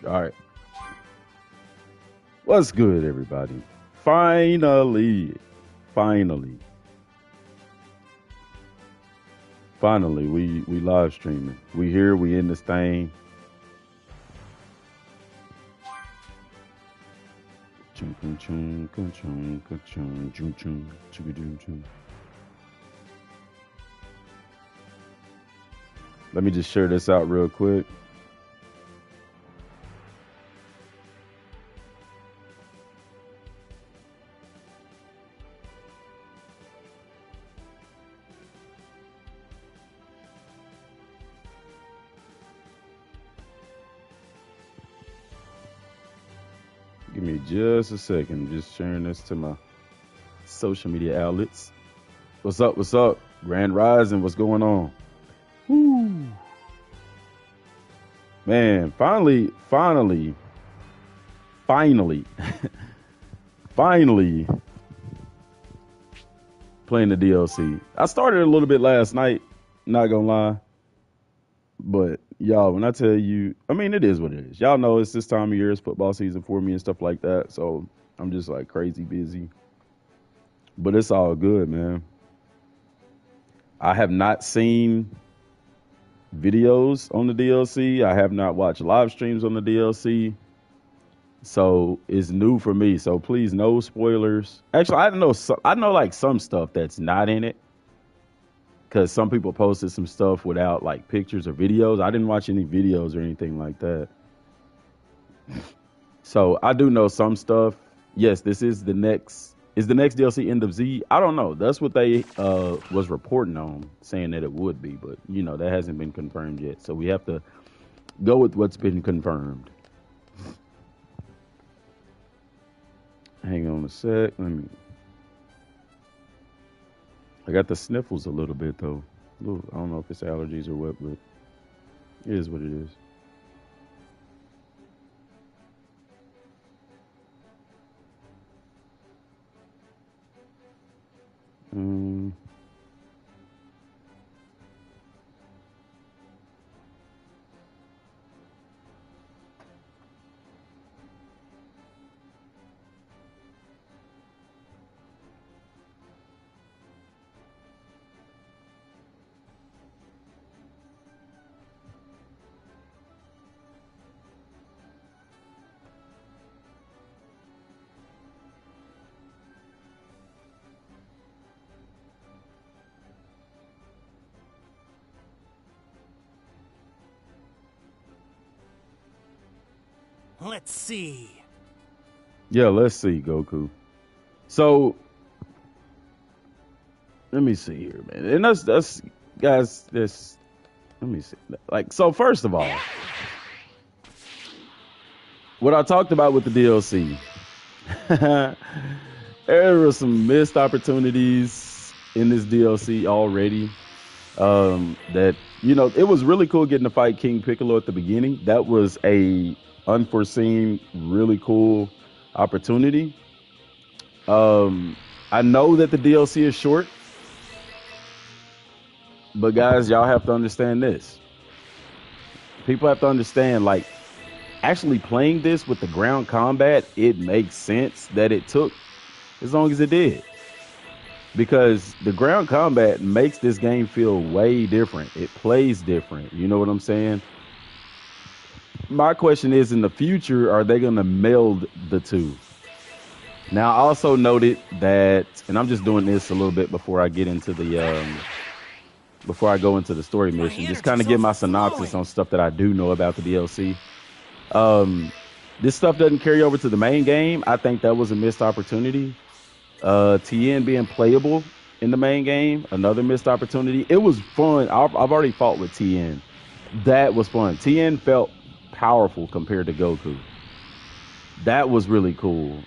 All right. What's good, everybody? Finally, finally, finally, we live streaming. We here. We in this thing. Let me just share this out real quick. Give me just a second. Just sharing this to my social media outlets. What's up? What's up? Grand Rising. What's going on? Woo. Man, finally, finally playing the DLC. I started a little bit last night, not gonna lie. But y'all, when I tell you, I mean, it is what it is. Y'all know it's this time of year, it's football season for me and stuff like that. So I'm just like crazy busy. But it's all good, man. I have not seen videos on the DLC. I have not watched live streams on the DLC. So it's new for me. So please, no spoilers. Actually, I know like some stuff that's not in it because some people posted some stuff without like pictures or videos. I didn't watch any videos or anything like that. So I do know some stuff. Yes, this is the next. Is the next DLC End of Z? I don't know. That's what they was reporting on, saying that it would be, but you know that hasn't been confirmed yet. So we have to go with what's been confirmed. Hang on a sec. I got the sniffles a little bit though. I don't know if it's allergies or what, but it is what it is. Um, Let's see. Yeah, let's see, Goku. So let me see here, man. And that's guys, this let me see. Like, so first of all, what I talked about with the DLC, there were some missed opportunities in this DLC already. That it was really cool getting to fight King Piccolo at the beginning. That was a unforeseen, really cool opportunity. I know that the DLC is short, but guys, y'all have to understand this. People have to understand, like, actually playing this with the ground combat, it makes sense that it took as long as it did. Because the ground combat makes this game feel way different. It plays different. You know what I'm saying? My question is, in the future, are they going to meld the two? Now, I also noted that, and I'm just doing this a little bit before I get into the, before I go into the story mission, just kind of give my synopsis on stuff that I do know about the DLC. This stuff doesn't carry over to the main game. I think that was a missed opportunity. Tien being playable in the main game, another missed opportunity. It was fun. I've already fought with Tien. That was fun. Tien felt powerful compared to Goku. That was really cool.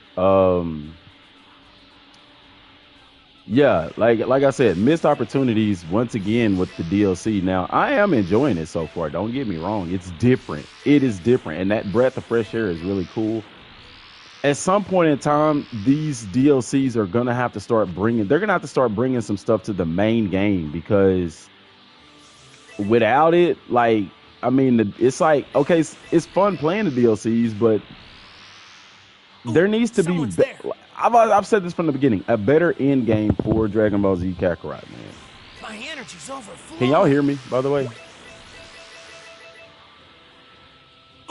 Yeah, like I said, missed opportunities once again with the DLC. Now, I am enjoying it so far. Don't get me wrong. It's different. It is different. And that breath of fresh air is really cool. At some point in time, these DLCs are going to have to start bringing some stuff to the main game, because without it, like, I mean, it's like, okay, it's fun playing the DLCs, but there needs to be, I've said this from the beginning, a better end game for Dragon Ball Z Kakarot, man. My energy's overflowing. Can y'all hear me, by the way?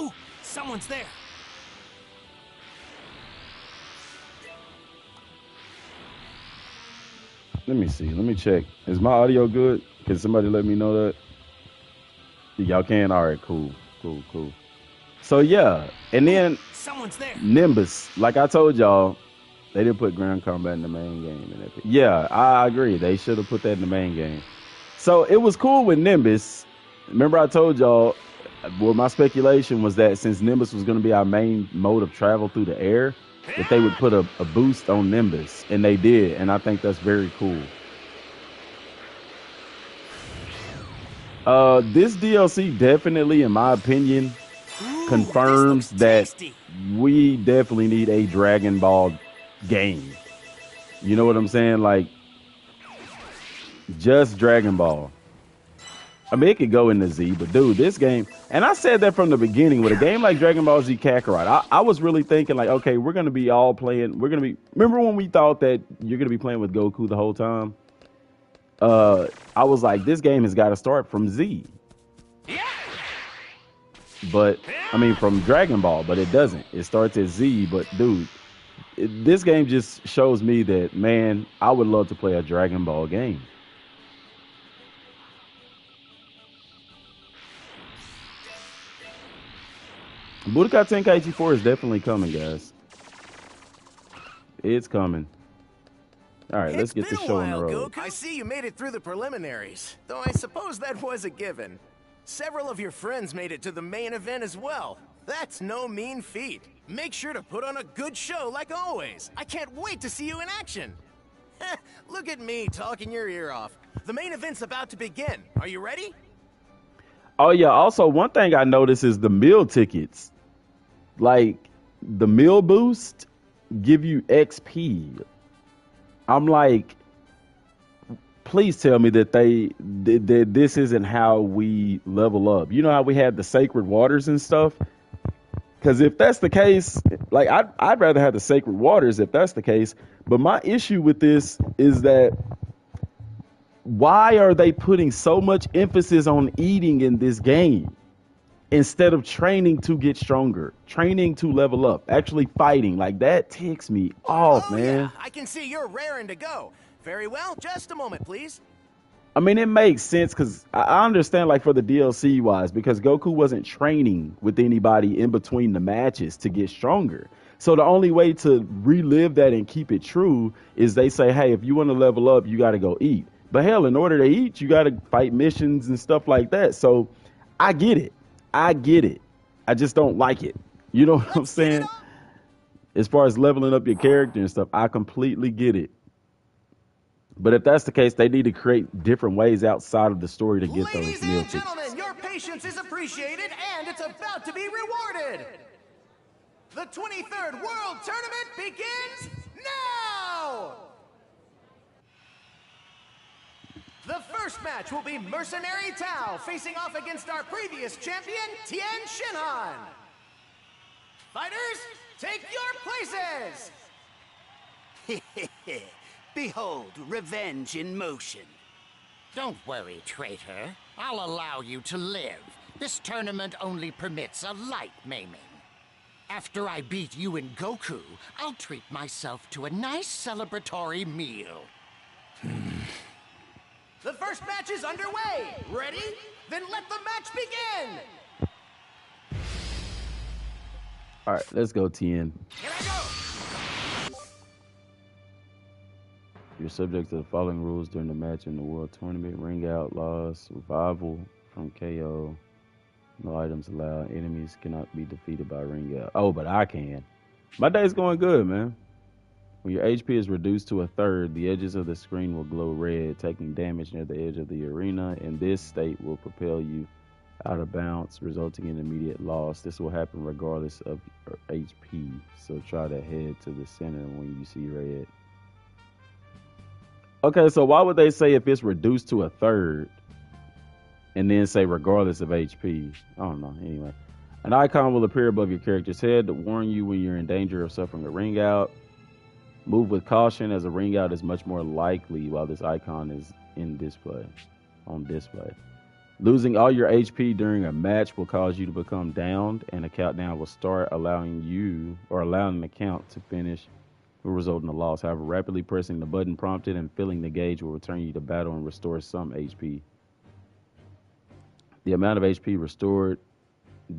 Ooh, someone's there. Let me see. Let me check. Is my audio good? Can somebody let me know that? Y'all can? All right, cool. So, yeah. And then someone's there. Nimbus. Like I told y'all, they didn't put ground combat in the main game. Yeah, I agree. They should have put that in the main game. So, it was cool with Nimbus. Remember I told y'all, well, my speculation was that since Nimbus was going to be our main mode of travel through the air, that they would put a boost on Nimbus, and they did, and I think that's very cool. This DLC definitely, in my opinion, confirms that we definitely need a Dragon Ball game. You know what I'm saying? Like, just Dragon Ball. I mean, it could go into Z, but dude, this game, and I said that from the beginning, with a game like Dragon Ball Z Kakarot, I was really thinking like, okay, we're going to be all playing, remember when we thought that you're going to be playing with Goku the whole time? I was like, this game has got to start from Z. But, I mean, from Dragon Ball, but it doesn't. It starts at Z, but dude, this game just shows me that, man, I would love to play a Dragon Ball game. Budokai Tenkaichi 4 is definitely coming, guys. It's coming. All right, let's get the show on the road. Goku. I see you made it through the preliminaries, though I suppose that was a given. Several of your friends made it to the main event as well. That's no mean feat. Make sure to put on a good show like always. I can't wait to see you in action. Look at me talking your ear off. The main event's about to begin. Are you ready? Oh, yeah. Also, one thing I noticed is the meal tickets. Like, the meal boost give you XP. I'm like, please tell me that that this isn't how we level up. You know how we had the sacred waters and stuff? Because if that's the case, like, I'd rather have the sacred waters if that's the case. But my issue with this is that why are they putting so much emphasis on eating in this game instead of training to get stronger, training to level up, actually fighting? Like, that ticks me off, man. Yeah. I can see you're raring to go. Very well. Just a moment, please. I mean, it makes sense because I understand, like, for the DLC wise, because Goku wasn't training with anybody in between the matches to get stronger. So the only way to relive that and keep it true is they say, hey, if you want to level up, you got to go eat. But hell, in order to eat, you got to fight missions and stuff like that. So I get it. I just don't like it. You know what I'm saying? As far as leveling up your character and stuff, I completely get it. But if that's the case, they need to create different ways outside of the story to get those meal tickets. Ladies and gentlemen, your patience is appreciated and it's about to be rewarded. The 23rd World Tournament begins now! The first match will be Mercenary Tao facing off against our previous champion, Tien Shinhan. Fighters, take your places! Behold, revenge in motion. Don't worry, traitor. I'll allow you to live. This tournament only permits a light maiming. After I beat you and Goku, I'll treat myself to a nice celebratory meal. The first match is underway. Ready? Then let the match begin! All right, let's go, Tien. Here I go! You're subject to the following rules during the match in the World Tournament. Ring out, loss, survival from KO. No items allowed. Enemies cannot be defeated by ring out. Oh, but I can. My day's going good, man. When your HP is reduced to a third, the edges of the screen will glow red, taking damage near the edge of the arena, and this state will propel you out of bounds, resulting in immediate loss. This will happen regardless of your HP, so try to head to the center when you see red. Okay, so why would they say if it's reduced to a third? and then say regardless of HP. I don't know. Anyway, an icon will appear above your character's head to warn you when you're in danger of suffering a ring out. Move with caution, as a ring out is much more likely while this icon is on display. Losing all your HP during a match will cause you to become downed, and a countdown will start, allowing the count to finish will result in a loss. However, rapidly pressing the button prompted and filling the gauge will return you to battle and restore some HP. The amount of HP restored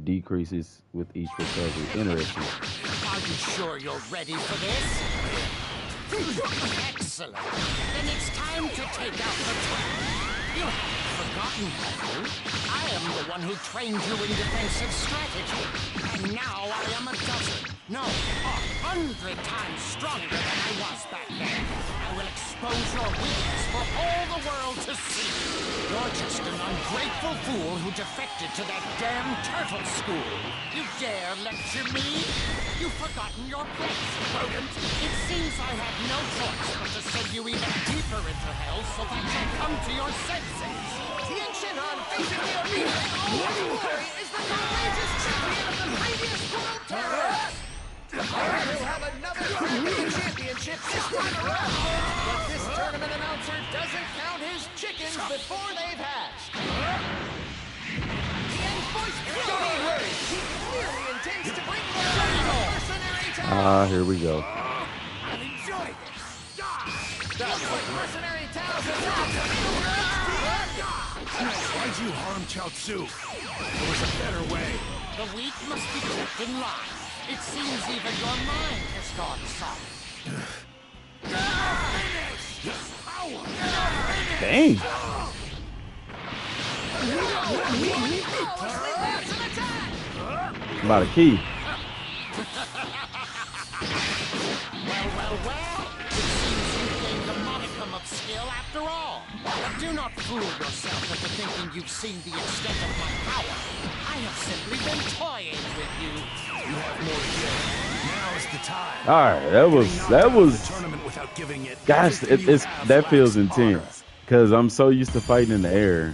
decreases with each recovery. Interesting. Are you sure you're ready for this? Excellent. Then it's time to take out the trap. You haven't forgotten, have you? I am the one who trained you in defensive strategy. And now I am a dozen, no, 100 times stronger than I was back then. I will expose your weakness for all the world to see. You're just an ungrateful fool who defected to that damn turtle school. You dare lecture me? You've forgotten your place, rodent. It seems I have no choice but to send you even deeper into hell so that you'll come to your senses. Tien Shinhan facing the arena. What glory is the courageous champion of the previous World Tournament? He'll have another crack at the championship this time around. But this tournament announcer doesn't count his chickens before they've hatched. Tien's voice clearly. He clearly intends to bring the mercenary Tao. Here we go. I'll enjoy this. That's what mercenary Tao's about. Why'd you harm Chaozu? There was a better way. The weak must be kept in line. It seems even your mind has gone soft. Dang. About a key. Well. It seems you've gained a modicum of skill after all. But do not fool yourself into thinking you've seen the extent of my power. I have simply been toying with you. You have more to give. Now is the time. All right, that was. Gosh, that feels intense because I'm so used to fighting in the air.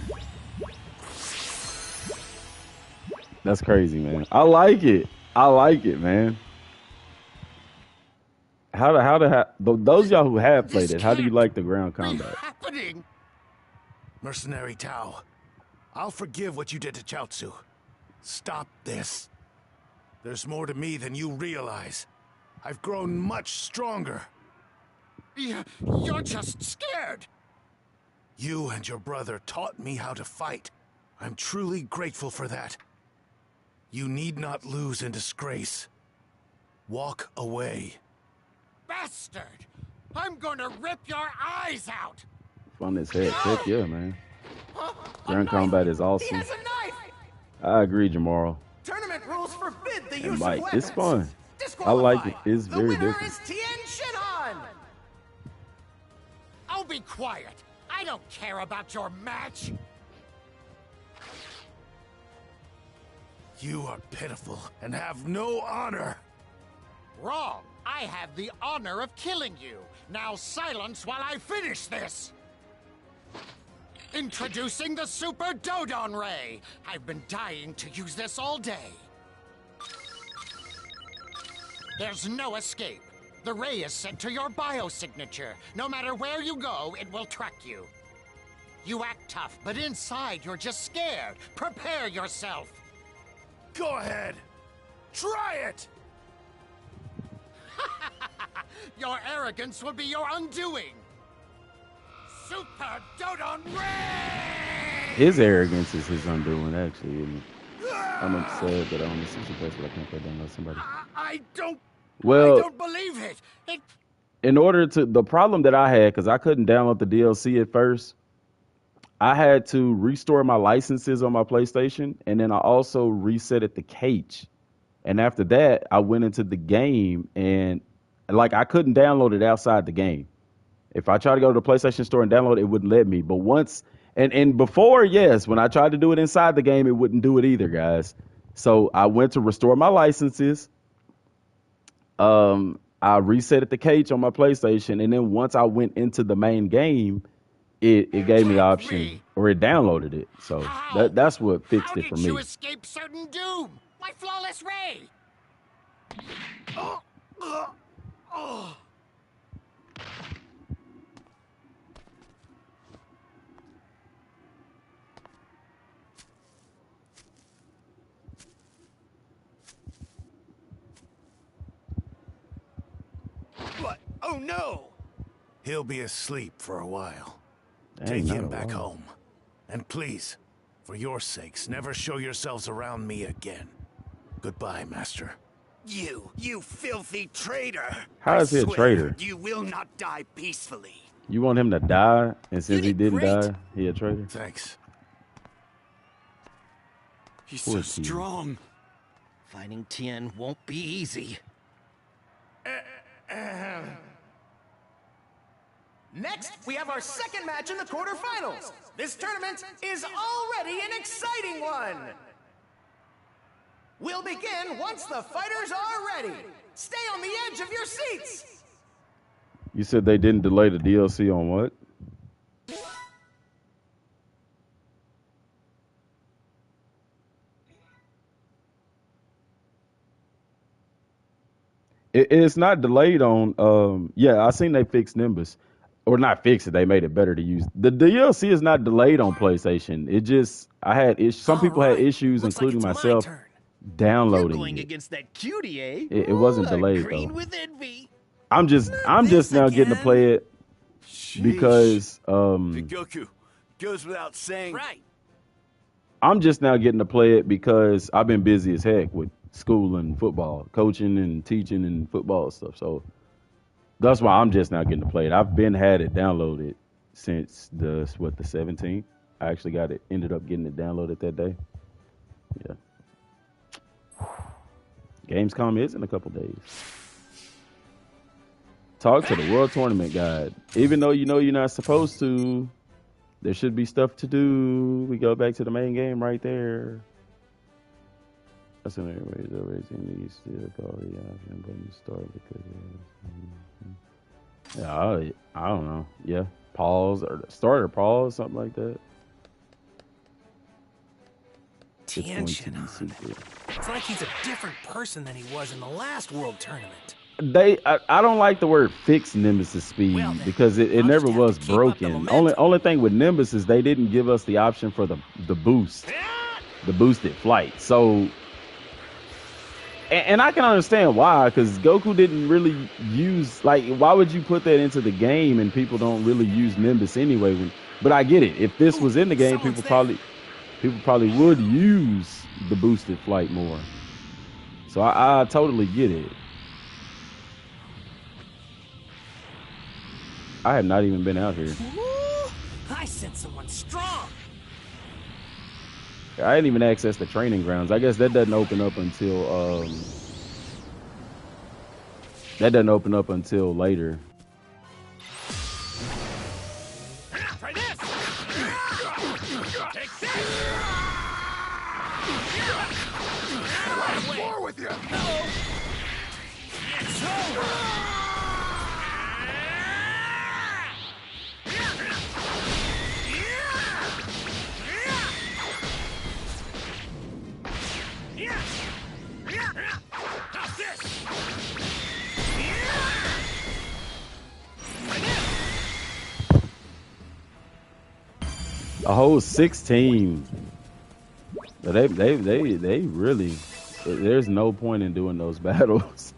That's crazy, man. I like it, man. Those y'all who have played it, how do you like the ground combat? Happening. Mercenary Tao, I'll forgive what you did to Chaozu. Stop this. There's more to me than you realize. I've grown much stronger. You're just scared. You and your brother taught me how to fight. I'm truly grateful for that. You need not lose in disgrace. Walk away. Bastard! I'm gonna rip your eyes out! Fun as heck. Heck yeah, man. Ground combat is awesome. He has a knife! I agree, Jamaro. Tournament rules forbid the And use Mike, of weapons. it's fun. I like it. It's The very winner different. is Tien Shinhan! Oh, be quiet! I don't care about your match! You are pitiful and have no honor. Wrong! I have the honor of killing you. Now silence while I finish this! Introducing the Super Dodon Ray! I've been dying to use this all day. There's no escape. The ray is sent to your biosignature. No matter where you go, it will track you. You act tough, but inside you're just scared. Prepare yourself. Go ahead. Try it! Your arrogance will be your undoing. Super Dodon Ray! His arrogance is his undoing, actually, isn't it? I'm upset that I only see the place, but I can't play down with somebody. I don't Well, believe it. in order to, the problem that I had, because I couldn't download the DLC at first, I had to restore my licenses on my PlayStation, and then I also reset the cage. And after that, I went into the game, and like I couldn't download it outside the game. If I tried to go to the PlayStation Store and download it, it wouldn't let me. But once, and before, yes, when I tried to do it inside the game, it wouldn't do it either, guys. So I went to restore my licenses. I reset the cage on my PlayStation, and then once I went into the main game, it gave me the option or it downloaded it. So that's what fixed it for How did you me. escape certain doom? My flawless ray! What? Oh no! He'll be asleep for a while. Dang, Take not him a back while. home. And please, for your sakes, never show yourselves around me again. Goodbye, Master. You filthy traitor! How is he a traitor? You will not die peacefully. You want him to die, and since he did didn't great. die, he a traitor? Thanks. He's Poor so Tien. strong. Fighting Tien won't be easy. Next, we have our second match in the quarterfinals. This tournament is already an exciting one. We'll begin once the fighters are ready. Stay on the edge of your seats. You said they didn't delay the DLC on what? It's not delayed on. Yeah, I seen they fixed Nimbus, or not fix it. They made it better to use. The DLC is not delayed on PlayStation. It just some people had issues, Looks like including it's my myself, turn. You're downloading going it. against that cutie, eh? It wasn't Ooh, I delayed green though. with envy. I'm just this now getting to again. play it because Goku goes without saying. Right. I'm just now getting to play it because I've been busy as heck with school and football, coaching and teaching and football stuff. So that's why I'm just now getting to play it. I've had it downloaded since the 17th. I actually ended up getting it downloaded that day. Yeah. Gamescom is in a couple days. Talk to the World Tournament Guide. Even though you know you're not supposed to, there should be stuff to do. We go back to the main game right there. That's an airways racing. You still call the option button start because I don't know. Yeah, pause or start or pause, something like that. Tien, it's like he's a different person than he was in the last World Tournament. I don't like the word fix Nemesis speed Well, then, because it I'll never just have was to keep up the broken. momentum. Only thing with Nimbus is they didn't give us the option for the boost, the boosted flight. So, and I can understand why, because Goku didn't really use, like, why would you put that into the game and people don't really use Nimbus anyway? But I get it. If this was in the game, people probably would use the boosted flight more. So I totally get it. I have not even been out here. Ooh, I sense someone strong. I didn't even access the training grounds. I guess that doesn't open up until later. Try this. Take this. War with you! It's over. A whole 16. They really. There's no point in doing those battles.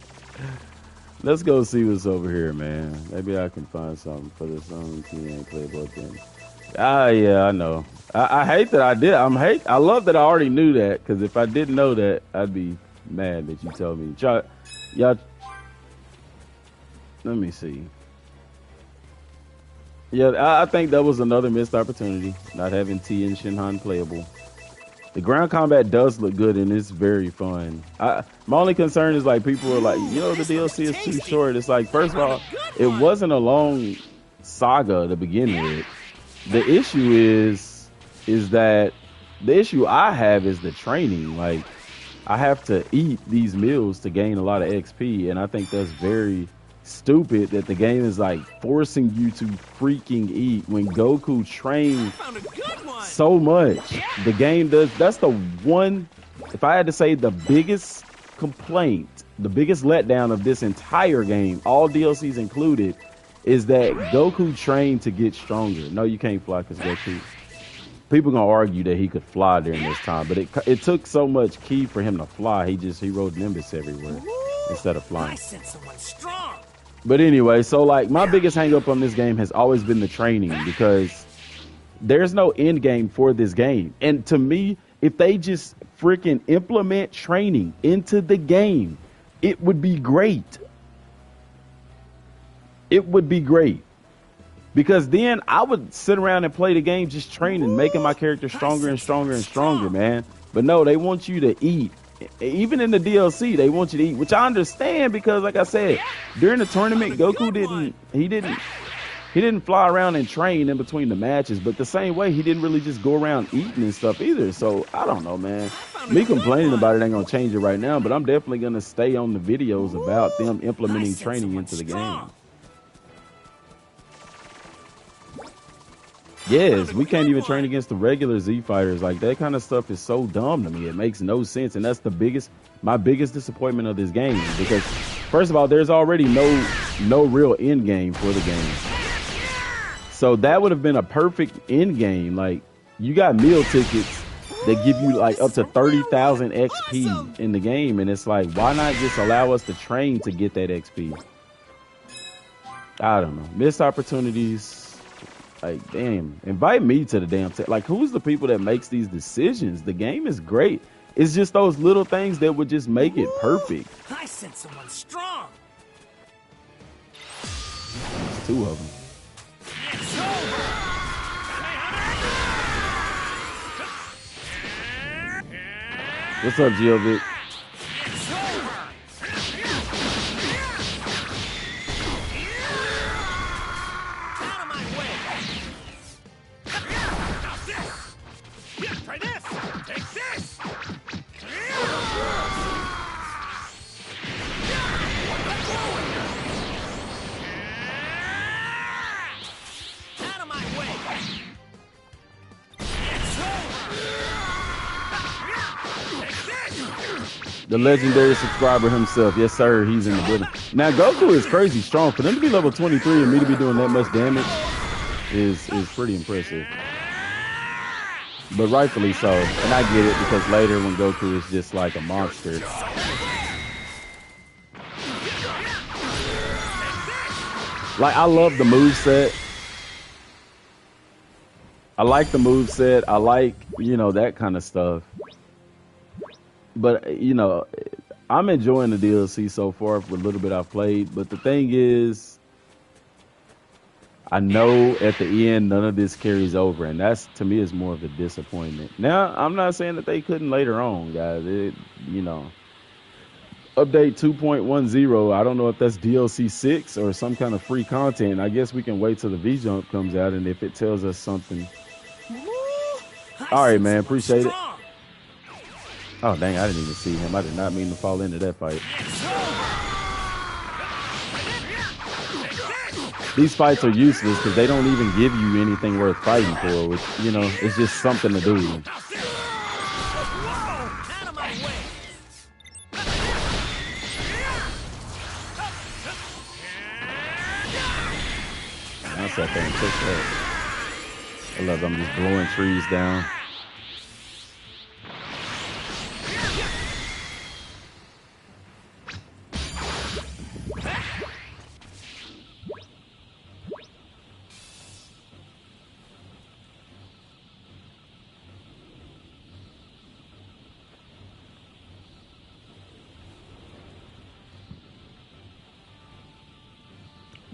Let's go see what's over here, man. Maybe I can find something for this Tien playable thing. Yeah, I know. I hate that I did. I love that I already knew that, because if I didn't know that, I'd be mad that you told me. Y'all, let me see. Yeah, I think that was another missed opportunity, not having T and Shinhan playable. The ground combat does look good and it's very fun. My only concern is, like, people are like, the DLC is too short. It's like, first of all, it wasn't a long saga to begin with. The issue is that the issue I have is the training. Like, I have to eat these meals to gain a lot of XP, and I think that's very stupid that the game is like forcing you to freaking eat when Goku trained so much. The game does. That's the one. If I had to say the biggest complaint, the biggest letdown of this entire game, all DLCs included, is that Goku trained to get stronger. No, you can't fly because Goku. People gonna argue that he could fly during this time, but it took so much ki for him to fly. He rode Nimbus everywhere instead of flying. I sent someone strong. But anyway, so like my biggest hang up on this game has always been the training, because there's no end game for this game. And to me, if they just freaking implement training into the game, it would be great. It would be great. Because then I would sit around and play the game just training, making my character stronger and stronger and stronger, man. But no, they want you to eat. Even in the DLC, they want you to eat, which I understand, because like I said, during the tournament, Goku didn't fly around and train in between the matches, but the same way, he didn't really just go around eating and stuff either. So I don't know, man. Me complaining about it ain't gonna change it right now, but I'm definitely gonna stay on the videos about them implementing training into the game. Yes, we can't even train against the regular Z fighters. Like, that kind of stuff is so dumb to me. It makes no sense, and that's my biggest disappointment of this game. Because first of all, there's already no real end game for the game. So that would have been a perfect end game. Like, you got meal tickets that give you like up to 30,000 XP in the game, and it's like, why not just allow us to train to get that XP? I don't know. Missed opportunities. Like, damn, invite me to the damn set. Like, who's the people that makes these decisions? The game is great. It's just those little things that would just make it perfect. I sent someone strong. There's two of them. It's over. What's up, Giovic? It's over. Out of my way. Now this. Yeah, try this. Take this. Out of my way. It's over. Take this. The legendary subscriber himself. Yes, sir. He's in the building. Now, Goku is crazy strong. For them to be level 23 and me to be doing that much damage is pretty impressive. But rightfully so. And I get it, because later when Goku is just like a monster. Like, I love the moveset. I like the moveset. I like, that kind of stuff. But, I'm enjoying the DLC so far for the little bit I've played. But the thing is, I know at the end none of this carries over, and that's, to me, is more of a disappointment. Now, I'm not saying that they couldn't later on, guys. Update 2.10. I don't know if that's DLC 6 or some kind of free content. I guess we can wait till the V-Jump comes out, and if it tells us something. All right, man. Appreciate it. Oh, dang, I didn't even see him. I did not mean to fall into that fight. These fights are useless because they don't even give you anything worth fighting for, which, it's just something to do. I sat there and took that. I love them just blowing trees down.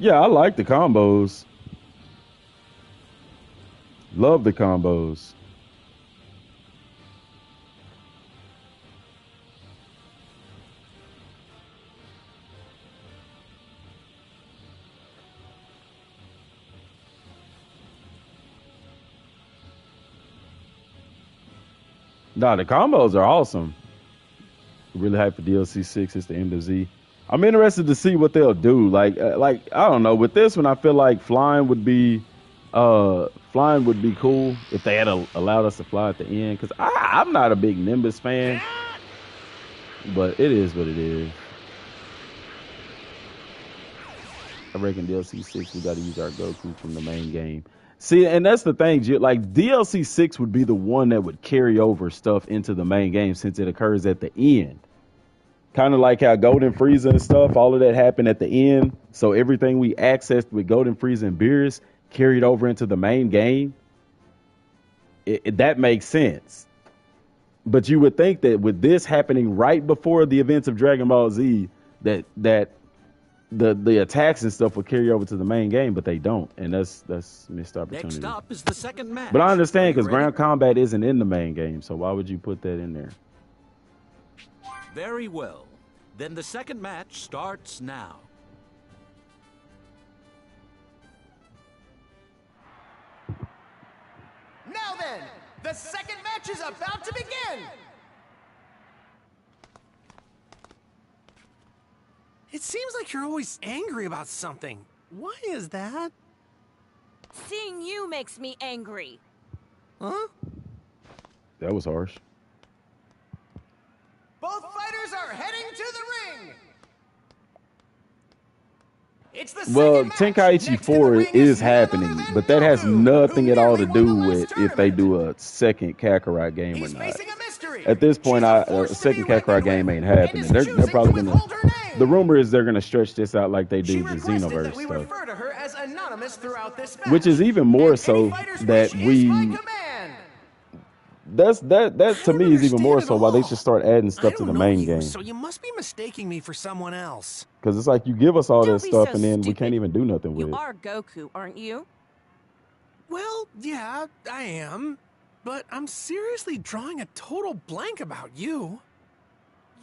Yeah, I like the combos. Love the combos. Nah, the combos are awesome. Really hyped for DLC 6. It's the end of Z. I'm interested to see what they'll do. Like I don't know. With this one, I feel like flying would be Flying would be cool if they had allowed us to fly at the end. Cause I'm not a big Nimbus fan, but it is what it is. I reckon DLC 6 we got to use our Goku from the main game. See, and that's the thing, like DLC 6 would be the one that would carry over stuff into the main game since it occurs at the end. Kind of like how Golden Frieza and stuff, all of that happened at the end. So everything we accessed with Golden Frieza and Beerus carried over into the main game. That makes sense. But you would think that with this happening right before the events of Dragon Ball Z, that the attacks and stuff will carry over to the main game, but they don't, and that's missed opportunity. Next up is the second match. But I understand because ground combat isn't in the main game, so why would you put that in there? Very well. Then the second match starts now. Now then, the second match is about to begin! It seems like you're always angry about something. Why is that? Seeing you makes me angry. Huh? That was harsh. Both fighters are heading to the ring! It's the Well, second Tenkaichi match. 4 is happening, but that has nothing at all to do with if they do a second Kakarot game or not. At this point, a second Kakarot game ain't happening. They're probably gonna. The rumor is they're gonna stretch this out like they do the Xenoverse stuff, which is even more so that we. That to me is even more so why they should start adding stuff to the main game. So you must be mistaking me for someone else. Because it's like you give us all Don't this be stuff so and then we stupid. can't even do nothing with You it. are Goku, aren't you? Well, yeah, I am. But I'm seriously drawing a total blank about you.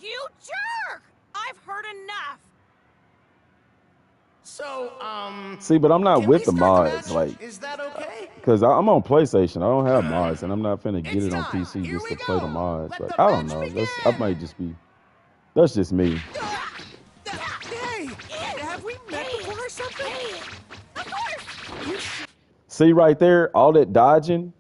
You jerk! I've heard enough. So, See, but I'm not can with we the start mods, match? like, Is that okay? because I'm on PlayStation. I don't have mods, and I'm not finna get It's it on time. PC Here just we to play the go. mods. Let Like, the I don't match know. begin. That might just be. That's just me. Hey, have we met before or something? Of course. See right there, all that dodging,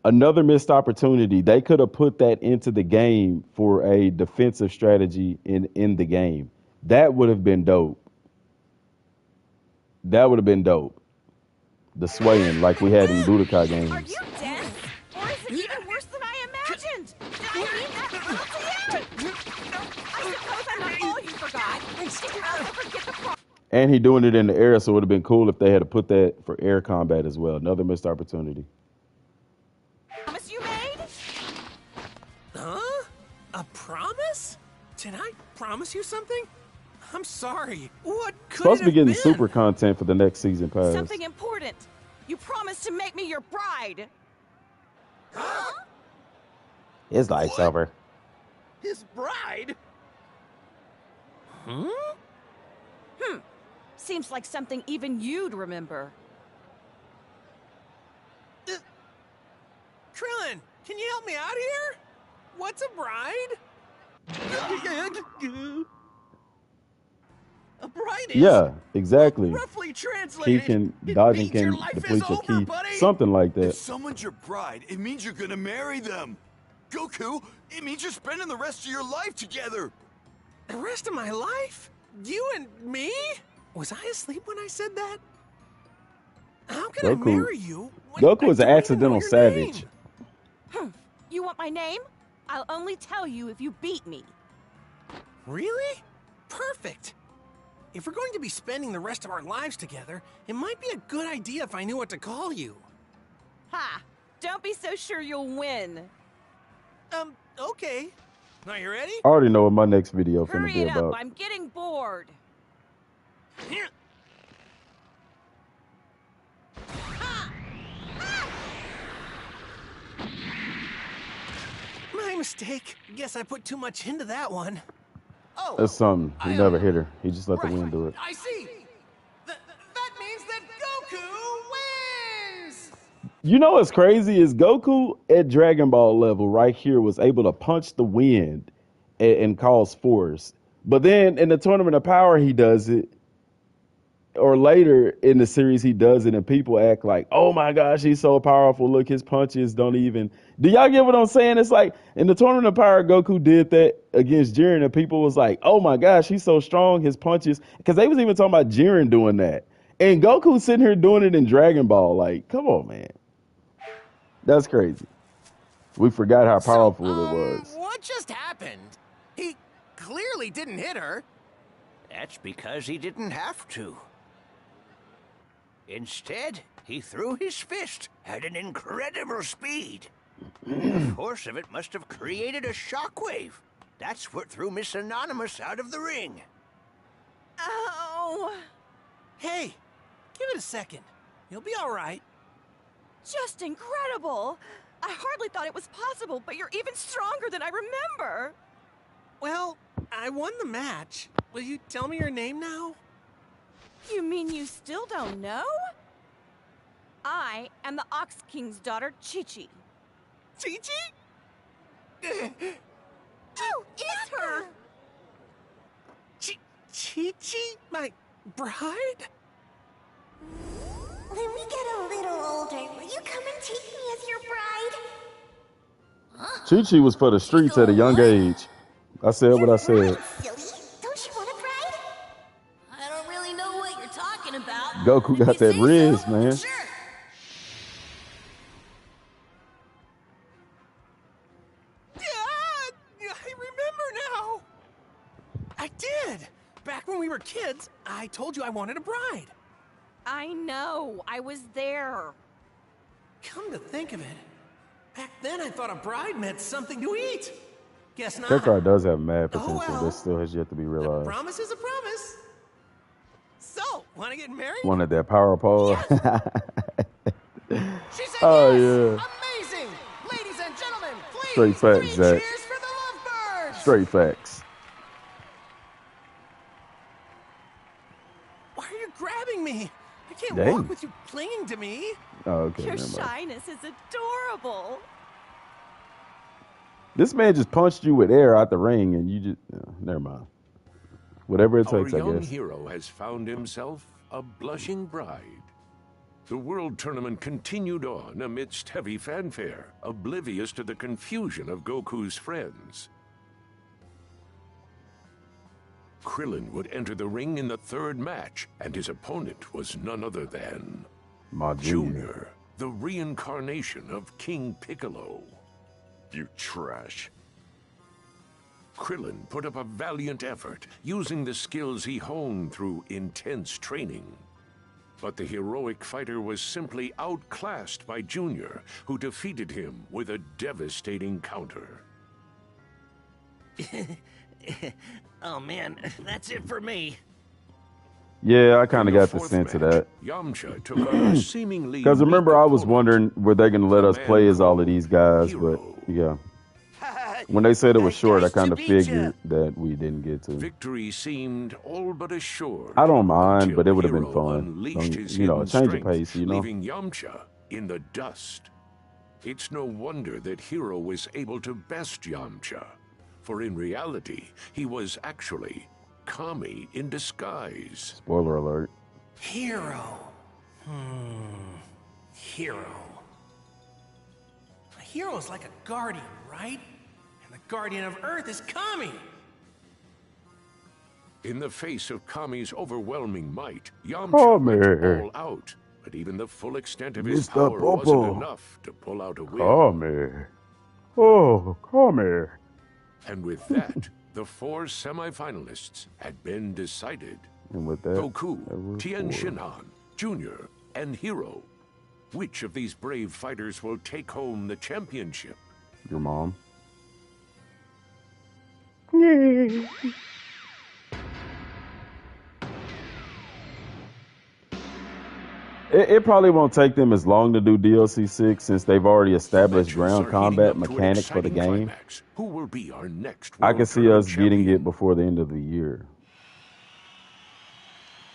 another missed opportunity. They could have put that into the game for a defensive strategy in the game. That would have been dope. That would have been dope. The swaying like we had in Budokai Are games. you dead? Or is it even worse than I imagined? Did I mean that cruel to you? I suppose I'm not all you forgot. Did you ever forget the problem? And he doing it in the air, so it would have been cool if they had to put that for air combat as well. Another missed opportunity. Promise you made? Huh? A promise? Did I promise you something? I'm sorry. What could Supposed to be it have getting been? super content for the next season pass. Something important. You promised to make me your bride. His life's over. His bride? Hmm? Seems like something even you'd remember. Krillin, can you help me out here? What's a bride? A bride is... Yeah, exactly. Roughly He translated, can it dodging means your can life deplete is your over, key. buddy. Something like If that. someone's your bride, it means you're gonna marry them. Goku, it means you're spending the rest of your life together. The rest of my life? You and me? Was I asleep when I said that? How can I Goku- marry you? when Goku I is an don't even know accidental your savage. name? You want my name? I'll only tell you if you beat me. Really? Perfect. If we're going to be spending the rest of our lives together, it might be a good idea if I knew what to call you. Ha! Don't be so sure you'll win. Okay. Are you ready? I already know what my next video finna Hurry be it up, about. I'm getting bored. Here. My mistake. Guess I put too much into that one. Oh, That's something. He never hit her. He just let the wind do it. I see. That means that Goku wins! You know what's crazy is Goku at Dragon Ball level right here was able to punch the wind and cause force. But then in the Tournament of Power, he does it or later in the series he does it and people act like, oh my gosh, he's so powerful. Look, his punches don't even. Do y'all get what I'm saying? It's like in the Tournament of Power, Goku did that against Jiren and people was like, oh my gosh, he's so strong. His punches, because they was even talking about Jiren doing that. And Goku sitting here doing it in Dragon Ball. Like, come on, man. That's crazy. We forgot how powerful it was. What just happened? He clearly didn't hit her. That's because he didn't have to. Instead, he threw his fist at an incredible speed. The force of it must have created a shockwave. That's what threw Miss Anonymous out of the ring. Oh, Hey, give it a second. You'll be all right. just incredible. I hardly thought it was possible, but you're even stronger than I remember. Well, I won the match. Will you tell me your name now? You mean you still don't know? I am the Ox King's daughter, Chi-Chi. Chi-Chi? Oh, it's her! Chi-Chi? My bride? When we get a little older, will you come and take me as your bride? Chi-Chi was for the streets at a young age. I said what I said. Silly. Don't you want a bride? I don't really know what you're talking about. Goku got that Riz, man. Sure. I remember now. I did. Back when we were kids, I told you I wanted a bride. I know, I was there. Come to think of it, back then I thought a bride meant something to eat. Guess not. Kakarot does have mad potential. well. That still has yet to be A realized. promise is a promise. So, want to get married? Wanted that power pole. She said Oh, yes! yeah. Amazing! Ladies and gentlemen, please, Straight facts, 3 Zach. cheers for the Lovebirds! Straight facts. Why are you grabbing me? I can't Dang. walk with you clinging to me. Oh, okay. Your never mind. shyness is adorable. This man just punched you with air out the ring, and you just never mind. Whatever it Our takes, I young guess. hero has found himself a blushing bride. The World Tournament continued on amidst heavy fanfare, oblivious to the confusion of Goku's friends. Krillin would enter the ring in the 3rd match, and his opponent was none other than My Junior, the reincarnation of King Piccolo. You trash. Krillin put up a valiant effort, using the skills he honed through intense training. But the heroic fighter was simply outclassed by Junior, who defeated him with a devastating counter. Oh man, that's it for me. Yeah, I kind of In the got the 4th sense of match, that. Yamcha took on a seemingly Because remember, weak I was opponent, wondering, were they going to let the us man play as all of called these guys? Hero. But yeah, when they said it was short, I Nice to kind of meet ya. figured that we didn't get to. Victory seemed all but assured. I don't mind, until but it would have been Hero fun. unleashed his You know, hidden change of strength, pace, you know? leaving Yamcha in the dust. It's no wonder that Hero was able to best Yamcha, for in reality, he was actually Kami in disguise. Spoiler alert. Hero. Hero. A hero is like a guardian, right? And the guardian of Earth is Kami. In the face of Kami's overwhelming might, Yamcha Kami. went all out, but even the full extent of his Mr. power wasn't Popo. enough to pull out a win. Come here. Oh, come here. And with that, the 4 semi-finalists had been decided. And with that, Goku, that was Tien 4. Shinhan, Jr., and Hero. Which of these brave fighters will take home the championship? Your mom. It probably won't take them as long to do DLC 6 since they've already established Matches ground are combat heating up to an mechanics for the exciting game. climax. Who will be our next I World can see Tournament us getting champion? it before the end of the year.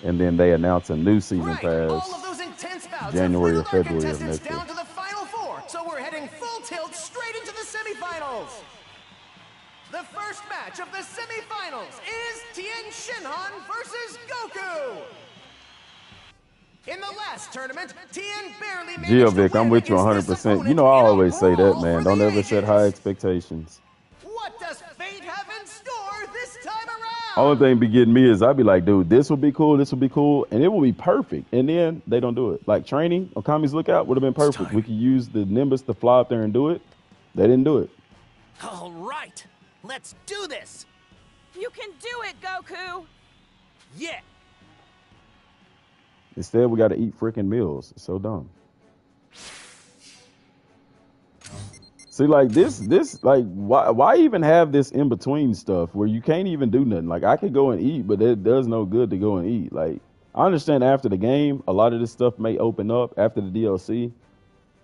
And then they announce a new season Right, all of pass. those intense bouts January have or whittled our February of contestants next year. down to the final 4, so we're heading full tilt straight into the semifinals. The first match of the semifinals is Tien Shinhan versus Goku. In the last tournament, Tien barely managed Geovic, to I'm win with you against this 100%. You opponent know, I in a always say that, brawl man. for Don't the ever set high ages. expectations. What does fate have in store this time around? Only thing be getting me is I'd be like, dude, this would be cool, and it will be perfect. And then they don't do it. Like training on Kami's Lookout would have been perfect. We could use the Nimbus to fly up there and do it. They didn't do it. All right, let's do this. You can do it, Goku. Yeah. Instead, we got to eat freaking meals. It's so dumb. See, like this, like, why even have this in between stuff where you can't even do nothing? Like, I could go and eat, but it does no good to go and eat. Like, I understand after the game, a lot of this stuff may open up after the DLC.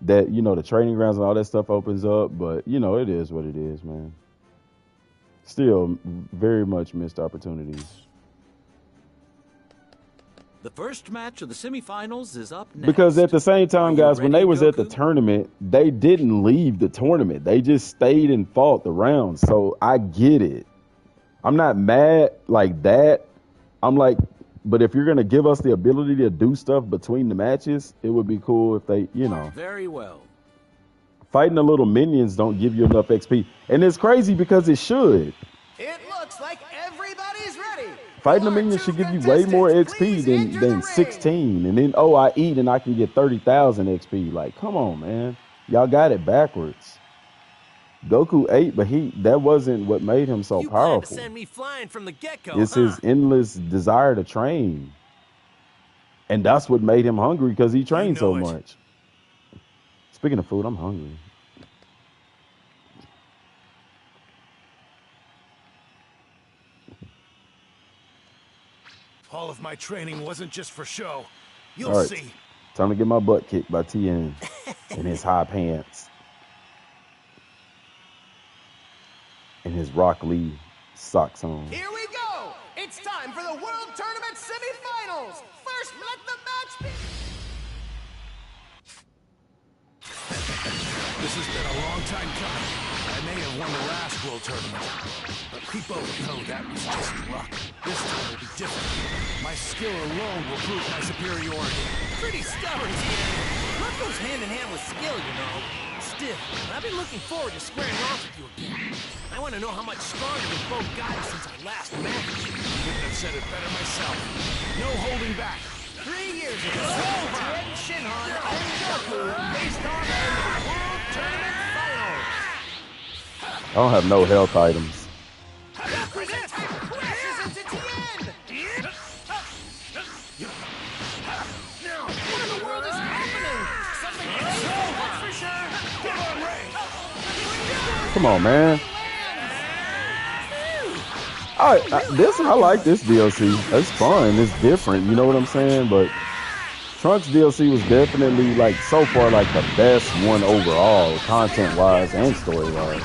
That, you know, the training grounds and all that stuff opens up, but you know, it is what it is, man. Still, very much missed opportunities. The first match of the semifinals is up next. Because at the same time, guys, when ready, they was at the Goku? tournament, they didn't leave the tournament. They just stayed and fought the rounds. So I get it. I'm not mad like that. I'm like, but if you're going to give us the ability to do stuff between the matches, it would be cool if they, you know. Very well. Fighting the little minions don't give you enough XP. And it's crazy because it should. It looks like everybody's ready. Fighting the minions should give you way more XP than 16. And then, oh, I eat and I can get 30,000 XP. Like, come on, man. Y'all got it backwards. Goku ate, but that wasn't what made him so You plan to powerful. send me flying from the get-go, It's his endless desire to train. And that's what made him hungry because he trained so much. Speaking of food, I'm hungry. All of my training wasn't just for show. You'll All right, see. time to get my butt kicked by Tien in his high pants and his Rock Lee socks on. Here we go. It's time for the World Tournament semifinals. First, let the match be. This has been a long time coming. I may have won the last World Tournament, but people know that was just luck. This time will be different. My skill alone will prove my superiority. Pretty stubborn, Tien. Luck goes hand in hand with skill, you know. Still, I've been looking forward to squaring off with you again. I want to know how much stronger we've both gotten since our last match. Couldn't have said it better myself. No holding back. 3 years ago, Tien Shinhan and Goku faced off in the World Tournament Finals. I don't have no health items. Goku's attack crashes into Tien. Now, what in the world is happening? Something that's for sure. Come on, Ray. Come on, man. I like this DLC. It's fun. It's different. You know what I'm saying? But Trunks DLC was definitely, like, so far, like, the best one overall, content-wise and story-wise.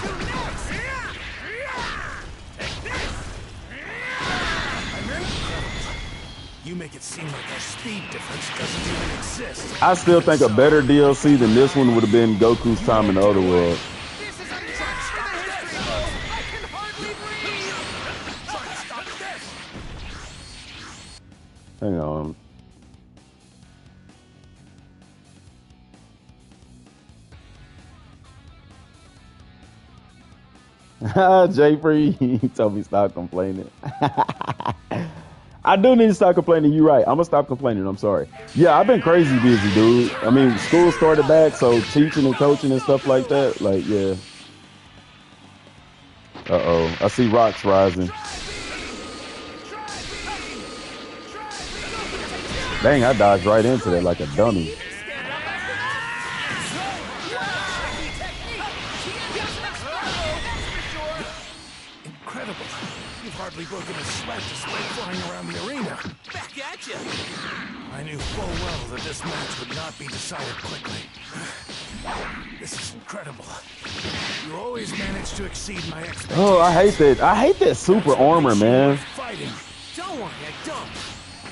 You make it seem like our speed difference doesn't even exist. I still think a better DLC than this one would have been Goku's time in the other world. Hang on. Jay Free, he told me stop complaining. I do need to stop complaining. You're right. I'm gonna stop complaining. I'm sorry. Yeah, I've been crazy busy, dude. I mean, school started back, so teaching and coaching and stuff like that. Like, yeah. Uh-oh. I see rocks rising. Dang, I dodged right into that like a dummy. Incredible. You've hardly broken a sweat despite flying around the arena. Back at you. I knew full well that this match would not be decided quickly. This is incredible. You always manage to exceed my expectations. Oh, I hate that. I hate that super armor, man. Fighting. Don't worry, I don't.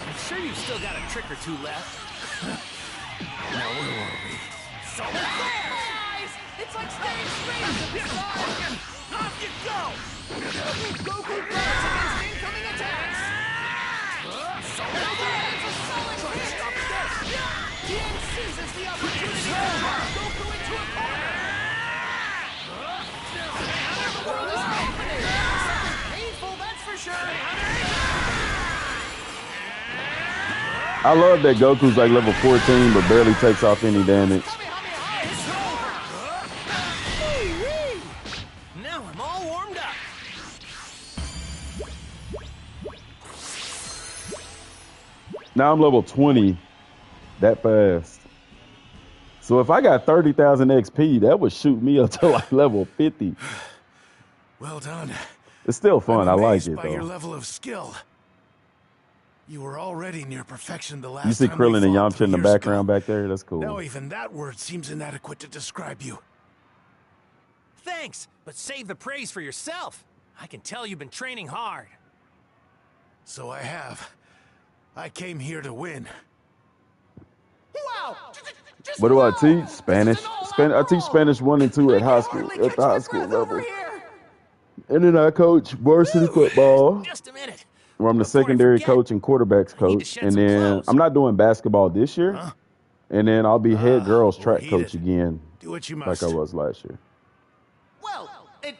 I'm sure you've still got a trick or two left. Now, where were we? Guys, it's like staying straight to the side. Off you go! Goku fights against incoming attacks. Stop this! I love that Goku's like level 14, but barely takes off any damage. Now I'm all warmed up. Now I'm level 20 that fast. So if I got 30,000 XP, that would shoot me up to like level 50. Well done. It's still fun. I I'm like amazed it by though. your level of skill. You were already near perfection the last You see time Krillin and we fought Yamcha in the 3 years background ago. back there? That's cool. Now even that word seems inadequate to describe you. Thanks, but save the praise for yourself. I can tell you've been training hard. So I have. I came here to win. Wow! What do I teach? Spanish. I teach Spanish 1 and 2 at high school, at the high school level. And then I coach varsity football. Just a minute. Where I'm the secondary coach and quarterbacks coach. And then I'm not doing basketball this year. And then I'll be head girls track coach again. Do what you like must. I was last year. Well, it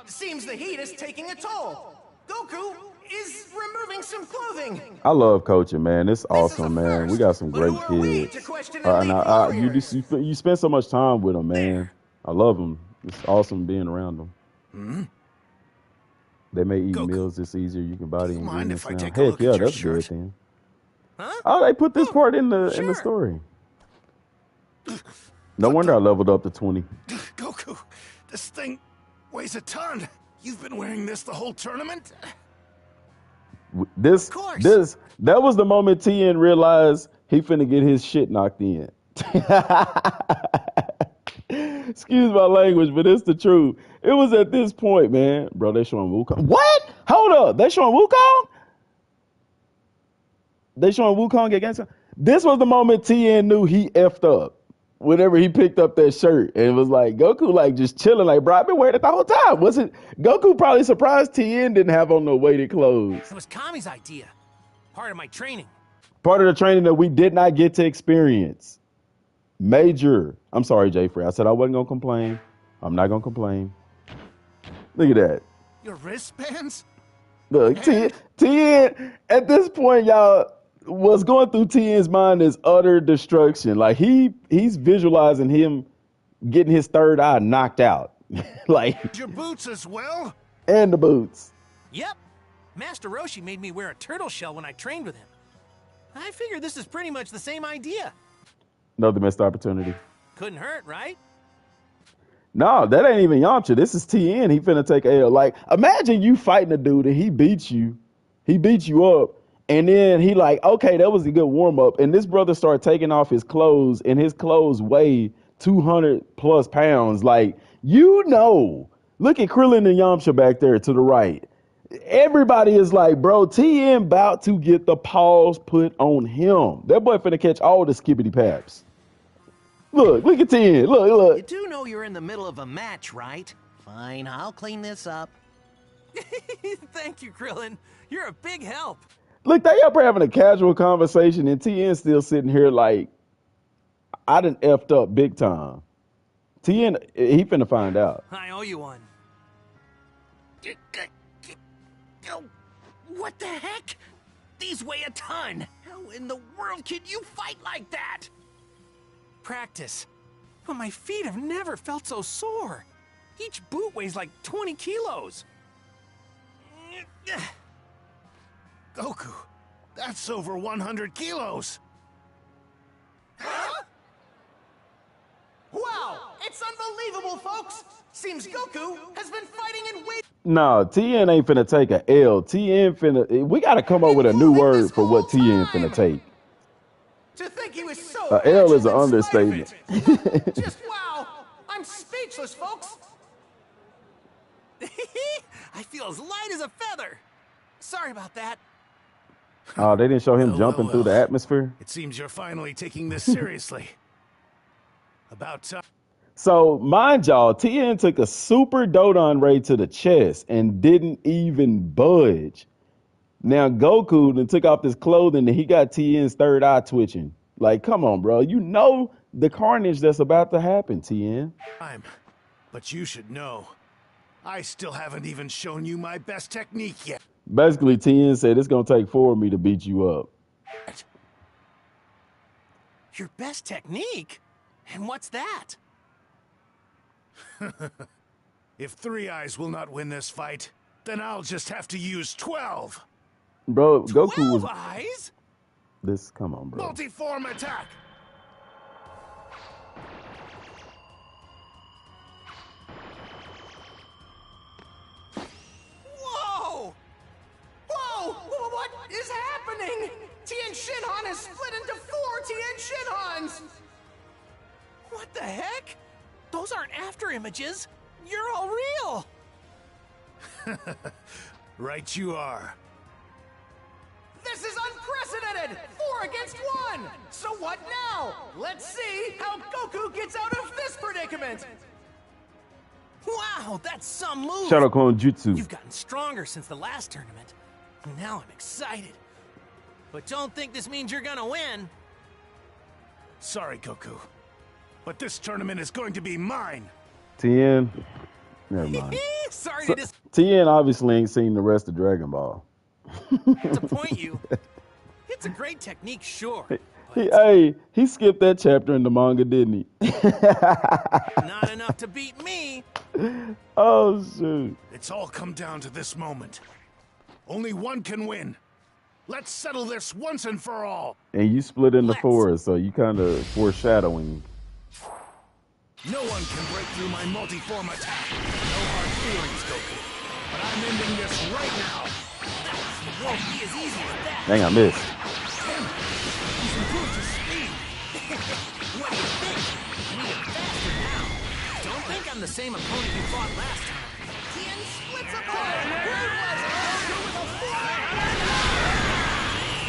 seems the heat is taking a toll. Goku is removing some clothing. I love coaching, man. It's awesome, man. We got some great kids. And you spend so much time with them, man. I love them. It's awesome being around them. Hmm? They may eat meals this easier. You can buy the ingredients now. take a look Heck yeah, at your that's good shirt? then. Huh? Oh, they put this part in the story. No wonder I leveled up to 20. Goku, this thing weighs a ton. You've been wearing this the whole tournament? That was the moment Tien realized he finna get his shit knocked in. Excuse my language, but it's the truth. It was at this point, man. Bro, they showing Wukong. What? Hold up. They showing Wukong? They showing Wukong against him? This was the moment Tien knew he effed up. Whenever he picked up that shirt and was like, Goku like just chilling, like, bro, I've been wearing it the whole time. Was it Goku probably surprised Tien didn't have on no weighted clothes? It was Kami's idea. Part of my training. Part of the training that we did not get to experience. Major. I'm sorry, Jay-Frey. I said I wasn't gonna complain. I'm not gonna complain. Look at that. Your wristbands? Look, Tien, at this point, y'all, what's going through Tien's mind is utter destruction. Like he's visualizing him getting his third eye knocked out. Like your boots as well? And the boots. Yep. Master Roshi made me wear a turtle shell when I trained with him. I figure this is pretty much the same idea. Another missed opportunity. Couldn't hurt, right? No, that ain't even Yamcha. This is Tien. He finna take a L. Like, imagine you fighting a dude and he beats you. He beats you up. And then he like, okay, that was a good warm up. And this brother started taking off his clothes, and his clothes weigh 200 plus pounds. Like, you know, look at Krillin and Yamcha back there to the right. Everybody is like, bro, Tien about to get the paws put on him. That boy finna catch all the skibbity paps. Look at Tien. Look. You do know you're in the middle of a match, right? Fine, I'll clean this up. Thank you, Krillin. You're a big help. Look, they up here having a casual conversation, and Tien's still sitting here like, I done effed up big time. Tien, he finna find out. I owe you one. What the heck? These weigh a ton. How in the world can you fight like that? Practice. But my feet have never felt so sore. Each boot weighs like 20 kilos. Goku, that's over 100 kilos. Huh? Wow, it's unbelievable, folks. Seems Goku has been fighting in weight. No, Tien ain't finna take a L. Tien finna, we gotta come up with a new word for what Tien finna take. To think he was so A L is an understatement. Just wow, I'm speechless, folks. I feel as light as a feather. Sorry about that. Oh, they didn't show him jumping through the atmosphere? It seems you're finally taking this seriously. About time. So, mind y'all, Tien took a super Dodon Ray to the chest and didn't even budge. Now, Goku then took off his clothing and he got Tien's third eye twitching. Like, come on, bro. You know the carnage that's about to happen, Tien. But you should know, I still haven't even shown you my best technique yet. Basically, Tien said it's going to take 4 of me to beat you up. Your best technique? And what's that? If Three Eyes will not win this fight, then I'll just have to use 12. Bro, Goku 12 was eyes? this. Come on, bro. Multiform attack. Whoa! Whoa! What is happening? Tien Shinhan has split into 4 Tien Shinhans! What the heck? Those aren't after images. You're all real. Right you are. This is unprecedented! 4 against 1! So what now? Let's see how Goku gets out of this predicament! Wow, that's some move. Shadow Clone Jutsu. You've gotten stronger since the last tournament. Now I'm excited. But don't think this means you're gonna win. Sorry, Goku. But this tournament is going to be mine. Tien. Never mind. Sorry So, to Tien obviously ain't seen the rest of Dragon Ball. disappoint you. It's a great technique, sure. He skipped that chapter in the manga, didn't he? Not enough to beat me. Oh, shoot. It's all come down to this moment. Only one can win. Let's settle this once and for all. And you split into 4, so you kind of foreshadowing. No one can break through my multiform attack. No hard feelings, Goku. But I'm ending this right now. It won't be as easy as that. Dang, I missed. He's improved his speed. What do you think? I need him faster now. Don't think I'm the same opponent you fought last time. Tien splits apart! Who was it? Goku with a 4!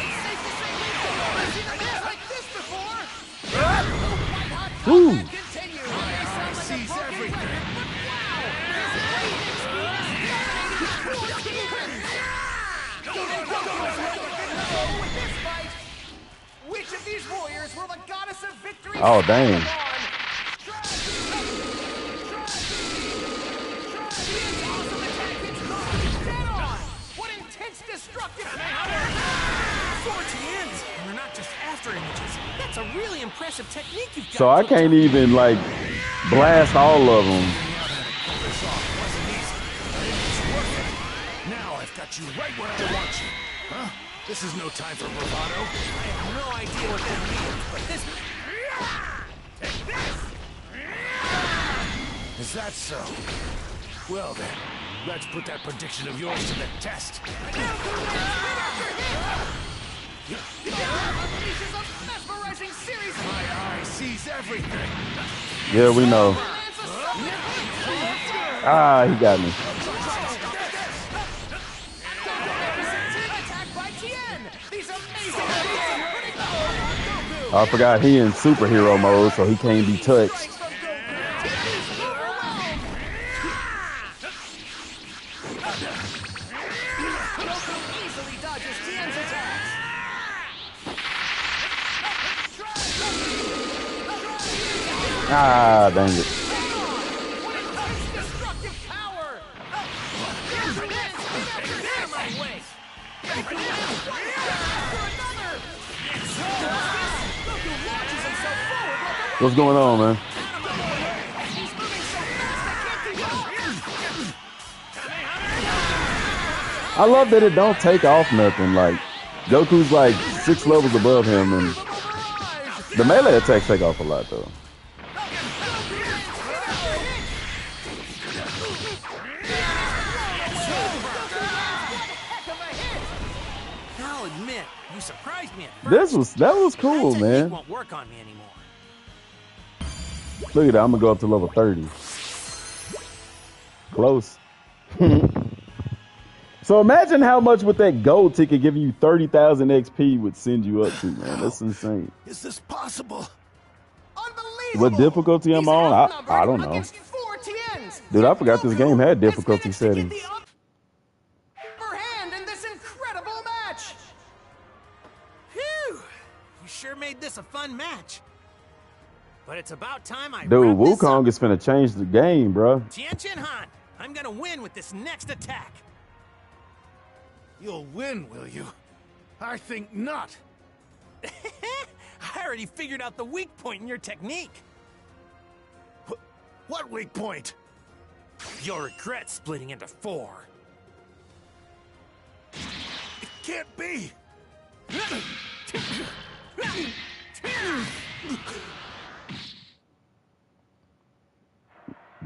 It's safe to say we've never seen a match like this before! White-hot combat continues! Eye sees everything. Wow! His lightning speed is dominating 4 with this fight! Which of these warriors will the goddess of victory Oh, dang. Tien's awesome attack hits Goku dead on! What intense destructive power! 4 Tiens, and they're not just after images. That's a really impressive technique you've got. So I can't even, like, blast all of them. This off wasn't easy, but it was worth it. Now I've got you right where I want you. Huh? This is no time for bravado. I have no idea what that means, but this... Take this! Is that so? Well then, let's put that prediction of yours to the test. Unleashes a mesmerizing series of My eye sees everything. Yeah, we know. Ah, he got me. attack by Tien! These amazing Goku! I forgot he in superhero mode, so he can't be touched. Goku easily dodges Tien's attacks! Ah, dang it. What intense destructive power! What's going on, man? I love that it don't take off nothing. Like, Goku's like 6 levels above him, and the melee attacks take off a lot, though. I'll admit, you surprised me at first. That was cool, That man. technique won't work on me anymore. Look at that, I'm gonna go up to level 30. Close. So imagine how much with that gold ticket giving you 30,000 XP would send you up to, man. That's insane. Is this possible? What difficulty I'm on? I don't know. Dude, I forgot this game had difficulty settings. Upper hand in this incredible match. Phew! You sure made this a fun match. But it's about time I Dude, wrap this Wukong up. is finna change the game, bro. Tien Shinhan, I'm gonna win with this next attack. You'll win, will you? I think not. I already figured out the weak point in your technique. What weak point? You'll regret splitting into 4. It can't be!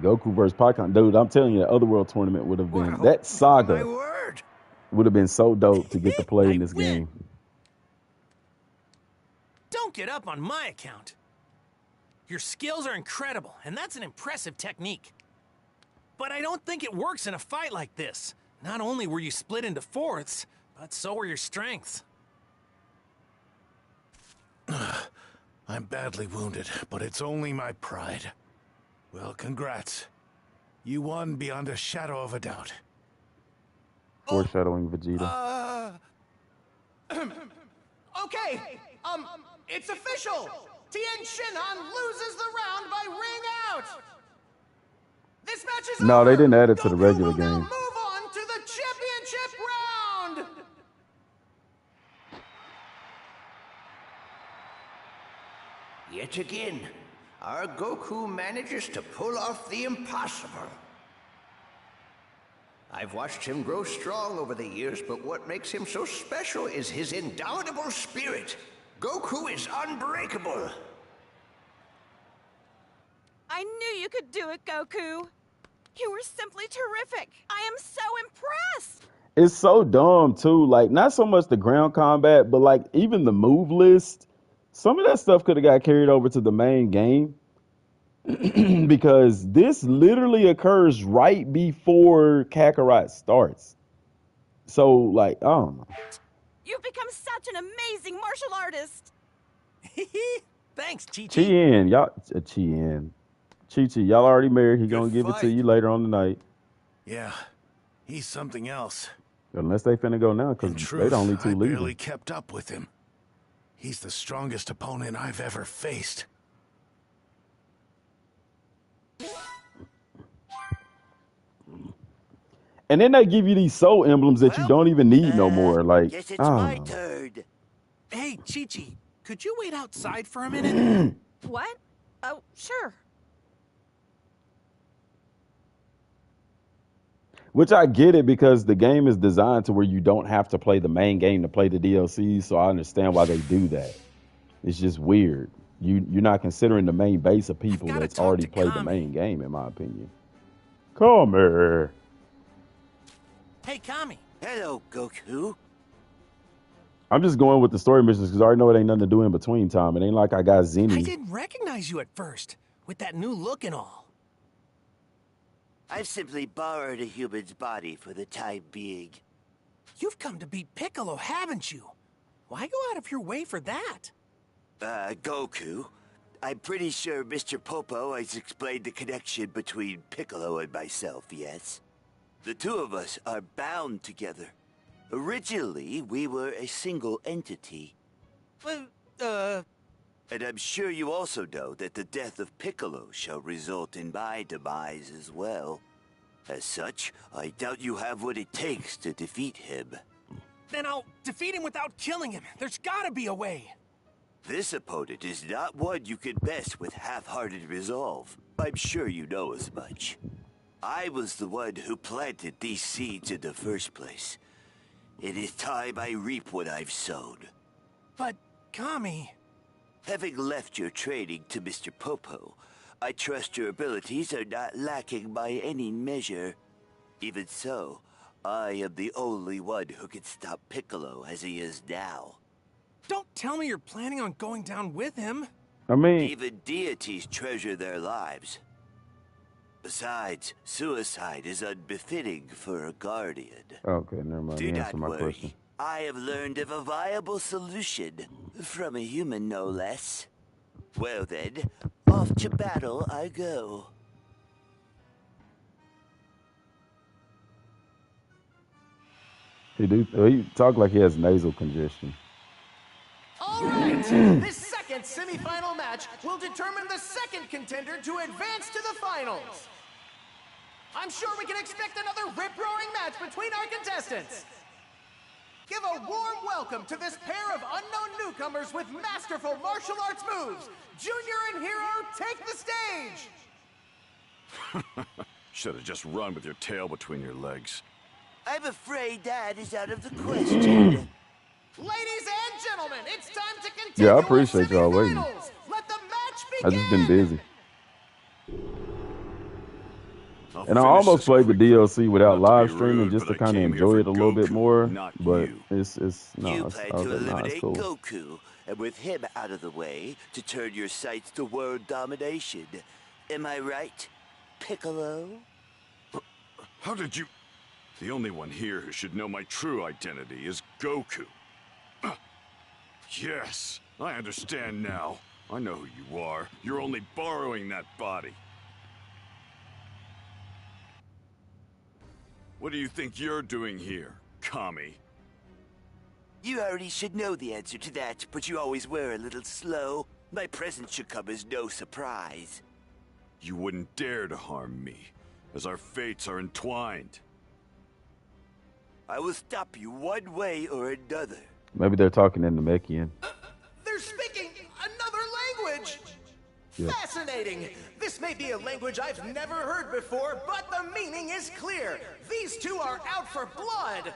Goku versus Piccolo. Dude, I'm telling you, the Otherworld tournament would have been... that saga would have been so dope to get to play in this game. Don't get up on my account. Your skills are incredible, and that's an impressive technique. But I don't think it works in a fight like this. Not only were you split into 4ths, but so were your strengths. I'm badly wounded, but it's only my pride. Well, congrats. You won beyond a shadow of a doubt. Foreshadowing Vegeta. Okay, it's official! Tien loses the round by ring out! This match is No, over. they didn't add it to the Goku regular will now game. move on to the championship round! Yet again, our Goku manages to pull off the impossible. I've watched him grow strong over the years, but what makes him so special is his indomitable spirit. Goku is unbreakable. I knew you could do it, Goku. You were simply terrific. I am so impressed. It's so dumb, too. Like, not so much the ground combat, but, like, even the move list. Some of that stuff could have got carried over to the main game. Because this literally occurs right before Kakarot starts. So, like, I don't know. You've become such an amazing martial artist. Thanks, Chi-Chi. Tien, y'all, Tien. Chi-Chi, y'all already married. He gonna give it to you later on tonight. Yeah, he's something else. Unless they finna go now, because they the only two I leaving. barely kept up with him. He's the strongest opponent I've ever faced. And then they give you these soul emblems that you don't even need no more. Like, Guess it's I don't my know. turn. Hey, Chi-Chi, could you wait outside for a minute? What? Oh, sure. Which I get it because the game is designed to where you don't have to play the main game to play the DLC. So I understand why they do that. It's just weird. You're not considering the main base of people that's already played the main game, in my opinion. Come here. Hey, Kami. Hello, Goku. I'm just going with the story missions because I already know it ain't nothing to do in between time. It ain't like I got Zenny. I didn't recognize you at first, with that new look and all. I've simply borrowed a human's body for the time being. You've come to beat Piccolo, haven't you? Why go out of your way for that? Goku, I'm pretty sure Mr. Popo has explained the connection between Piccolo and myself, yes? The two of us are bound together. Originally, we were a single entity. And I'm sure you also know that the death of Piccolo shall result in my demise as well. As such, I doubt you have what it takes to defeat him. Then I'll defeat him without killing him. There's gotta be a way. This opponent is not one you can mess with half-hearted resolve. I'm sure you know as much. I was the one who planted these seeds in the first place. It is time I reap what I've sown. But, Kami... Having left your training to Mr. Popo, I trust your abilities are not lacking by any measure. Even so, I am the only one who can stop Piccolo as he is now. Don't tell me you're planning on going down with him. I mean... Even deities treasure their lives. Besides, suicide is unbefitting for a guardian. Okay, never mind. Do You not answered my worry. question. I have learned of a viable solution. From a human, no less. Well then, off to battle I go. He talk like he has nasal congestion. All right, this second semifinal match will determine the second contender to advance to the finals. I'm sure we can expect another rip-roaring match between our contestants. Give a warm welcome to this pair of unknown newcomers with masterful martial arts moves. Junior and Hero, take the stage! Should have just run with your tail between your legs. I'm afraid that is out of the question. Ladies and gentlemen, it's time to continue. Yeah, I appreciate y'all waiting. Let the match begin. I just been busy. I'll And I finish almost this played the quickly. DLC without Not to live be streaming rude, just to but I kind of came here enjoy for it a little bit Goku, more. not But you. it's You I plan was to like, nah, it's eliminate cool. Goku, and with him out of the way, to turn your sights to world domination. Am I right, Piccolo? How did you... The only one here who should know my true identity is Goku. Yes, I understand now. I know who you are. You're only borrowing that body. What do you think you're doing here, Kami? You already should know the answer to that, but you always were a little slow. My presence should come as no surprise. You wouldn't dare to harm me, as our fates are entwined. I will stop you one way or another. Maybe they're talking in Namekian. They're speaking another language! Yeah. Fascinating! This may be a language I've never heard before, but the meaning is clear. These two are out for blood!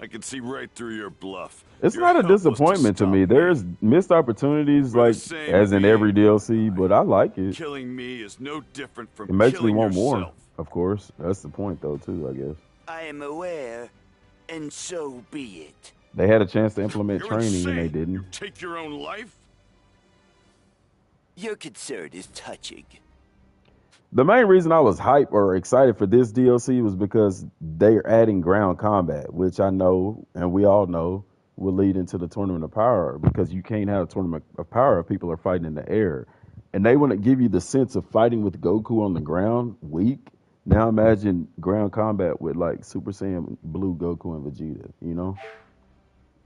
I can see right through your bluff. It's You're not a helpless disappointment to stop me. There's missed opportunities, We're the like same as in every being. DLC, but I like it. Killing me is no different from It makes me killing want yourself. more, of course. That's the point, though, too, I guess. I am aware, and so be it. They had a chance to implement You're training, insane. and they You didn't. take your own life? Your concern is touching. The main reason I was hyped or excited for this DLC was because they're adding ground combat, which I know, and we all know, will lead into the Tournament of Power, because you can't have a Tournament of Power if people are fighting in the air. And they want to give you the sense of fighting with Goku on the ground weak. Now imagine ground combat with like Super Saiyan Blue Goku and Vegeta, you know?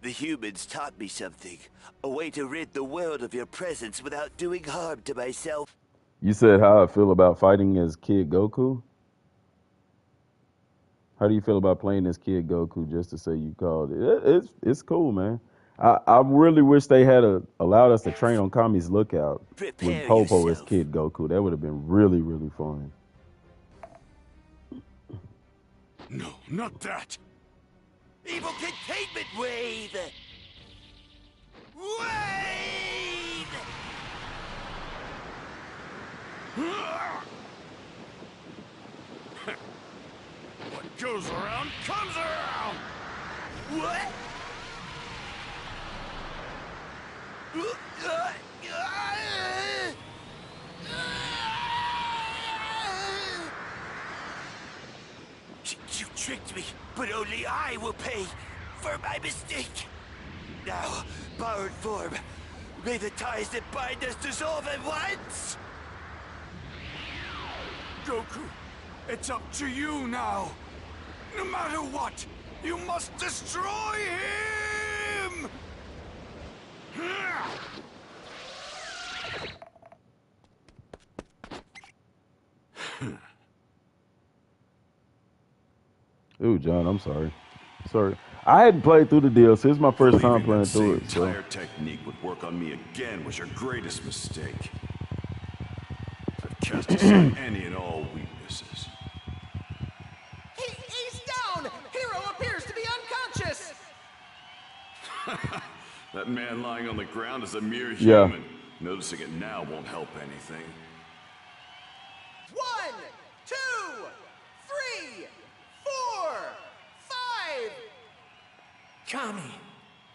The humans taught me something. A way to rid the world of your presence without doing harm to myself. You said how I feel about fighting as Kid Goku? How do you feel about playing as Kid Goku, just to say you called it? It's cool, man. I really wish they had allowed us to train on Kami's Lookout with Prepare Popo as yourself. Kid Goku. That would have been really, really fun. No, not that. Evil containment wave! Wave! What goes around comes around. What? You tricked me, but only I will pay for my mistake. Now, borrowed form, may the ties that bind us dissolve at once. Goku, it's up to you now. No matter what, you must destroy him! Ooh, John, I'm sorry. Sorry. I hadn't played through the DLC. This is my first time Believing playing that through same it. So. tire technique would work on me again was your greatest mistake. I've cast aside any and all weaknesses. He's down! Hero appears to be unconscious! That man lying on the ground is a mere Yeah. human. Noticing it now won't help anything. 1, 2, 3, 4, 5! Kami,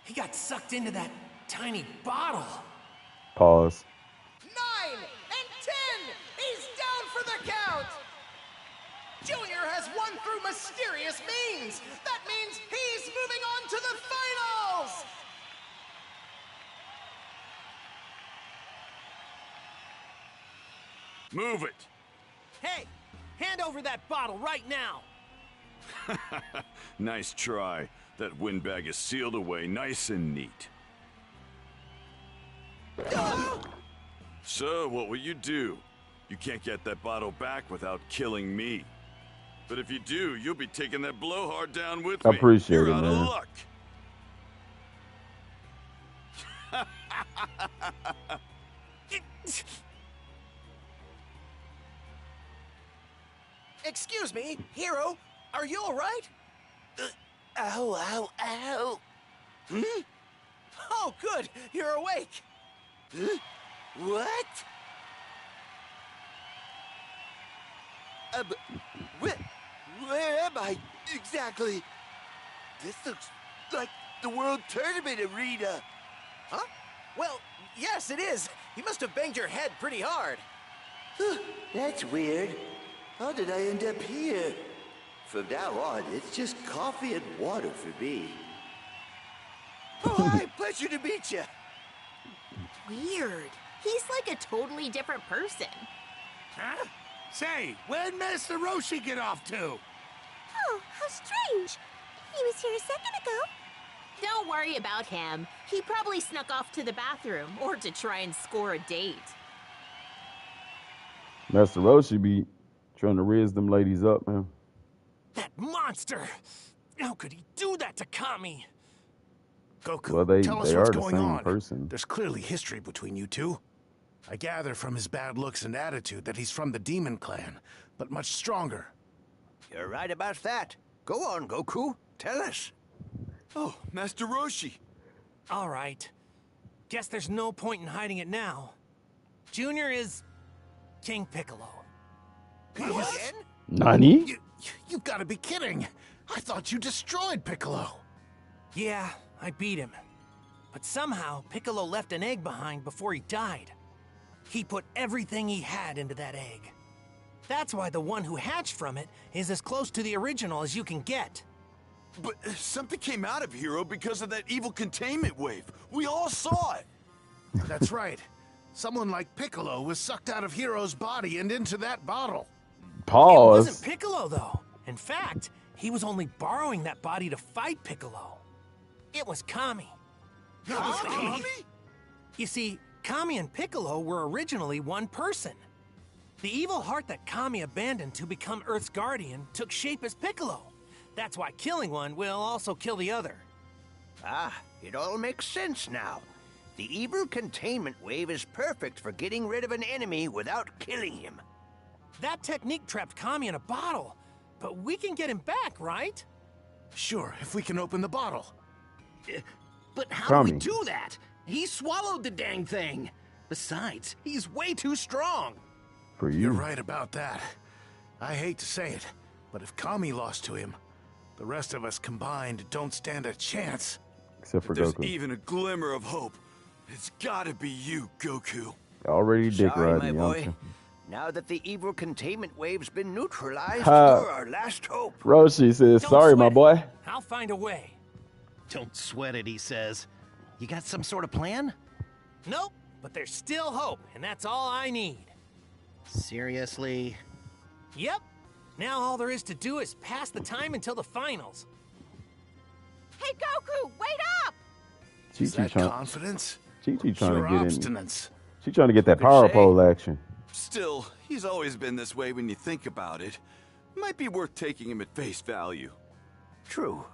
he got sucked into that tiny bottle. Pause. 9 and 10! He's down for the count! Junior has won through mysterious means! That means he's moving on to the finals! Move it! Hey, hand over that bottle right now. Nice try. That windbag is sealed away nice and neat. So, what will you do? You can't get that bottle back without killing me. But if you do, you'll be taking that blowhard down with I me. appreciate You're it, out man. of luck. Excuse me, Hero, are you alright? Ow, ow, ow. Hmm? Oh, good, you're awake. Huh? What? Where am I exactly? This looks like the World Tournament arena. Huh? Well, yes, it is. You must have banged your head pretty hard. That's weird. How did I end up here? From now on, it's just coffee and water for me. Oh, hi, pleasure to meet you. Weird. He's like a totally different person. Huh? Say, where'd Master Roshi get off to? Oh, how strange. He was here a second ago. Don't worry about him. He probably snuck off to the bathroom or to try and score a date. Master Roshi be trying to raise them ladies up, man. That monster! How could he do that to Kami? Goku, Well, they tell us are what's the going same on. person. There's clearly history between you two. I gather from his bad looks and attitude that he's from the Demon Clan, but much stronger. You're right about that. Go on, Goku. Tell us. Oh, Master Roshi. All right. Guess there's no point in hiding it now. Junior is King Piccolo. What? Nani? You've got to be kidding. I thought you destroyed Piccolo. Yeah, I beat him. But somehow, Piccolo left an egg behind before he died. He put everything he had into that egg. That's why the one who hatched from it is as close to the original as you can get. But something came out of Hero because of that evil containment wave. We all saw it. That's right. Someone like Piccolo was sucked out of Hero's body and into that bottle. Pause. It wasn't Piccolo, though. In fact, he was only borrowing that body to fight Piccolo. It was Kami. Kami? You see, Kami and Piccolo were originally one person. The evil heart that Kami abandoned to become Earth's guardian took shape as Piccolo. That's why killing one will also kill the other. Ah, it all makes sense now. The evil containment wave is perfect for getting rid of an enemy without killing him. That technique trapped Kami in a bottle, but we can get him back, right? Sure, if we can open the bottle. But how Kami. do we do that? He swallowed the dang thing. Besides, he's way too strong. For you. You're right about that. I hate to say it, but if Kami lost to him, the rest of us combined don't stand a chance. Except for If there's Goku. even a glimmer of hope, it's gotta be you, Goku. Already dick Sorry, my riding, boy. youngster. Now that the evil containment wave's been neutralized, Ha. you're our last hope. Roshi says, Don't sorry, my sweat it. boy. I'll find a way. Don't sweat it, he says. You got some sort of plan? Nope, but there's still hope, and that's all I need. Seriously? Yep. Now all there is to do is pass the time until the finals. Hey, Goku, wait up! Is Chi-Chi that trying, confidence? Chi-Chi trying Pure to get in. obstinance. She's trying to get that Could power say. pole action. Still, he's always been this way when you think about it. Might be worth taking him at face value. True.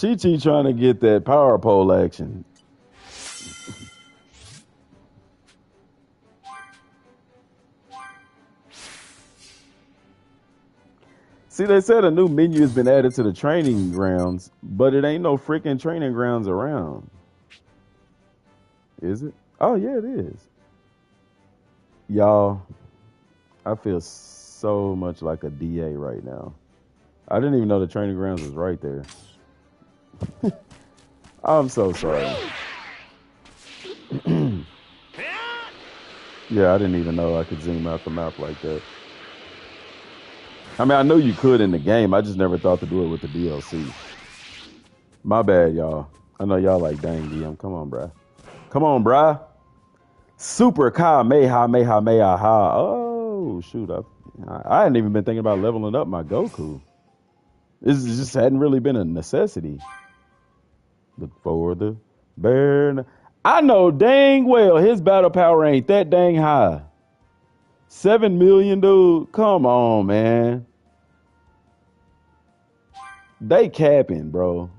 Chi-Chi trying to get that power pole action. See, they said a new menu has been added to the training grounds, but it ain't no freaking training grounds around. Is it? Oh, yeah, it is. Y'all, I feel so much like a DA right now. I didn't even know the training grounds was right there. I'm so sorry. Yeah, I didn't even know I could zoom out the map like that. I mean, I know you could in the game. I just never thought to do it with the DLC. My bad, y'all. I know y'all like, dang, DM. Come on, bruh. Come on, bruh. Super Kamehameha. Oh, shoot. I hadn't even been thinking about leveling up my Goku. This just hadn't really been a necessity. Look for the bear. I know dang well his battle power ain't that dang high. 7 million, dude. Come on, man. They capping, bro.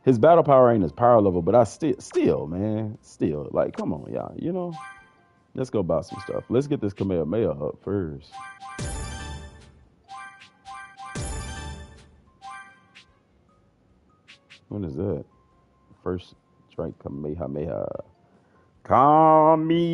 His battle power ain't his power level, but I still, man. Still. Like, come on, y'all. You know? Let's go buy some stuff. Let's get this Kamehameha up first. What is that? First strike Kamehameha. Kamehameha.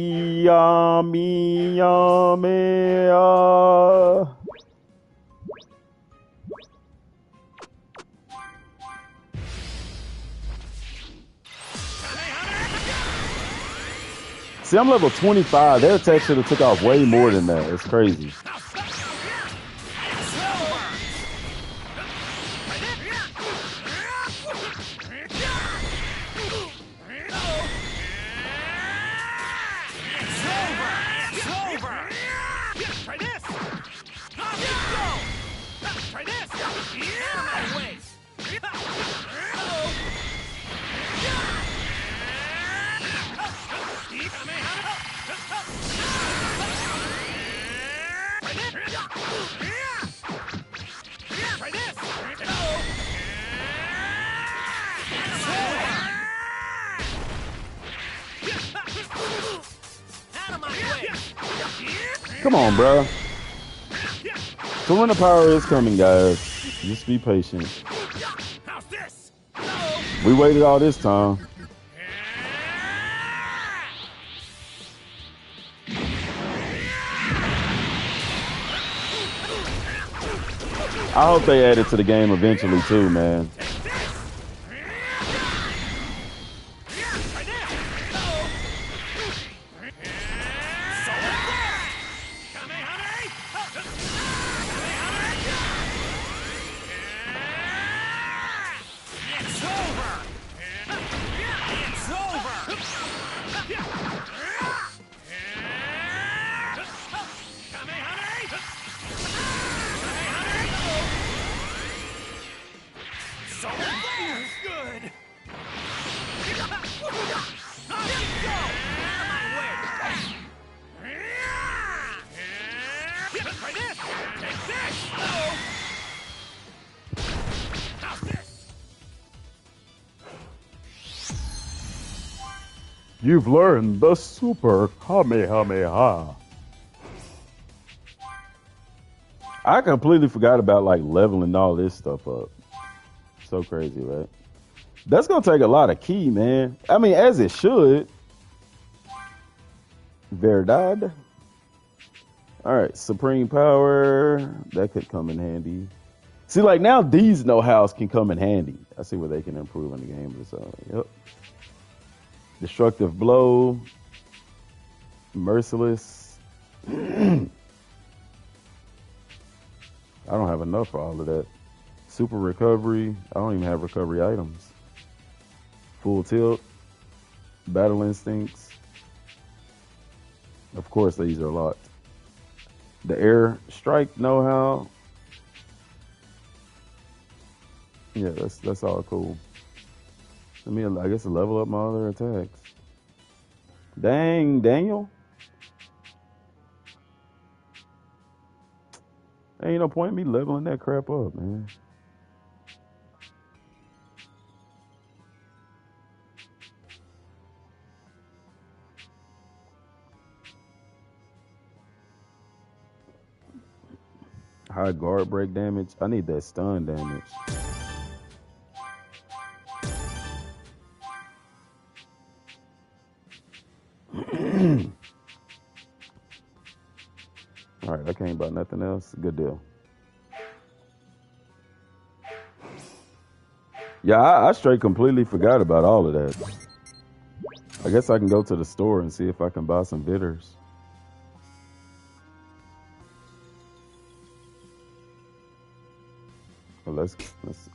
See, I'm level 25. Their attack should have took off way more than that. It's crazy. Come on, bro. So when the power is coming, guys, just be patient. We waited all this time. I hope they add it to the game eventually too, man. You've learned the Super Kamehameha. I completely forgot about like leveling all this stuff up. So crazy, right? That's gonna take a lot of key, man. I mean, as it should. Verdad. All right, Supreme Power. That could come in handy. See, like now these know-hows can come in handy. I see where they can improve in the game. So, yep. Destructive Blow. Merciless. I don't have enough for all of that. Super Recovery. I don't even have recovery items. Full Tilt. Battle Instincts. Of course, these are locked. The Air Strike know-how. Yeah, that's all cool. I mean, I guess level up my other attacks. Dang, Daniel. Ain't no point in me leveling that crap up, man. High guard break damage. I need that stun damage. All right, I can't buy nothing else. Good deal. Yeah, I straight completely forgot about all of that. I guess I can go to the store and see if I can buy some bitters. Well, let's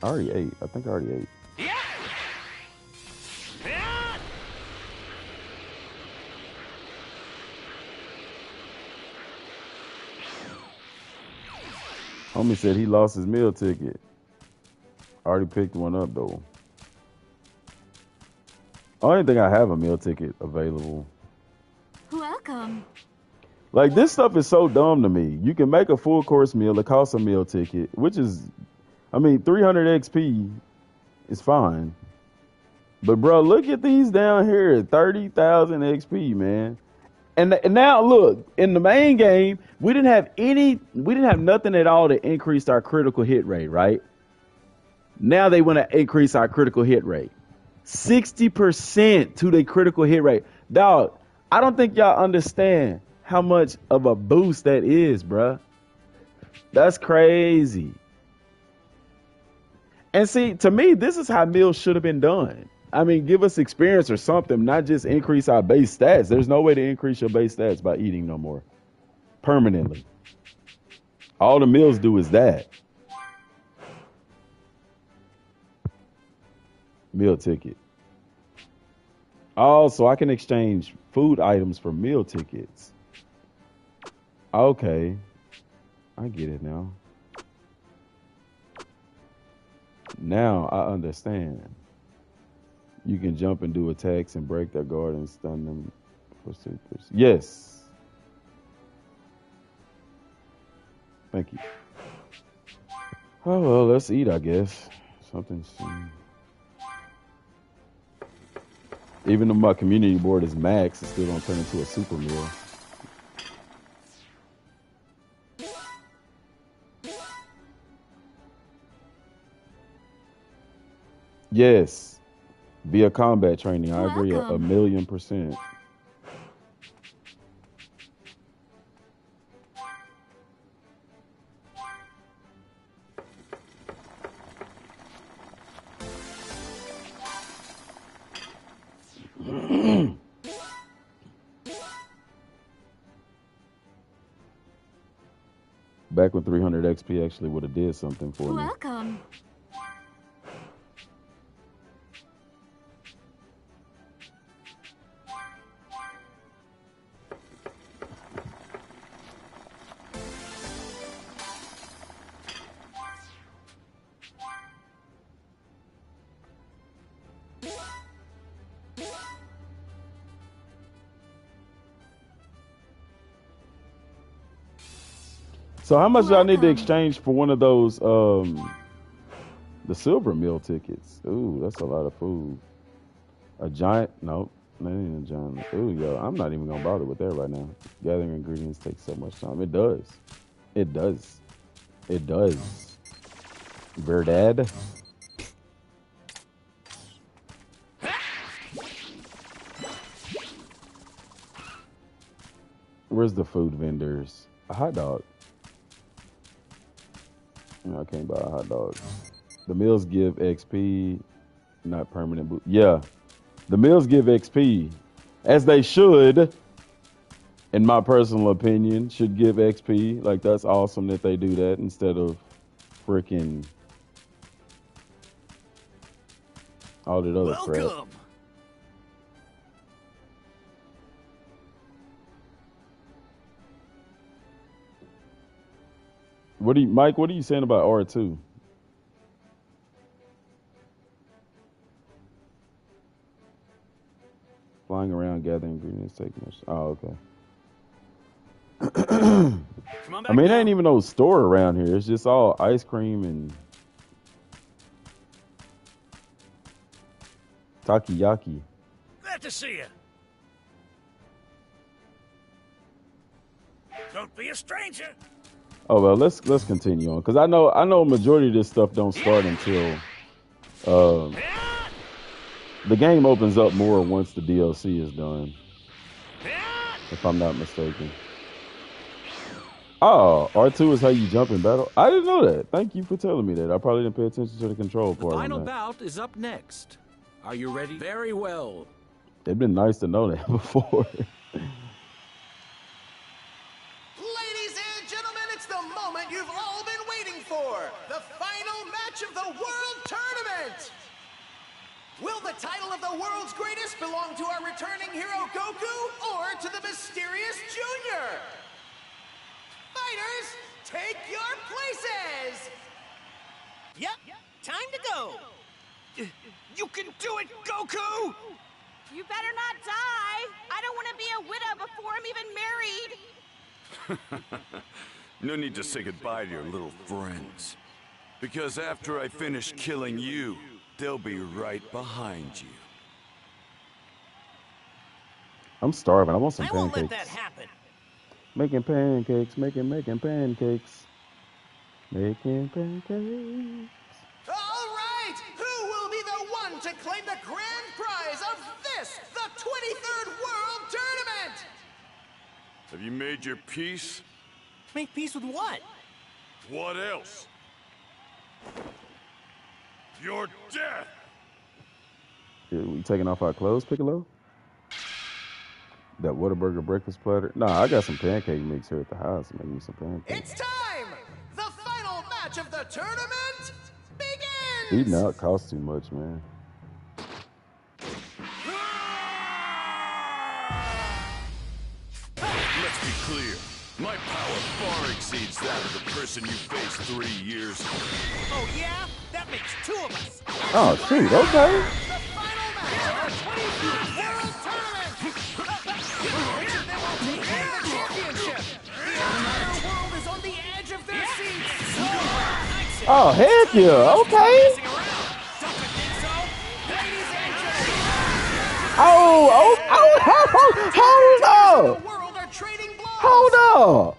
I already ate. I think I already ate. Homie said he lost his meal ticket. I already picked one up though. I don't even think I have a meal ticket available. Welcome. Like, this stuff is so dumb to me. You can make a full course meal, it costs a meal ticket, which is, I mean, 300 XP is fine. But bro, look at these down here, 30,000 XP, man. And now look, in the main game, we didn't have nothing at all to increase our critical hit rate, right? Now they want to increase our critical hit rate. 60% to the critical hit rate. Dog, I don't think y'all understand how much of a boost that is, bruh. That's crazy. And see, to me, this is how meals should have been done. I mean, give us experience or something, not just increase our base stats. There's no way to increase your base stats by eating no more. Permanently. All the meals do is that. Meal ticket. Oh, so I can exchange food items for meal tickets. Okay. I get it now. Now I understand. You can jump and do attacks and break their guard and stun them for supers. Yes. Thank you. Oh, well, let's eat, I guess. Something soon. Even though my community board is max, it's still gonna turn into a super meal. Yes. Via combat training, I agree a million %. Back when 300 XP actually would have did something for me. Welcome. So how much y'all need to exchange for one of those the silver meal tickets? Ooh, that's a lot of food. A giant? Nope, that ain't a giant. Ooh, yo, I'm not even gonna bother with that right now. Gathering ingredients takes so much time. It does. It does. It does. Verdad. Where's the food vendors? A hot dog. No, I can't buy a hot dog. The meals give XP, not permanent boost. Yeah, the meals give XP, as they should, in my personal opinion, should give XP. Like, that's awesome that they do that instead of freaking all that other crap. Mike, what are you saying about R2? Flying around gathering ingredients take much. Oh, okay. I mean, there ain't even no store around here. It's just all ice cream and takoyaki. Glad to see you. Don't be a stranger. Oh well, let's continue on, because I know a majority of this stuff don't start until the game opens up more once the DLC is done, if I'm not mistaken. Oh, R2 is how you jump in battle. I didn't know that. Thank you for telling me that. I probably didn't pay attention to the control part. The final bout is up next. Are you ready? Very well. It'd been nice to know that before. You've all been waiting for, the final match of the World Tournament! Will the title of the world's greatest belong to our returning hero Goku, or to the mysterious Junior? Fighters, take your places! Yep, time to go! You can do it, Goku! You better not die! I don't want to be a widow before I'm even married! No need to say goodbye to your little friends. Because after I finish killing you, they'll be right behind you. I'm starving. I want some I won't pancakes. let that happen. Making pancakes, making pancakes. Making pancakes. All right! Who will be the one to claim the grand prize of this, the 23rd World Tournament? Have you made your peace? Make peace with what? What else? Your death! Yeah, we taking off our clothes, Piccolo? That Whataburger breakfast platter? Nah, I got some pancake mix here at the house. Make me some pancakes. It's time! The final match of the tournament begins! Eating out costs too much, man. Let's be clear. My power far exceeds that of the person you faced 3 years ago. Oh, yeah? That makes 2 of us. Oh, shoot, okay. The final match of the 23rd World Tournament! Which of them will take home the championship? The entire world is on the edge of their seats! Oh, heck yeah, okay. Hold up. Hold up.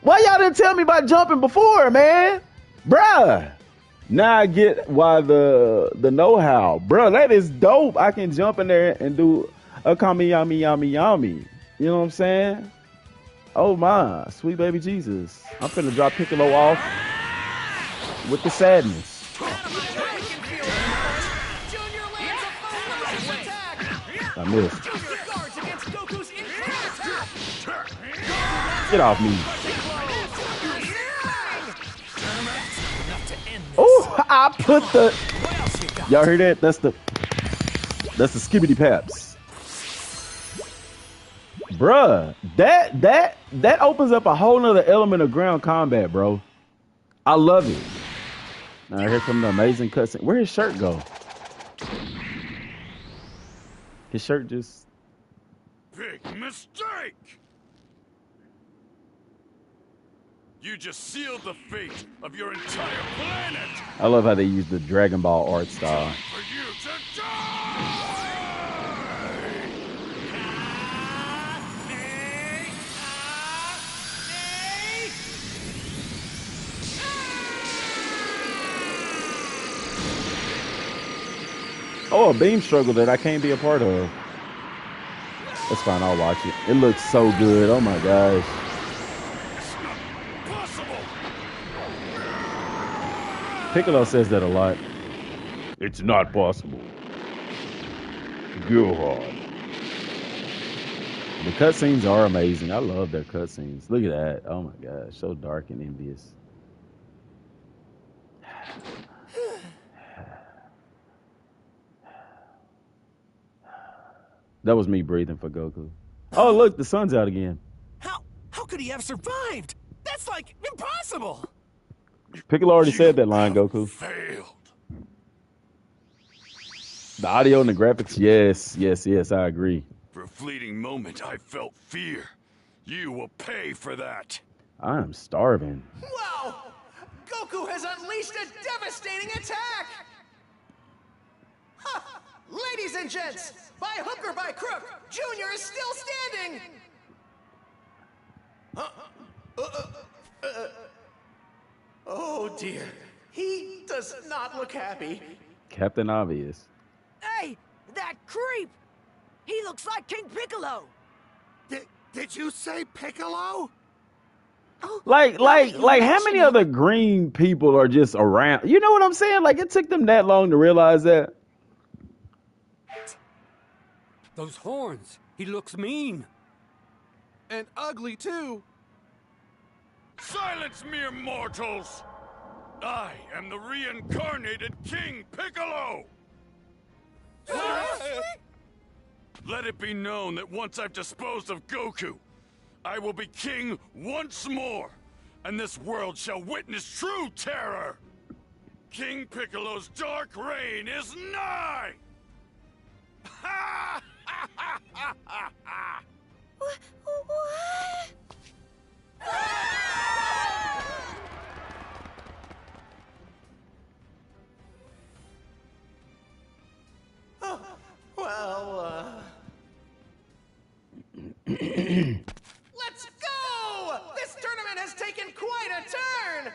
Why y'all didn't tell me about jumping before, man? Bruh. Now I get why the know-how. Bruh, that is dope. I can jump in there and do a yami. You know what I'm saying? Oh my, sweet baby Jesus. I'm finna drop Piccolo off with the sadness. I missed. Get off me. Oh, I put the... Y'all hear that? That's the skibbity paps. Bruh, that opens up a whole nother element of ground combat, bro. I love it. Now here come the amazing cutscene. Where his shirt go? His shirt just... Big mistake! You just sealed the fate of your entire planet! I love how they use the Dragon Ball art style. For you to die! Oh, a beam struggle that I can't be a part of. That's fine, I'll watch it. It looks so good. Oh my gosh. Piccolo says that a lot. It's not possible. Go hard. The cutscenes are amazing. I love their cutscenes. Look at that. Oh my gosh, so dark and envious. That was me breathing for Goku. Oh, look, the sun's out again. How could he have survived? That's like impossible. Piccolo already said that line, Goku. Failed. The audio and the graphics, yes, I agree. For a fleeting moment, I felt fear. You will pay for that. I am starving. Wow! Goku has unleashed a devastating attack! Ha! Ladies and gents, by hook or by crook, Junior is still standing! Oh dear, he does not look happy. Captain Obvious. Hey, that creep! He looks like King Piccolo! Did you say Piccolo? Like how many other green people are just around? You know what I'm saying? Like, it took them that long to realize that. Those horns. He looks mean. And ugly, too. Silence, mere mortals! I am the reincarnated King Piccolo! Let it be known that once I've disposed of Goku, I will be king once more, and this world shall witness true terror! King Piccolo's dark reign is nigh! What? Let's go! This tournament has taken quite a turn!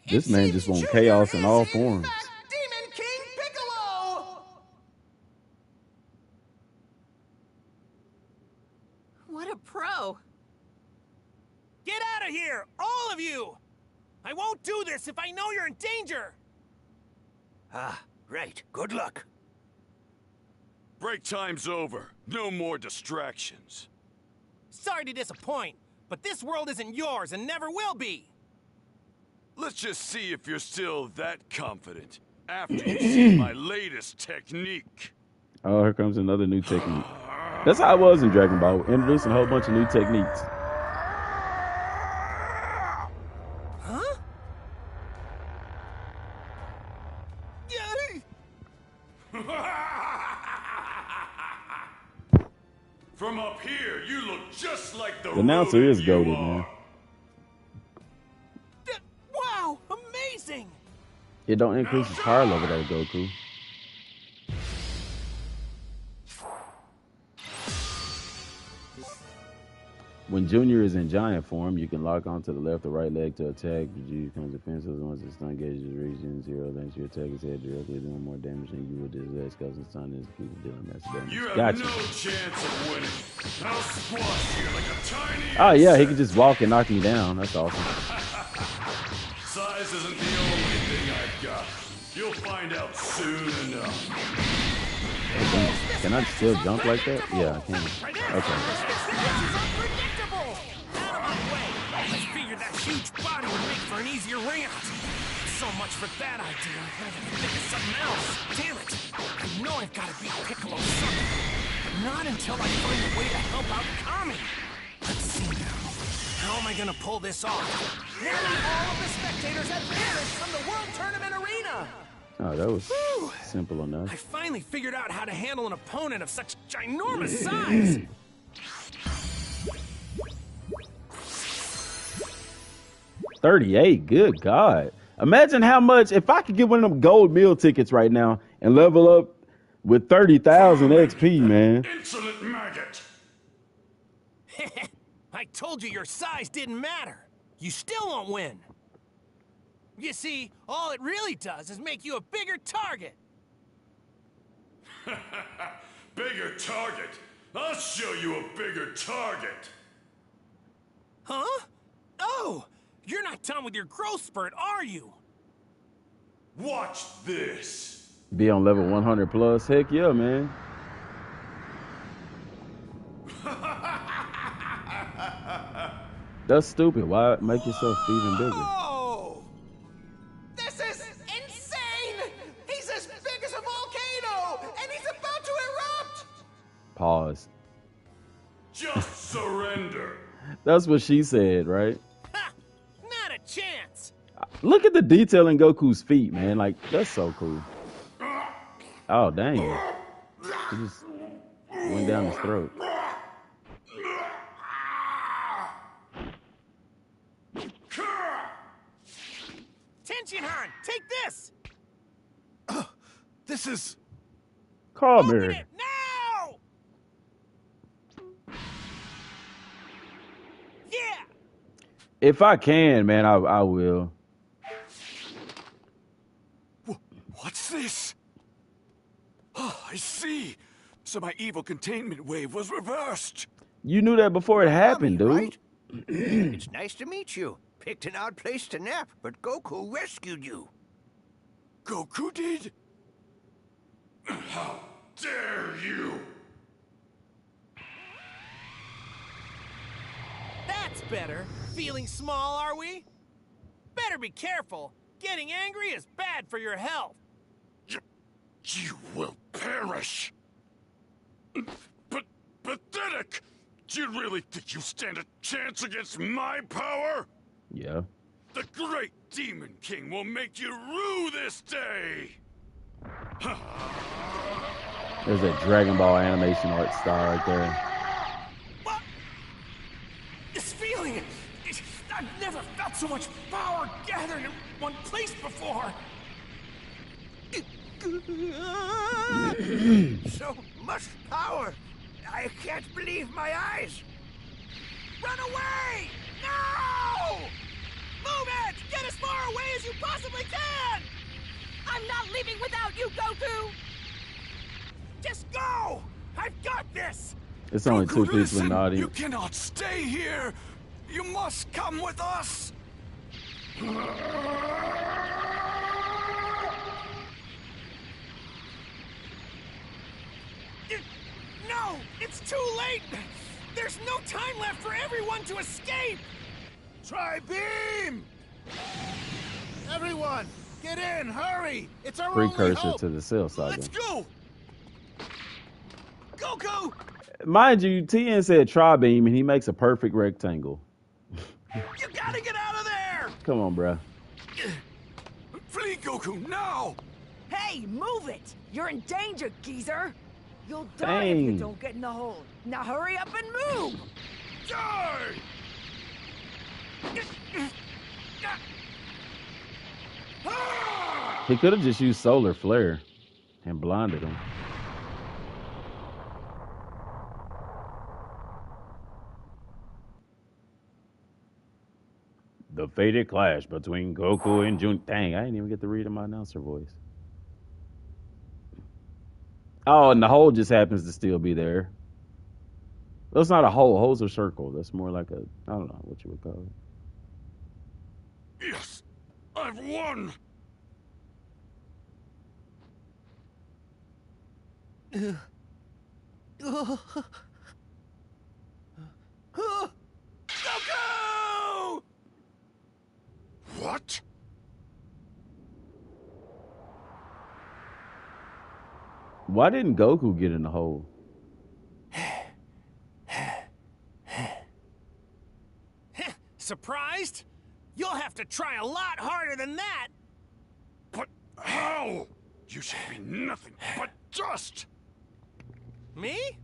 This man just wants chaos in all forms. Demon King Piccolo! What a pro. Get out of here, all of you! I won't do this if I know you're in danger! Ah, right. Good luck. Break time's over. No more distractions. Sorry to disappoint, but this world isn't yours and never will be! Let's just see if you're still that confident after you see my latest technique. Oh, here comes another new technique. That's how it was in Dragon Ball, introducing a whole bunch of new techniques. Huh? From up here, you look just like the announcer rodent is goated, you man. are. Wow, amazing! It don't increase his power level though, Goku. When Junior is in giant form, you can lock onto the left or right leg to attack. The G becomes defensive once the stun gauge is reached in 0. Then your attack is head directly, doing more damage than you would disaster because the stun is keep dealing massive damage. You have Gotcha. no chance of winning. I'll squash you like a tiny Oh yeah, he insect. can just walk and knock me down. That's awesome. Size isn't the only thing I've got. You'll find out soon enough. Can I still jump like that? Yeah, I can. Okay. I figured that huge body would make for an easier ring out. So much for that idea. I had to think of something else. Damn it. I know I've got to beat Piccolo somehow. But not until I find a way to help out Kami. Let's see now. How am I gonna pull this off? Nearly all of the spectators have vanished from the World Tournament arena! Oh, that was simple enough. I finally figured out how to handle an opponent of such ginormous size. 38, good God. Imagine how much, if I could get one of them gold meal tickets right now and level up with 30,000 XP, man. Insolent maggot! I told you your size didn't matter. You still won't win. You see, all it really does is make you a bigger target. Bigger target? I'll show you a bigger target. Huh? Oh, you're not done with your growth spurt, are you? Watch this. Be on level 100 plus? Heck yeah, man. That's stupid. Why make yourself even bigger? Oh! This is insane! He's as big as a volcano! And he's about to erupt! Pause. Just surrender. That's what she said, right? Ha! Not a chance! Look at the detail in Goku's feet, man. Like, that's so cool. Oh, dang. He just went down his throat. Tien, take this! This is... Come here. Now! Yeah! If I can, man, I will. What's this? Oh, I see. So my evil containment wave was reversed. You knew that before it happened, dude. Right? It's nice to meet you. Picked an odd place to nap, but Goku rescued you. Goku did? How dare you! That's better. Feeling small, are we? Better be careful. Getting angry is bad for your health. You will perish! But pathetic! Do you really think you stand a chance against my power? Yeah. The great Demon King will make you rue this day! There's that Dragon Ball animation art style right there. What? This felt so much power gathered in one place before. So much power! I can't believe my eyes! Run away! No! Move it! Get as far away as you possibly can! I'm not leaving without you, Goku! Just go! I've got this! It's only two people in Listen, the audience. you cannot stay here. You must come with us. No! It's too late! There's no time left for everyone to escape! Try beam! Everyone, get in, hurry! It's our only Precursor hope. to the Cell Saga. Let's go! Goku! Mind you, Tien said tri-beam and he makes a perfect rectangle. You gotta get out of there! Come on, bruh. Flee, Goku, now! Hey, move it! You're in danger, geezer! You'll die if you Dang. don't get in the hole. Now hurry up and move! Die! He could have just used solar flare and blinded him. The fated clash between Goku and Jun. Dang, I didn't even get to read in my announcer voice. Oh, and the hole just happens to still be there. That's not a hole. Hole's a circle. That's more like a, I don't know what you would call it. Yes, I've won. Goku! What? Why didn't Goku get in the hole? Surprised? You'll have to try a lot harder than that. But how? You should be nothing but dust. Me?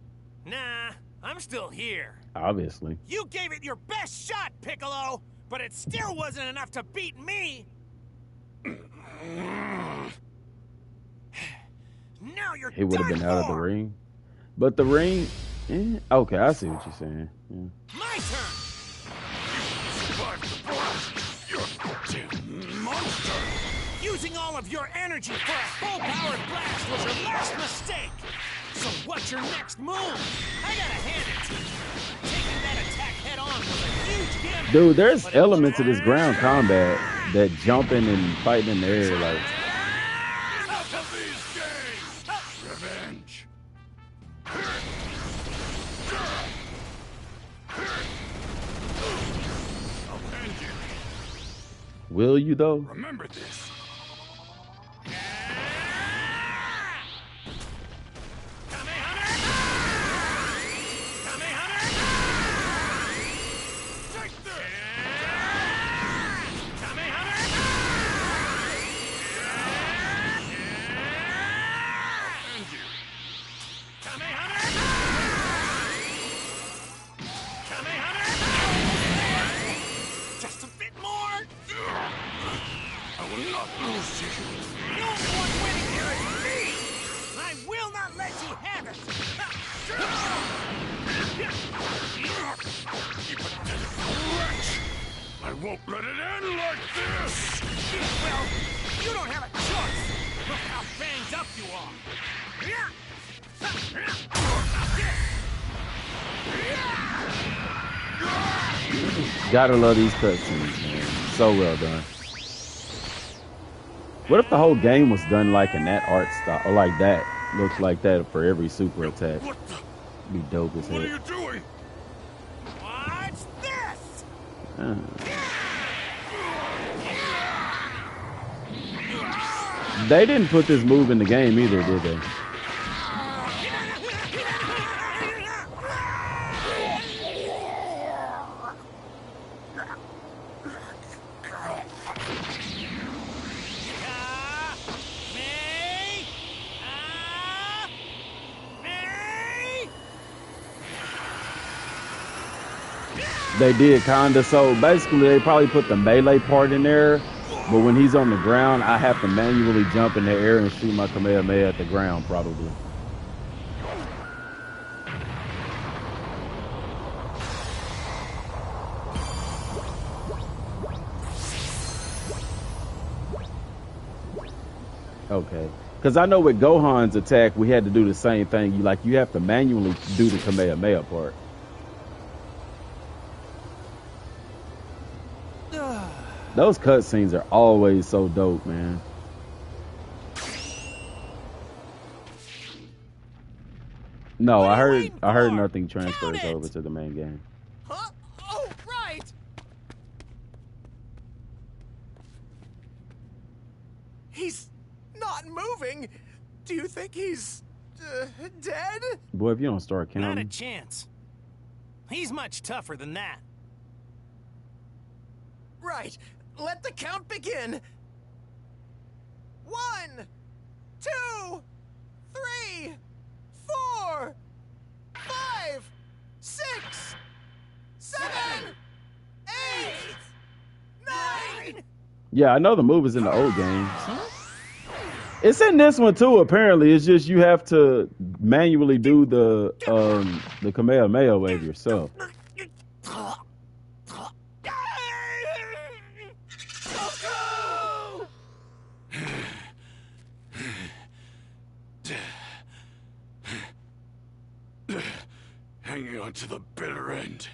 Nah, I'm still here. Obviously. You gave it your best shot, Piccolo, but it still wasn't enough to beat me. Now you're He would have done been out of the for. ring. But the ring, okay, I see what you're saying. Yeah. My turn. You're a monster. Using all of your energy for a full-powered blast was your last mistake. So what's your next move? I gotta hand it to you. Taking that attack head on was a huge gamble. Dude, there's elements of this ground combat that jumping and fighting in the air, like. Enough of these games. Revenge. I'll end you. Will you though? Remember this. Just a bit more. I will not lose to you. The only one winning here is me. I will not let you have it. You pathetic wretch! I won't let it end like this! Well, you don't have a choice. Look how banged up you are. Gotta love these cutscenes, man. So well done. What if the whole game was done like in that art style, or like that? Looks like that for every super attack. What the? Be dope as What are hell. you doing? What's this? They didn't put this move in the game either, did they? They did kinda. So basically, they probably put the melee part in there, but when he's on the ground, I have to manually jump in the air and shoot my Kamehameha at the ground, probably. Okay. Because I know with Gohan's attack, we had to do the same thing. You have to manually do the Kamehameha part. Those cutscenes are always so dope, man. No, I heard nothing transfers over to the main game. Huh? Oh, right! He's not moving. Do you think he's dead? Boy, if you don't start counting. Not a chance. He's much tougher than that. Right. Let the count begin. 1, 2, 3, 4, 5, 6, 7, 8, 9. Yeah, I know the move is in the old games. It's in this one too, apparently. It's just you have to manually do the Kamehameha wave yourself. Hanging on to the bitter end.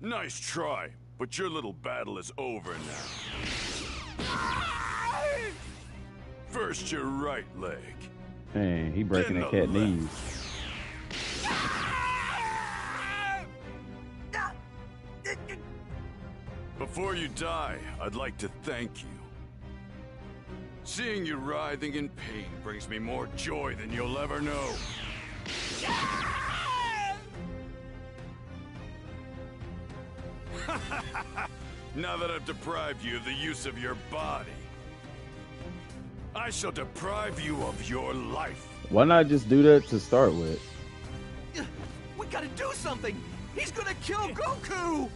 Nice try, but your little battle is over now. First your right leg. Man, he breaking that cat knees. Before you die, I'd like to thank you. Seeing you writhing in pain brings me more joy than you'll ever know. Now that I've deprived you of the use of your body, I shall deprive you of your life. Why not just do that to start with? We gotta do something! He's gonna kill Goku!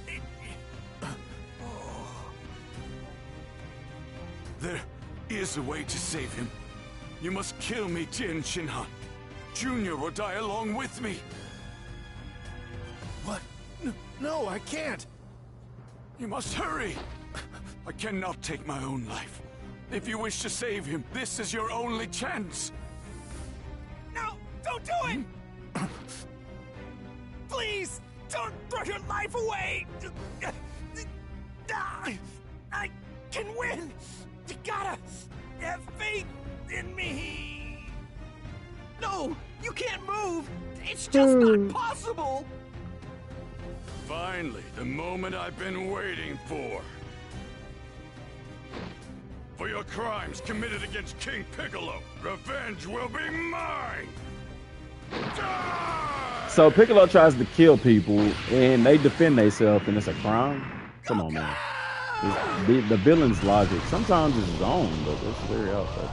There is a way to save him. You must kill me, Tien Shinhan. Junior will die along with me. What? No, I can't. You must hurry. I cannot take my own life. If you wish to save him, this is your only chance. No, don't do it! Please, don't throw your life away! I can win! You gotta have faith in me! No, you can't move! It's just not possible! Finally, the moment I've been waiting for. For your crimes committed against King Piccolo, revenge will be mine! So Piccolo tries to kill people, and they defend themselves, and it's a crime? Come on, man. The villain's logic sometimes is his own, but it's very outside.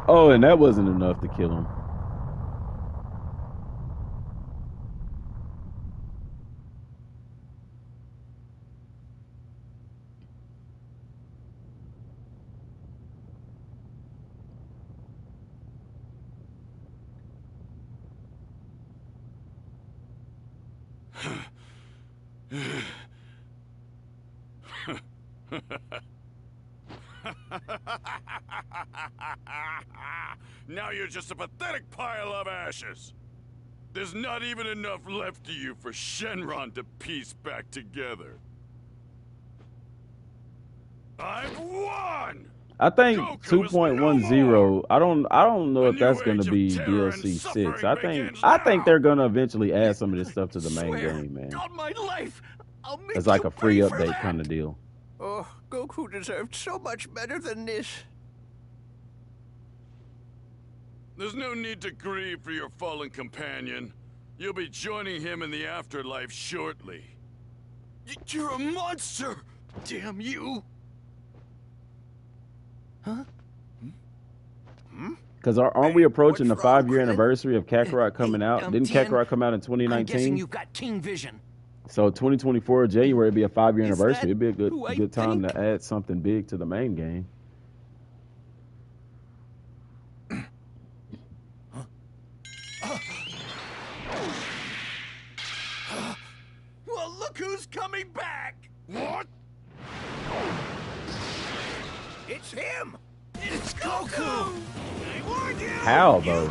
Oh, and that wasn't enough to kill him. Now you're just a pathetic pile of ashes. There's not even enough left of you for Shenron to piece back together. I've won! I think 2.10. I don't know if that's gonna be DLC 6. I think they're gonna eventually add some of this stuff to the main game, man. On my life, I'll make It's like you a free pay for update that. kind of deal. Oh, Goku deserved so much better than this. There's no need to grieve for your fallen companion. You'll be joining him in the afterlife shortly. You're a monster! Damn you! Huh? Because aren't we approaching the what's wrong, 5-year Krillin? anniversary of Kakarot coming out? Didn't Tien, Kakarot come out in I'm guessing 2019? you've got King Vision. So 2024 January would be a 5-year Is anniversary. that It'd be a who I good time think? to add something big to the main game. Well, look who's coming back! What? It's him! It's Goku! I warned you! How though?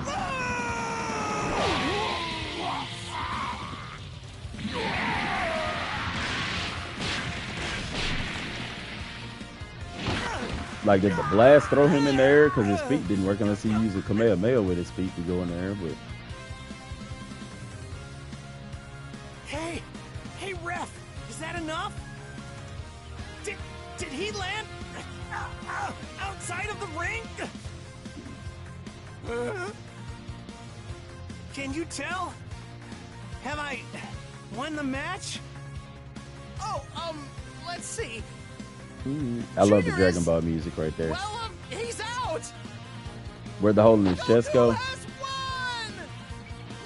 Like, did the blast throw him in the air? Because his feet didn't work unless he used a Kamehameha with his feet to go in there. But Hey! Hey, ref! Is that enough? Did he land outside of the ring? Can you tell? Have I won the match? Oh, let's see. I love the Dragon Ball music right there. Well, he's out! Where'd the hole in his chest go? Has won!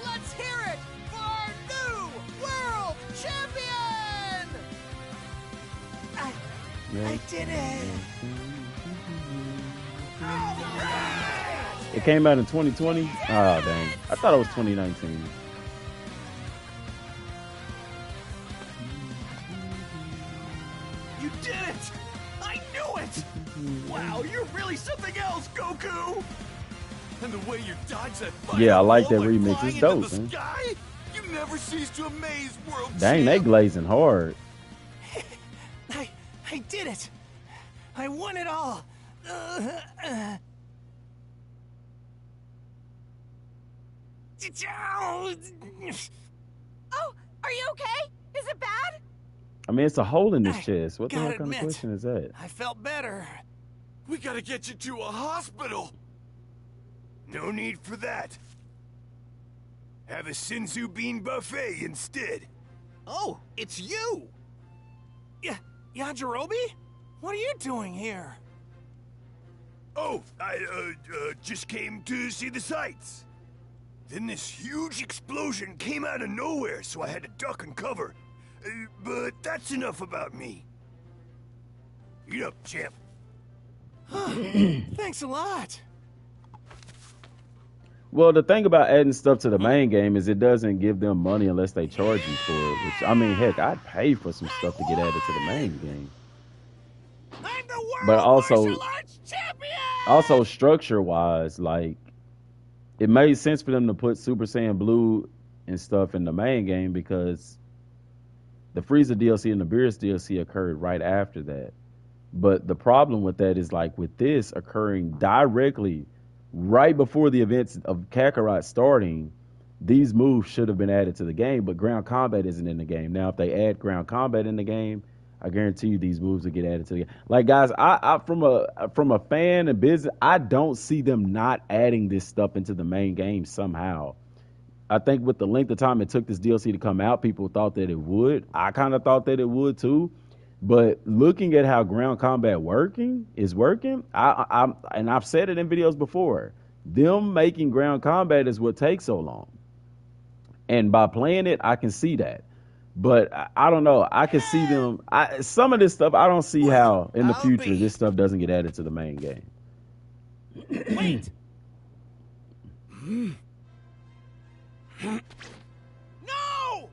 Let's hear it for our new world champion! I did it! It came out in 2020? Oh, dang. I thought it was 2019. You did it! I knew it! Wow, you're really something else, Goku! And the way you dodge that Yeah, I like that by remix. flying It's dope, into the man. sky? You never cease to amaze, world Dang, they champ. glazing hard. I did it! I won it all! Oh, are you okay? Is it bad? I mean, it's a hole in his chest. What the gotta hell kind of admit, question is that? I felt better. We gotta get you to a hospital. No need for that. Have a Sinzu bean buffet instead. Oh, it's you! Yajirobe? What are you doing here? Oh, I, just came to see the sights. Then this huge explosion came out of nowhere, so I had to duck and cover. But that's enough about me. Eat up, champ. Thanks a lot. Well, the thing about adding stuff to the main game is it doesn't give them money unless they charge you for it. Which, I mean, heck, I'd pay for some stuff to get added to the main game. I'm the world But also, martial arts champion! also structure-wise, like, it made sense for them to put Super Saiyan Blue and stuff in the main game because the Frieza DLC and the Beerus DLC occurred right after that. But the problem with that is, like, with this occurring directly right before the events of Kakarot starting, these moves should have been added to the game, but ground combat isn't in the game. Now, if they add ground combat in the game, I guarantee you these moves will get added to the game. Like, guys, I from a fan and business, I don't see them not adding this stuff into the main game somehow. I think with the length of time it took this DLC to come out, people thought that it would. I kind of thought that it would too. But looking at how ground combat is working, and I've said it in videos before, them making ground combat is what takes so long. And by playing it, I can see that. But I don't know. I can see them. Some of this stuff, I don't see how in the future this stuff doesn't get added to the main game. Wait! No!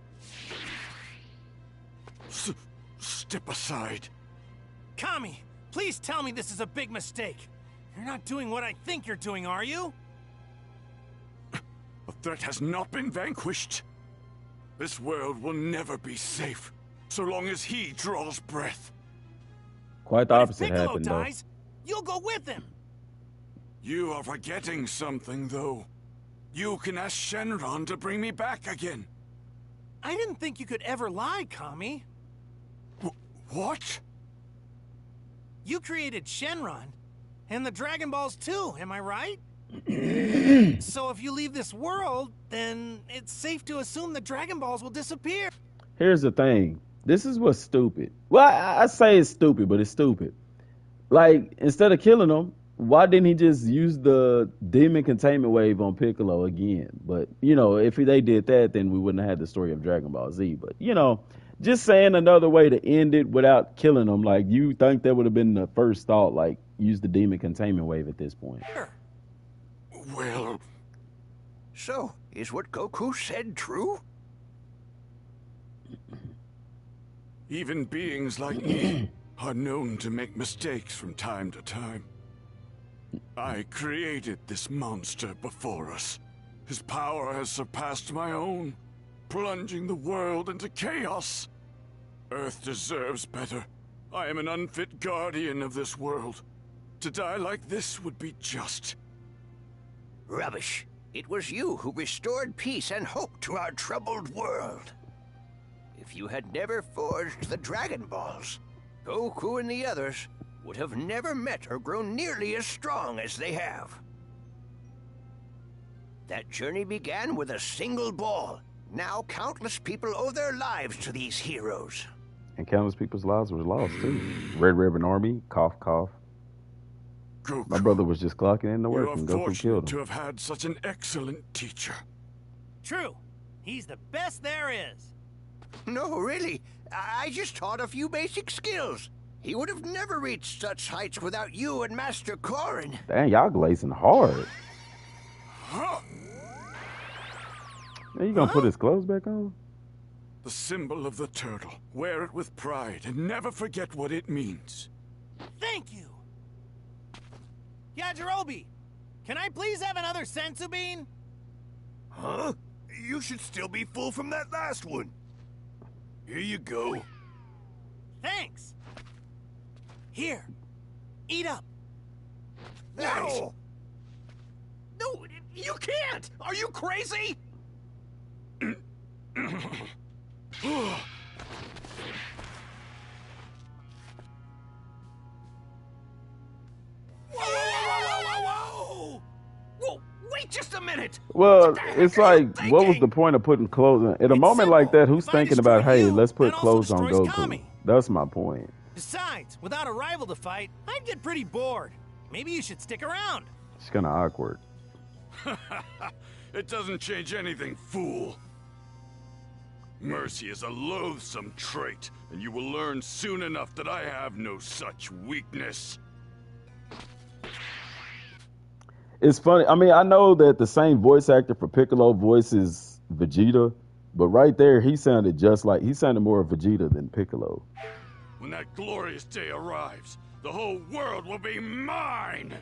Step aside. Kami, please tell me this is a big mistake. You're not doing what I think you're doing, are you? A threat has not been vanquished. This world will never be safe, so long as he draws breath. Quite the opposite Piccolo happened, though. dies, you'll go with him. You are forgetting something, though. You can ask Shenron to bring me back again. I didn't think you could ever lie, Kami. What? You created Shenron, and the Dragon Balls too, am I right? So if you leave this world, then it's safe to assume the Dragon Balls will disappear. Here's the thing. This is what's stupid. Well, I say it's stupid, but it's stupid. Like, instead of killing them, why didn't he just use the demon containment wave on Piccolo again? But if they did that, then we wouldn't have had the story of Dragon Ball Z. But just saying another way to end it without killing him, like you think that would have been the first thought, like use the demon containment wave at this point. Well, so is what Goku said true? Even beings like me are known to make mistakes from time to time. I created this monster before us. His power has surpassed my own, plunging the world into chaos. Earth deserves better. I am an unfit guardian of this world. To die like this would be just. Rubbish. It was you who restored peace and hope to our troubled world. If you had never forged the Dragon Balls, Goku and the others would have never met or grown nearly as strong as they have. That journey began with a single ball. Now countless people owe their lives to these heroes. And countless people's lives were lost too. Red Ribbon Army, cough, cough. Goku, my brother was just clocking in to work and Goku killed him. To have had such an excellent teacher. True. He's the best there is. No, really. I just taught a few basic skills. He would have never reached such heights without you and Master Korin. Dang, y'all glazing hard. Are you gonna put his clothes back on? The symbol of the turtle. Wear it with pride and never forget what it means. Thank you. Yajirobe, can I please have another senzu bean? Huh? You should still be full from that last one. Here you go. Thanks. Here, eat up. No! No, you can't! Are you crazy? Whoa, wait just a minute! Well, it's like, what was the point of putting clothes on? At a moment like that, who's thinking about, hey, let's put clothes on Goku? Kami. That's my point. Besides, without a rival to fight, I'd get pretty bored. Maybe you should stick around. It's kind of awkward. It doesn't change anything, fool. Mercy is a loathsome trait, and you will learn soon enough that I have no such weakness. It's funny. I mean, I know that the same voice actor for Piccolo voices Vegeta, but right there, he sounded more of Vegeta than Piccolo. When that glorious day arrives, the whole world will be mine!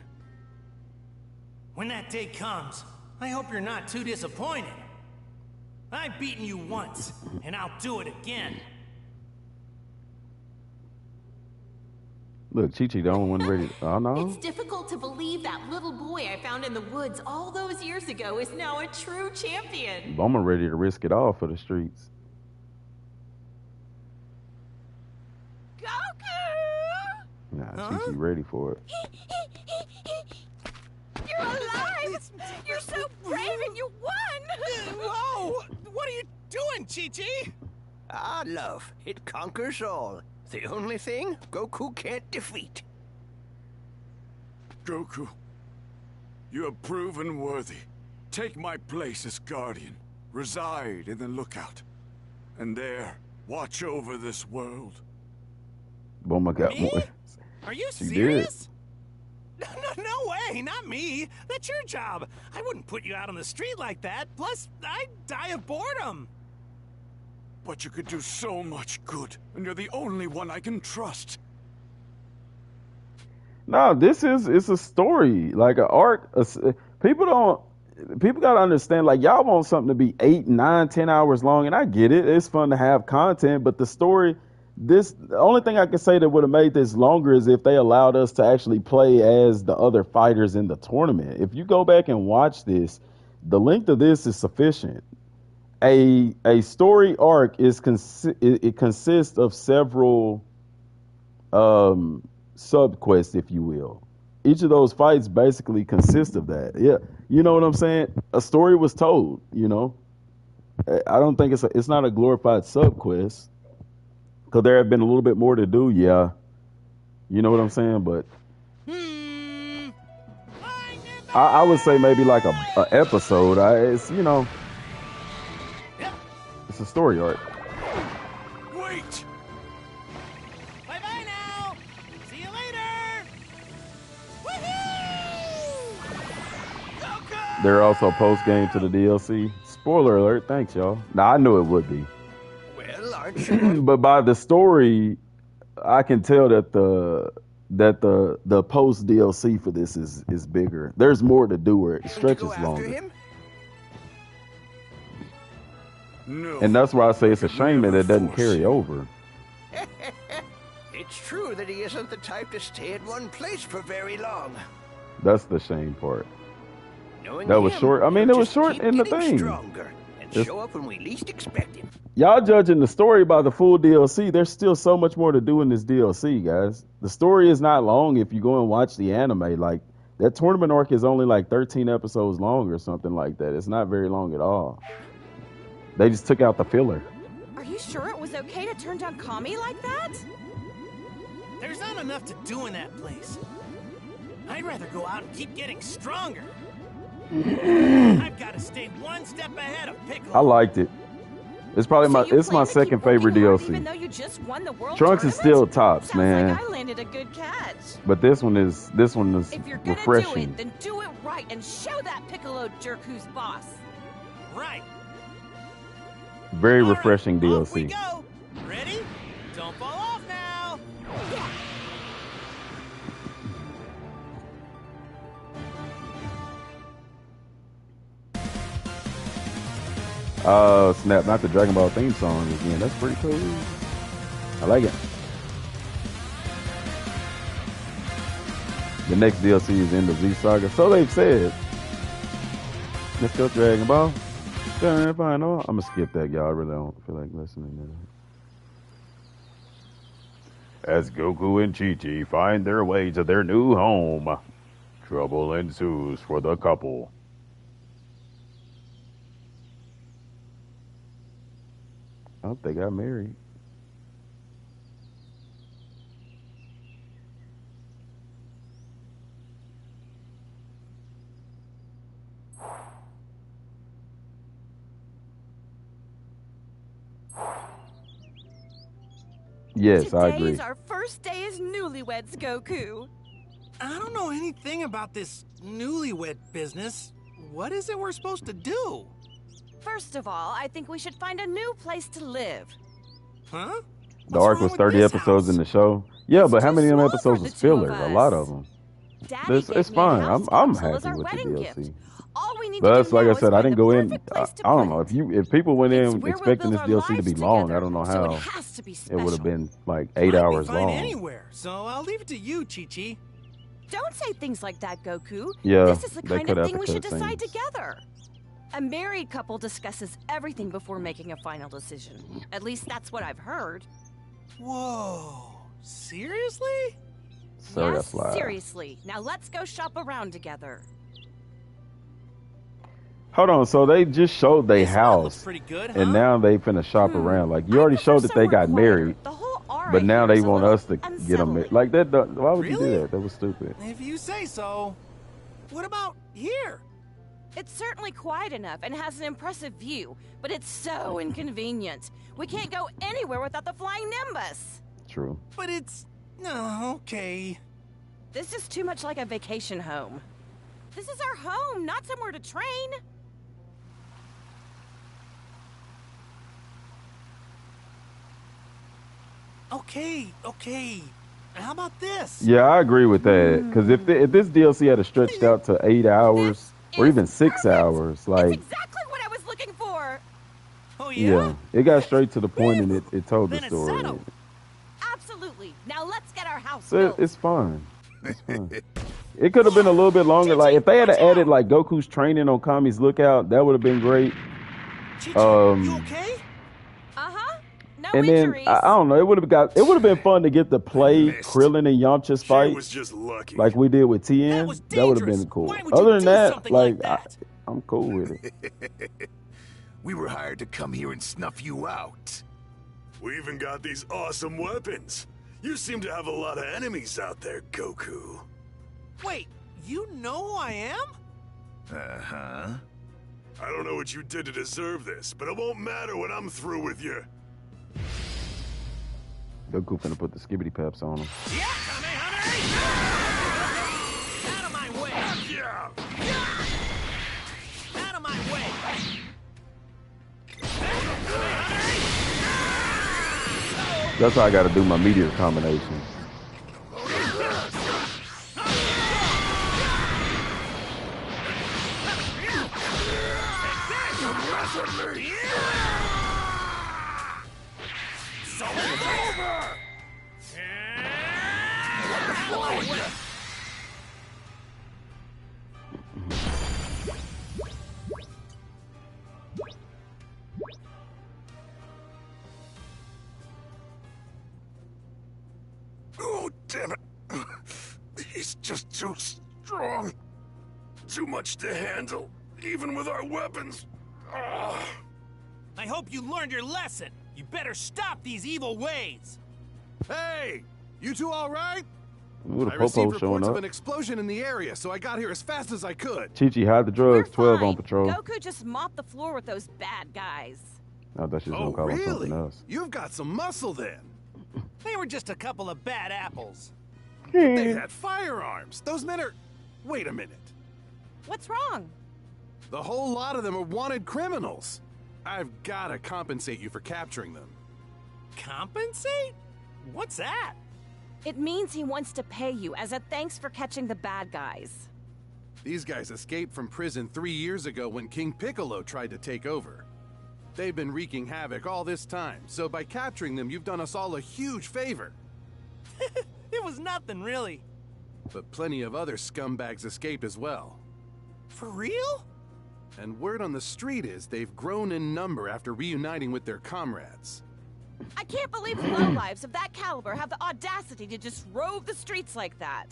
When that day comes, I hope you're not too disappointed. I've beaten you once, and I'll do it again. Look, Chi-Chi, the only one ready. Oh, no? It's difficult to believe that little boy I found in the woods all those years ago is now a true champion. Bulma ready to risk it all for the streets. Goku! Nah, Chi-Chi ready for it. You're alive! You're so brave and you won! Whoa! What are you doing, Chi-Chi? Ah, love. It conquers all. The only thing Goku can't defeat. Goku, you have proven worthy. Take my place as guardian. Reside in the lookout. And there, watch over this world. Bulma got more. Are you She serious? No way, not me. That's your job. I wouldn't put you out on the street like that. Plus, I'd die of boredom. But you could do so much good, and you're the only one I can trust. No, it's a story, like an arc. People gotta understand, like, y'all want something to be 8, 9, 10 hours long, and I get it. It's fun to have content, but the story, the only thing I can say that would have made this longer is if they allowed us to actually play as the other fighters in the tournament. If you go back and watch this, the length of this is sufficient. A story arc it consists of several subquests, if you will. Each of those fights basically consist of that. Yeah, you know what I'm saying? A story was told. You know, I don't think it's not a glorified subquest. Could there have been a little bit more to do? Yeah, you know what I'm saying. But I would say maybe like a episode. It's you know, it's a story arc. Wait! Bye-bye now! See you later! Woohoo! They're also post game to the DLC. Spoiler alert! Thanks, y'all. Now I knew it would be. Well, aren't you? But by the story, I can tell that the post DLC for this is bigger. There's more to do where it stretches Go after longer. him? No. And that's why I say it's a shame that it doesn't carry over. It's true that he isn't the type to stay in one place for very long. That's the shame part. Knowing That was him, short. I mean, he'll it was just short keep in the getting thing. Stronger and It's- show up when we least expect him. Y'all judging the story by the full DLC. There's still so much more to do in this DLC, guys. The story is not long if you go and watch the anime. Like, that tournament arc is only like 13 episodes long or something like that. It's not very long at all. They just took out the filler. Are you sure it was okay to turn down Kami like that? There's not enough to do in that place. I'd rather go out and keep getting stronger. I've got to stay one step ahead of Piccolo. I liked it. It's probably my second favorite Even DLC. though you just won the world Trunks is tournament? still tops, Sounds man. like I landed a good catch. But this one is If you're gonna do refreshing. it, then do it right and show that Piccolo jerk who's boss. Right. Very refreshing Off we DLC. go. Ready? Don't fall off now. Oh snap! Not the Dragon Ball theme song again. That's pretty cool. I like it. The next DLC is End of Z Saga. So they've said. Let's go Dragon Ball. I'm gonna skip that, y'all. I really don't feel like listening to that. As Goku and Chi-Chi find their way to their new home, trouble ensues for the couple. I hope they got married. Yes, I agree. Today's our first day as newlyweds, Goku. I don't know anything about this newlywed business. What is it we're supposed to do? First of all, I think we should find a new place to live. Huh? The arc was 30 episodes in the show. Yeah, but how many of them episodes was filler? A lot of them. It's fine. I'm happy with the DLC. All we need But to that's do like now I is said, I find didn't the go in. perfect place to I don't play. know if people went It's in where we'll expecting build this our DLC to lives be long. together, I don't know so it how has to be it would have special. been like 8 Might hours be fine long. anywhere, so I'll leave it to you, Chi-Chi. Don't say things like that, Goku. Yeah, This is the they kind cut of out thing the we should decide cutscenes. together. A married couple discusses everything before making a final decision. At least that's what I've heard. Whoa. Seriously? Sorry, Yes, I lied. seriously. Now let's go shop around together. Hold on, so they just showed their house, pretty good, and now they finna shop around. Like you already showed that they got married, but now they want us to get them married. Like that. Why would you do that? That was stupid. If you say so. What about here? It's certainly quiet enough and has an impressive view, but it's so inconvenient. We can't go anywhere without the flying Nimbus. True. But it's... No, okay. This is too much like a vacation home. This is our home, not somewhere to train. Okay. How about this? Yeah, I agree with that. Because if this DLC had stretched out to 8 hours or even 6 hours, like Exactly what I was looking for. Oh yeah, it got straight to the point and it told the Then it's story. settled. Absolutely. Now let's get our house So built. it's fine. It's fine. It could have been a little bit longer. Like if they had added like Goku's training on Kami's lookout, that would have been great. okay? Uh-huh. No And then injuries. I don't know. It would have been fun to get to play Krillin and Yamcha's fight, was just lucky. like we did with Tien. That would have been cool. Why would you Other than do that, something like like I'm cool with it. We were hired to come here and snuff you out. We even got these awesome weapons. You seem to have a lot of enemies out there, Goku. Wait, You know who I am? Uh-huh. I don't know what you did to deserve this, but it won't matter when I'm through with you. Goku finna put the skibbity peps on him. Yeah, out of my way! Yeah! Out of my way! That's how I gotta do my meteor combination. Oh, damn it. He's just too strong. Too much to handle, even with our weapons. Ah. I hope you learned your lesson. You better stop these evil ways. Hey! You two all right? Ooh, the I received Popo showing reports of up. an explosion in the area, so I got here as fast as I could. Chi-Chi, hide the drugs. 12 on patrol. Goku just mopped the floor with those bad guys. I thought she was Oh, gonna call him something really? else. You've got some muscle then. They were just a couple of bad apples. They had firearms. Those men are... Wait a minute. What's wrong? The whole lot of them are wanted criminals. I've gotta compensate you for capturing them. Compensate? What's that? It means he wants to pay you as a thanks for catching the bad guys. These guys escaped from prison 3 years ago when King Piccolo tried to take over. They've been wreaking havoc all this time, so by capturing them, you've done us all a huge favor. It was nothing, really. But plenty of other scumbags escaped as well. For real? And word on the street is they've grown in number after reuniting with their comrades. I can't believe lowlives of that caliber have the audacity to just rove the streets like that.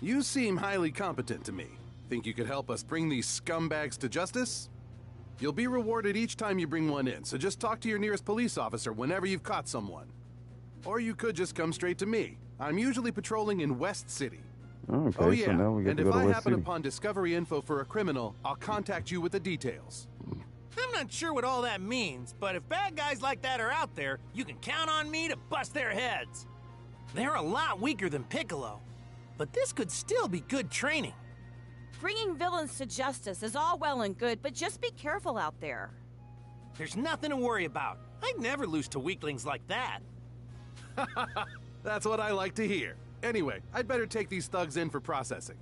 You seem highly competent to me. Think you could help us bring these scumbags to justice? You'll be rewarded each time you bring one in, so just talk to your nearest police officer whenever you've caught someone. Or you could just come straight to me. I'm usually patrolling in West City. Okay, Oh yeah, so now we get and to if go to I West happen City. upon discovery info for a criminal, I'll contact you with the details. I'm not sure what all that means, but if bad guys like that are out there, you can count on me to bust their heads. They're a lot weaker than Piccolo, but this could still be good training. Bringing villains to justice is all well and good, but just be careful out there. There's nothing to worry about. I'd never lose to weaklings like that. That's what I like to hear. Anyway, I'd better take these thugs in for processing.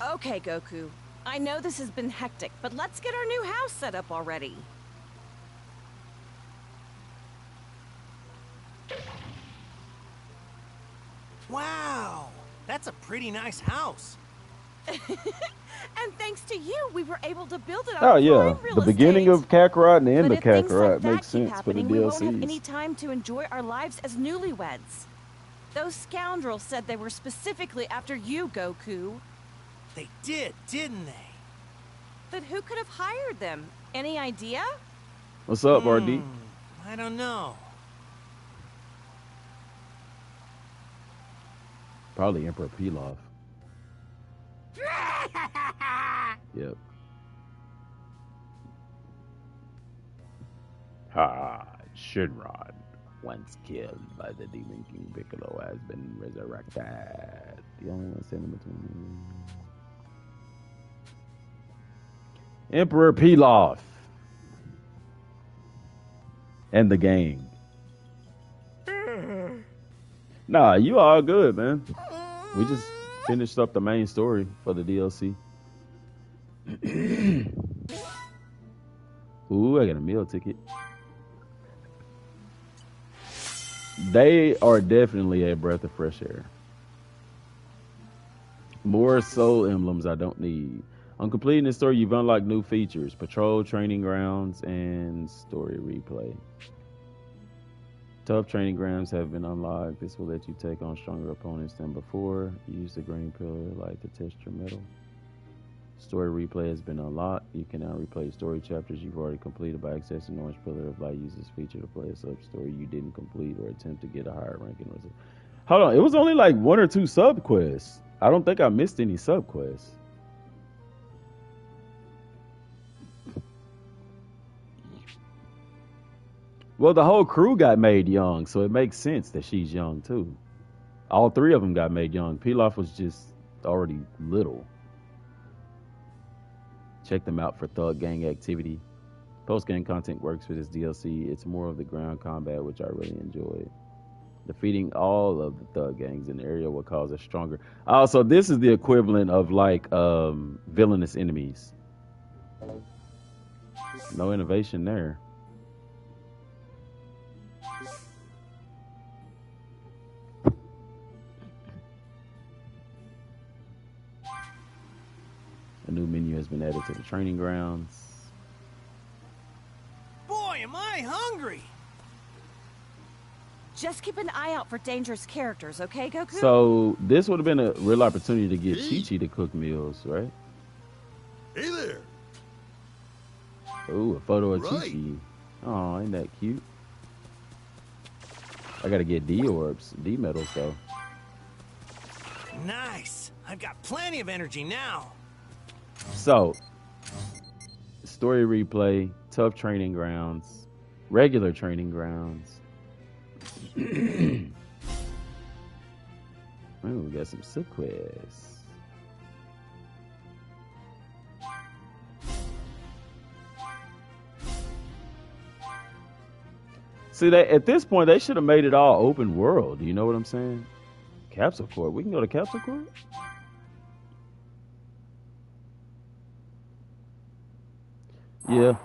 Okay, Goku. I know this has been hectic, but let's get our new house set up already. Wow, that's a pretty nice house. And thanks to you, we were able to build it on Oh yeah, prime real the beginning estate. of Kakarot and the end But of if things like Kakarot that makes keep sense for the happening, we won't have any DLCs. time to enjoy our lives as newlyweds. Those scoundrels said they were specifically after you, Goku. They did, didn't they? But who could have hired them? Any idea? What's up, RD? I don't know. Probably Emperor Pilaf. Yep. Ha! Shinron, once killed by the Demon King Piccolo, has been resurrected. The only one standing between them. Emperor Pilaf and the gang. Nah, you all good, man. We just finished up the main story for the DLC. Ooh, I got a meal ticket. They are definitely a breath of fresh air. More soul emblems I don't need. On completing this story, you've unlocked new features: patrol, training grounds, and story replay. Tough training grounds have been unlocked. This will let you take on stronger opponents than before. Use the green pillar light to test your metal. Story replay has been unlocked. You can now replay story chapters you've already completed by accessing Orange Pillar of Light. Use this feature to play a sub-story you didn't complete or attempt to get a higher ranking result. Hold on, it was only like 1 or 2 sub-quests. I don't think I missed any sub-quests. Well, the whole crew got made young, so it makes sense that she's young too. All 3 of them got made young. Pilaf was just already little. Check them out for Thug Gang activity. Post-game content works for this DLC. It's more of the ground combat, which I really enjoyed. Defeating all of the Thug Gangs in the area will cause us stronger. Also, this is the equivalent of like villainous enemies. No innovation there. A new menu has been added to the training grounds. Boy, am I hungry! Just keep an eye out for dangerous characters, okay, Goku? So this would have been a real opportunity to get Chi-Chi to cook meals, right? Hey there. Ooh, a photo of Chi-Chi. Oh, ain't that cute? I gotta get D orbs, D medals though. Nice. I've got plenty of energy now. So, story replay, tough training grounds, regular training grounds. Ooh, we got some sub-quests. See, at this point, they should have made it all open world. You know what I'm saying? Capsule Corp. We can go to Capsule Corp? Yeah.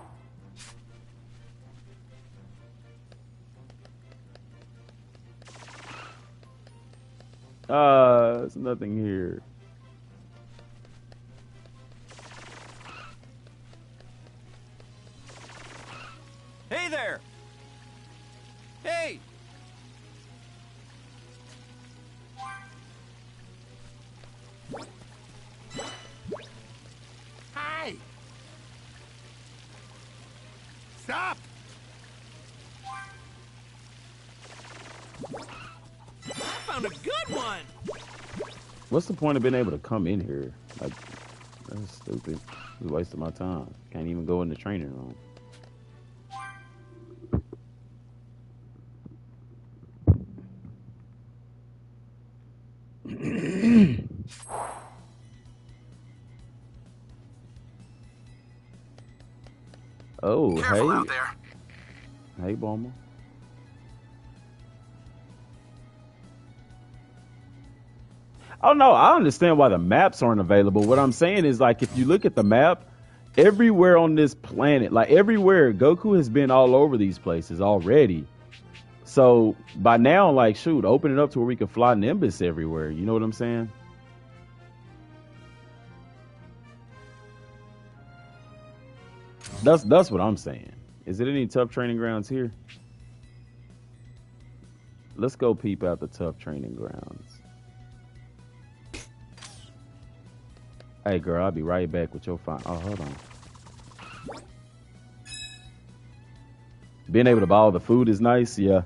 There's nothing here. Hey there! Hey! Hi! Stop! I found a good one! What's the point of being able to come in here? Like, that's stupid. It's a waste of my time. Can't even go in the training room. Oh, Careful hey. out there. Hey, Bomber. Oh, no, I understand why the maps aren't available. What I'm saying is, like, if you look at the map, everywhere on this planet, like, everywhere, Goku has been all over these places already. So, by now, like, shoot, open it up to where we can fly Nimbus everywhere. You know what I'm saying? That's what I'm saying. Is there any tough training grounds here? Let's go peep out the tough training grounds. Hey, girl, I'll be right back with your fine. Oh, hold on. Being able to buy all the food is nice, yeah.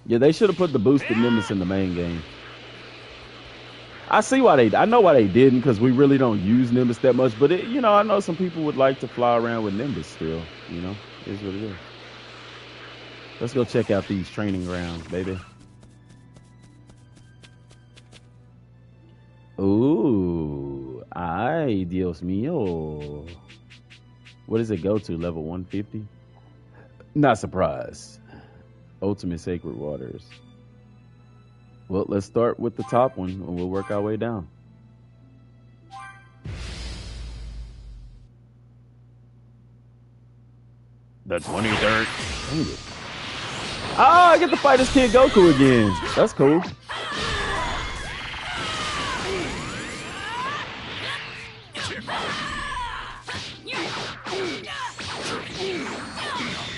Yeah, they should have put the boosted Nimbus in the main game. I see why I know why they didn't, because we really don't use Nimbus that much. But, you know, I know some people would like to fly around with Nimbus still, you know. It is what it is. Let's go check out these training grounds, baby. Ooh, ay, Dios mío. What does it go to? Level 150? Not surprised. Ultimate Sacred Waters. Well, let's start with the top one, and we'll work our way down. The 23rd. Dang it. Ah, I get to fight this kid Goku again. That's cool.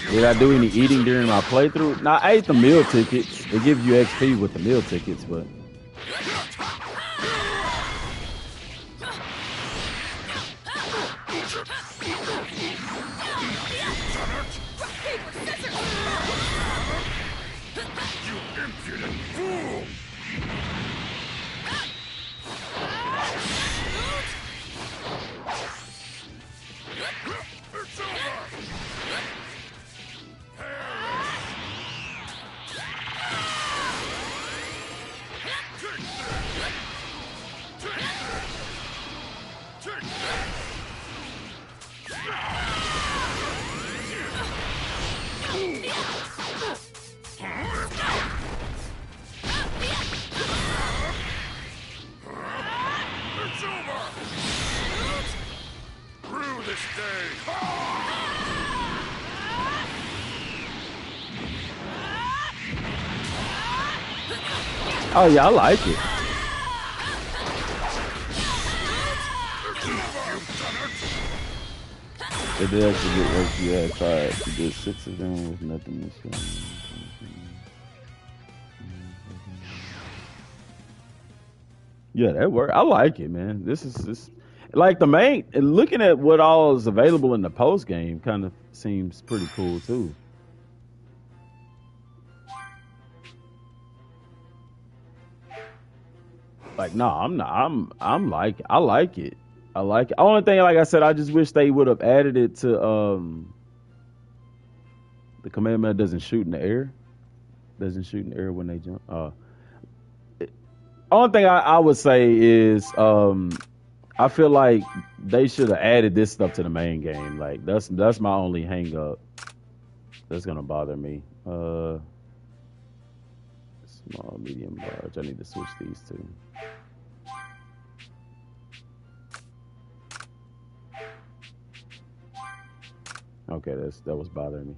Did I do any eating during my playthrough? Nah, I ate the meal tickets. They give you XP with the meal tickets, but Impudent fool! It's over! It's over! Through this day! Oh yeah, I like it. It did actually get worse. Yeah, try it. You did 6 of them with nothing missing. Yeah, that worked. I like it, man. This is like the main. And looking at what all is available in the post game, kind of seems pretty cool too. Like, no, I'm not. I'm like, I like it. I like it. Only thing, like I said, I just wish they would have added it to the commandment doesn't shoot in the air. Doesn't shoot in the air when they jump. Only thing I would say is I feel like they should have added this stuff to the main game. Like that's my only hang up. That's gonna bother me. Small, medium, large. I need to switch these two. Okay, that was bothering me.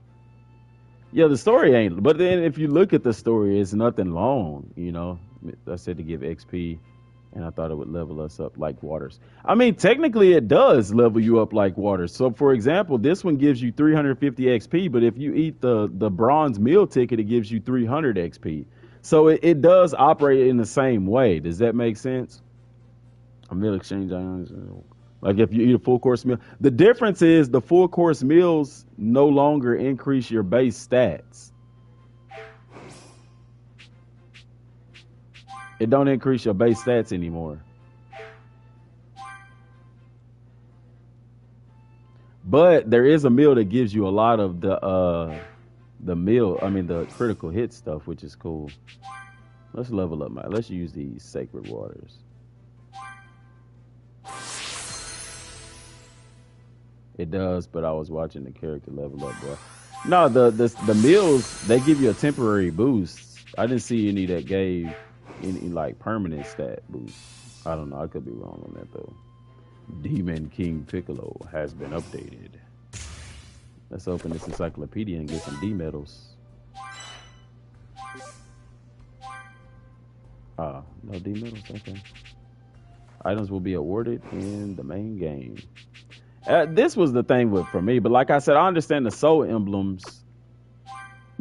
Yeah, the story ain't. But then if you look at the story, it's nothing long. You know, I said to give XP, and I thought it would level us up like waters. I mean, technically, it does level you up like waters. So, for example, this one gives you 350 XP, but if you eat the bronze meal ticket, it gives you 300 XP. So it does operate in the same way. Does that make sense? A meal exchange items. Like if you eat a full course meal, the difference is the full course meals no longer increase your base stats. It don't increase your base stats anymore. But there is a meal that gives you a lot of the critical hit stuff, which is cool. Let's level up let's use these sacred waters. It does, but I was watching the character level up, bro. No, the meals, they give you a temporary boost. I didn't see any that gave any like permanent stat boost. I don't know. I could be wrong on that though. Demon King Piccolo has been updated. Let's open this encyclopedia and get some D medals. No D medals. Okay. Items will be awarded in the main game. This was the thing for me, but like I said, I understand the soul emblems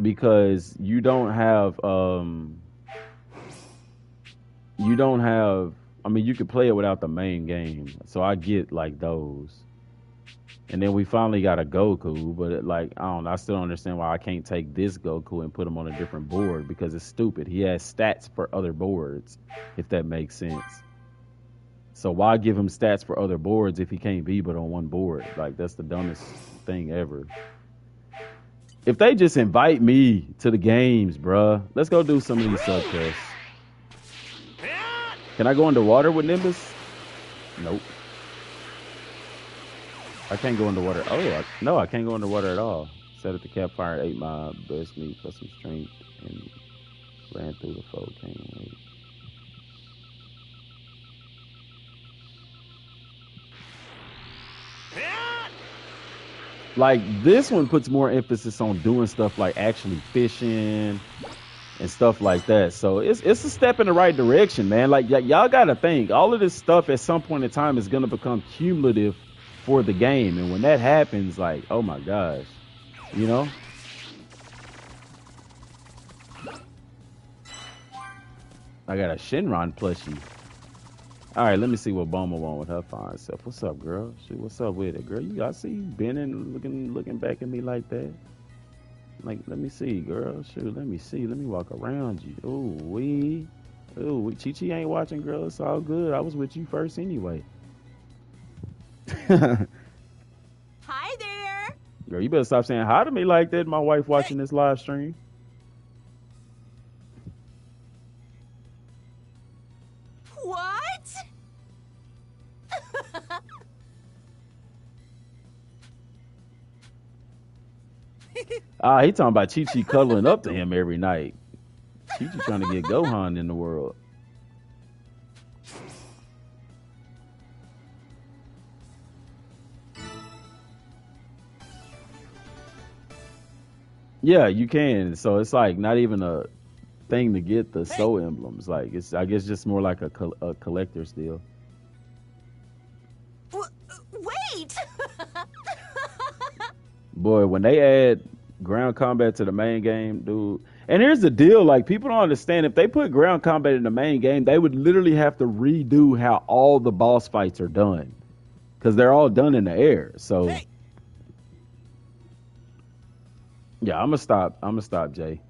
because you don't have. I mean, you could play it without the main game, so I get like those. And then we finally got a Goku, but I still don't understand why I can't take this Goku and put him on a different board because it's stupid. He has stats for other boards, if that makes sense. So why give him stats for other boards if he can't be but on one board? Like, that's the dumbest thing ever. If they just invite me to the games, bruh, let's go do some of these subquests. Can I go underwater with Nimbus? Nope. I can't go underwater. No, I can't go underwater at all. Set at the campfire, ate my best meat, plus some strength, and ran through the foe. Can't wait. Like, this one puts more emphasis on doing stuff like actually fishing and stuff like that. So it's a step in the right direction, man. Like, y'all gotta think, all of this stuff at some point in time is gonna become cumulative for the game. And when that happens, like, oh my gosh, you know? I got a Shinron plushie. All right, let me see what Boma want with her fine self. What's up, girl? Shit, what's up with it, girl? I see you bending, looking back at me like that. Like, let me see, girl. Shoot, let me see. Let me walk around you. Chi-Chi ain't watching, girl. It's all good. I was with you first anyway. Hi there. Girl, you better stop saying hi to me like that. My wife watching this live stream. What? He talking about Chi-Chi cuddling up to him every night. Chi-Chi trying to get Gohan in the world. Yeah, you can. So it's like not even a thing to get the soul emblems. Like it's, I guess, just more like a collector's deal. Wait. Boy, when they add ground combat to the main game, dude. And here's the deal, like, people don't understand, if they put ground combat in the main game, they would literally have to redo how all the boss fights are done. Because they're all done in the air. So yeah, I'm gonna stop, Jay.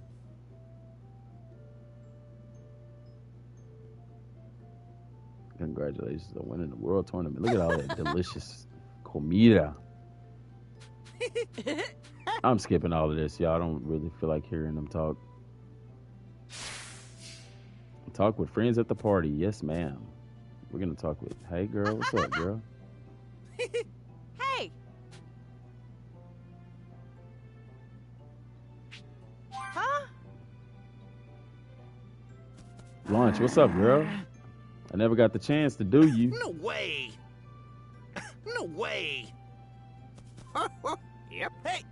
Congratulations on winning the world tournament. Look at all that delicious comida. I'm skipping all of this, y'all. I don't really feel like hearing them talk. Talk with friends at the party. Yes, ma'am. We're gonna talk with, hey girl, what's up, girl? Hey. Huh? Lunch, what's up, girl? I never got the chance to do you. No way. No way. Yep. Hey.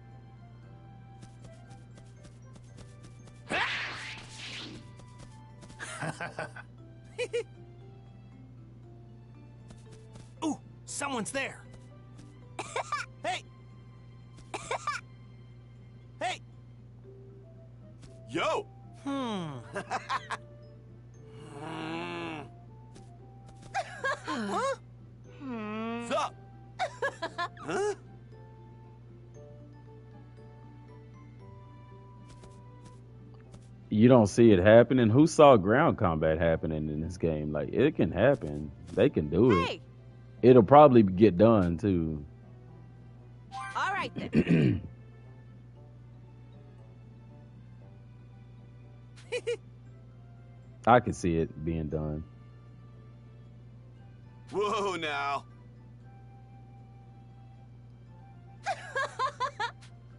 Ooh, someone's there. Hey. Hey. Yo. Huh? Sup? Huh? You don't see it happening. Who saw ground combat happening in this game? Like, it can happen. They can do it. It'll probably get done too. All right then. I can see it being done. Whoa, now.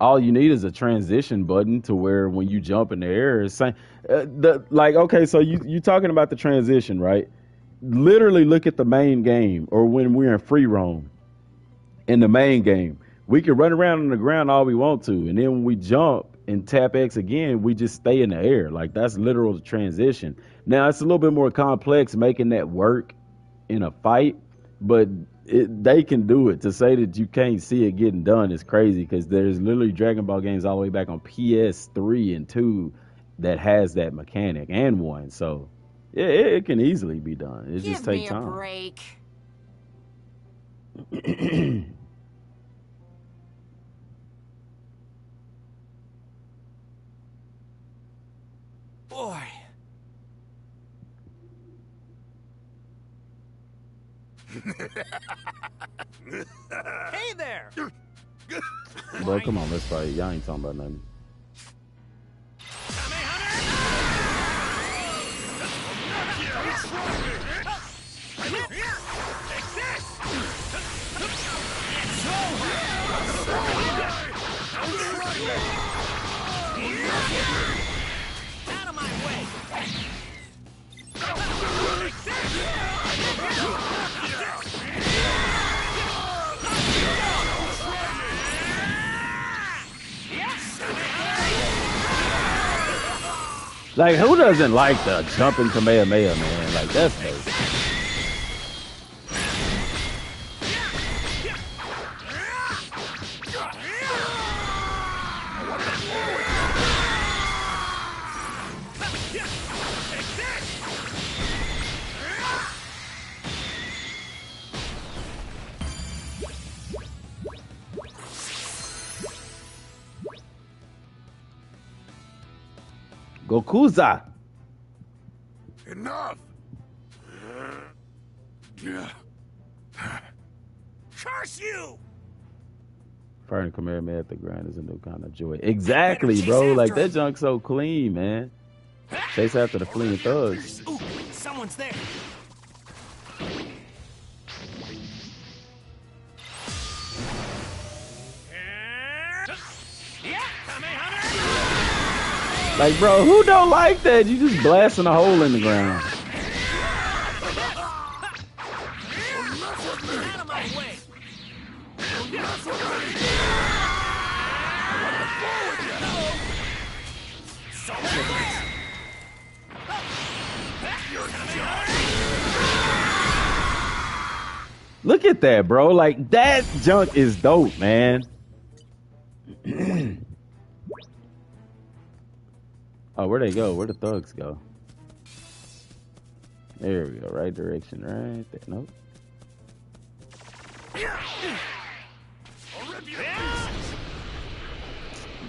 All you need is a transition button to where when you jump in the air, it's saying, okay, so you talking about the transition, right? Literally look at the main game, or when we're in free roam in the main game, we can run around on the ground all we want to, and then when we jump and tap X again, we just stay in the air. Like, that's literal transition. Now it's a little bit more complex making that work in a fight, but they can do it. To say that you can't see it getting done is crazy, because there's literally Dragon Ball games all the way back on PS3 and 2 that has that mechanic, and 1. So yeah, it can easily be done. It just takes time. Give me a break. Boy. Hey there. Bro, come on, let's fight. Y'all ain't talking about nothing. Out of my way. Like, who doesn't like the jumping Kamehameha, man? Like, that's dope. Gokuza. Enough! Curse you! Firing Kamehameha at the ground is a new kind of joy. Exactly, bro. Like, that junk's so clean, man. Chase after the fleeing thugs. Ooh, someone's there. Like, bro, who don't like that? You just blasting a hole in the ground. Look at that, bro. Like, that junk is dope, man. Oh, where'd they go? Where'd the thugs go? There we go. Right direction, right there. Nope.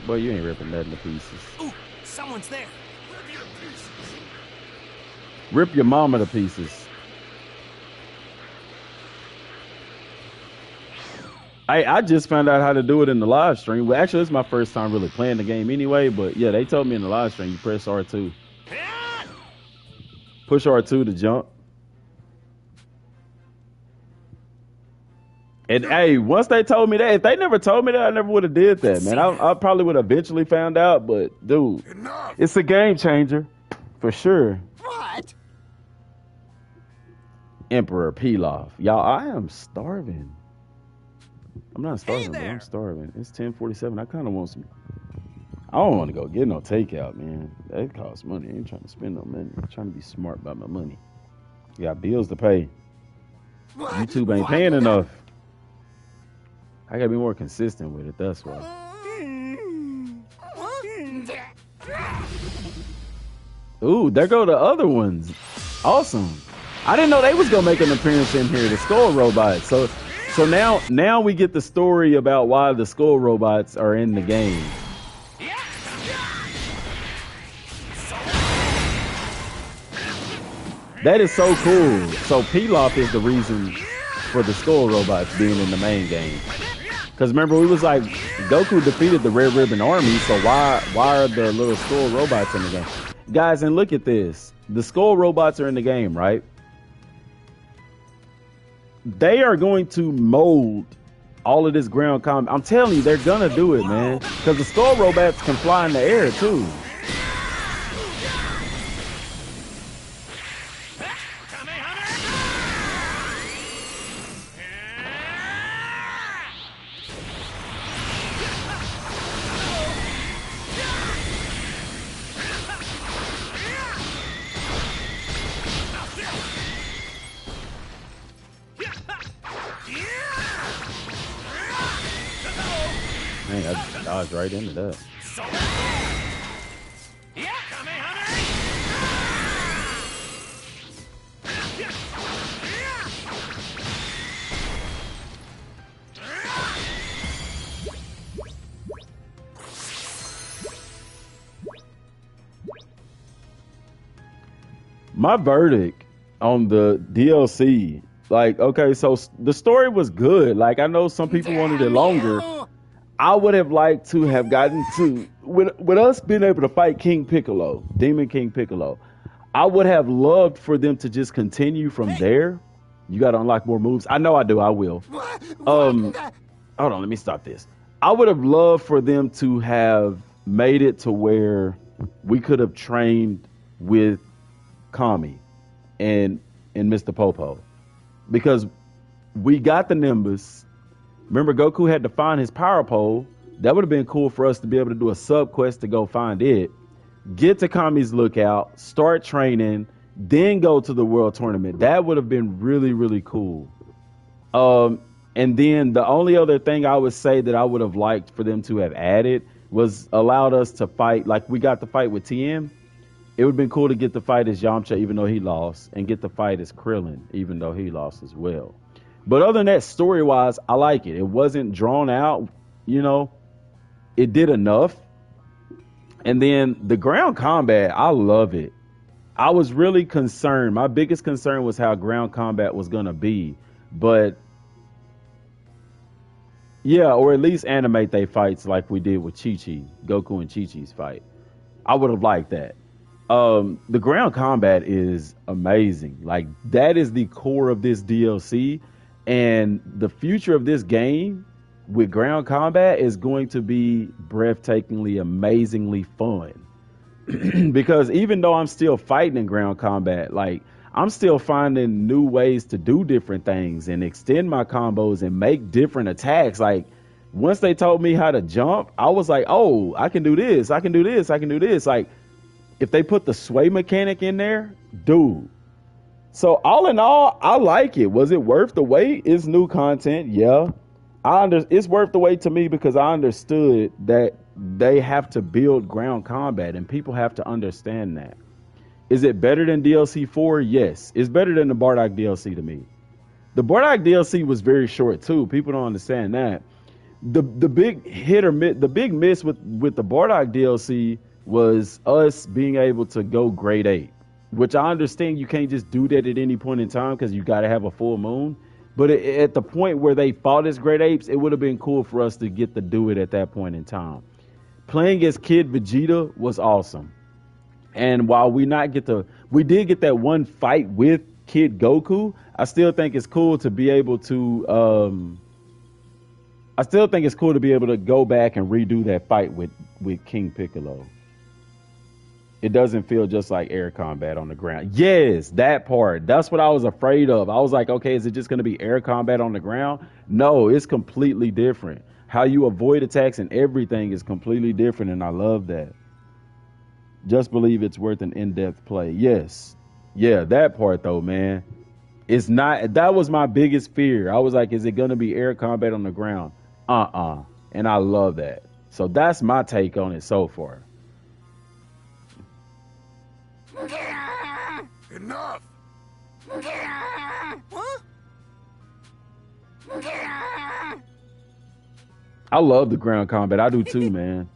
Boy, you ain't ripping nothing to pieces. Ooh, someone's there. Rip your mama to pieces. I just found out how to do it in the live stream. Well, actually, it's my first time really playing the game anyway. But yeah, they told me in the live stream you press R2. Push R2 to jump. And hey, once they told me that, if they never told me that, I never would have did that, man. I probably would have eventually found out. But dude, it's a game changer for sure. What? Emperor Pilaf. Y'all, I am starving. I'm not starving, but I'm starving. It's 10:47. I kind of want some. I don't want to go get no takeout, man. That costs money. I ain't trying to spend no money. I'm trying to be smart about my money. Got bills to pay. What? YouTube ain't paying enough. I gotta be more consistent with it. That's why. Ooh, there go the other ones. Awesome. I didn't know they was gonna make an appearance in here. The skull robots. So now we get the story about why the skull robots are in the game. That is so cool. So Pilaf is the reason for the skull robots being in the main game. Because remember, we was like, Goku defeated the Red Ribbon Army, so why are the little skull robots in the game? Guys, and look at this. The skull robots are in the game, right? They are going to mold all of this ground combat. I'm telling you, they're gonna do it, man. Because the skull robots can fly in the air too. Man, I dodged right into that. My verdict on the DLC, like, okay, so the story was good. Like, I know some people wanted it longer. I would have liked to have gotten to, with us being able to fight King Piccolo, Demon King Piccolo, I would have loved for them to just continue from there. You got to unlock more moves. I know I do. I will. Hold on. Let me stop this. I would have loved for them to have made it to where we could have trained with Kami and Mr. Popo, because we got the Nimbus. Remember, Goku had to find his power pole. That would have been cool for us to be able to do a sub quest to go find it, get to Kami's lookout, start training, then go to the world tournament. That would have been really, really cool. And then the only other thing I would say that I would have liked for them to have added was allowed us to fight, like we got to fight with Tien. It would have been cool to get the fight as Yamcha, even though he lost, and get the fight as Krillin, even though he lost as well. But other than that, story-wise, I like it. It wasn't drawn out, you know. It did enough. And then the ground combat, I love it. I was really concerned. My biggest concern was how ground combat was going to be. But yeah, or at least animate they fights like we did with Chi-Chi, Goku and Chi-Chi's fight. I would have liked that. The ground combat is amazing. Like, that is the core of this DLC. And the future of this game with ground combat is going to be breathtakingly, amazingly fun. Because even though I'm still fighting in ground combat, like, I'm still finding new ways to do different things and extend my combos and make different attacks. Like, once they told me how to jump, I was like, oh, I can do this, I can do this, I can do this. Like, if they put the sway mechanic in there, dude. So all in all, I like it. Was it worth the wait? It's new content, yeah. It's worth the wait to me because I understood that they have to build ground combat and people have to understand that. Is it better than DLC 4? Yes. It's better than the Bardock DLC to me. The Bardock DLC was very short too. People don't understand that. The big hit or miss, the big miss with the Bardock DLC was us being able to go grade 8, which I understand you can't just do that at any point in time because you got to have a full moon. But at the point where they fought as grade apes, it would have been cool for us to get to do it at that point in time. Playing as Kid Vegeta was awesome. And while we did get that one fight with Kid Goku, I still think it's cool to be able to go back and redo that fight with King Piccolo. It doesn't feel just like air combat on the ground. Yes, that part. That's what I was afraid of. I was like, okay, is it just going to be air combat on the ground? No, it's completely different. How you avoid attacks and everything is completely different, and I love that. Just believe it's worth an in-depth play. Yes. Yeah, that part though, man. It's not. That was my biggest fear. I was like, is it going to be air combat on the ground? And I love that. So that's my take on it so far. Enough! Huh? I love the ground combat. I do too, man.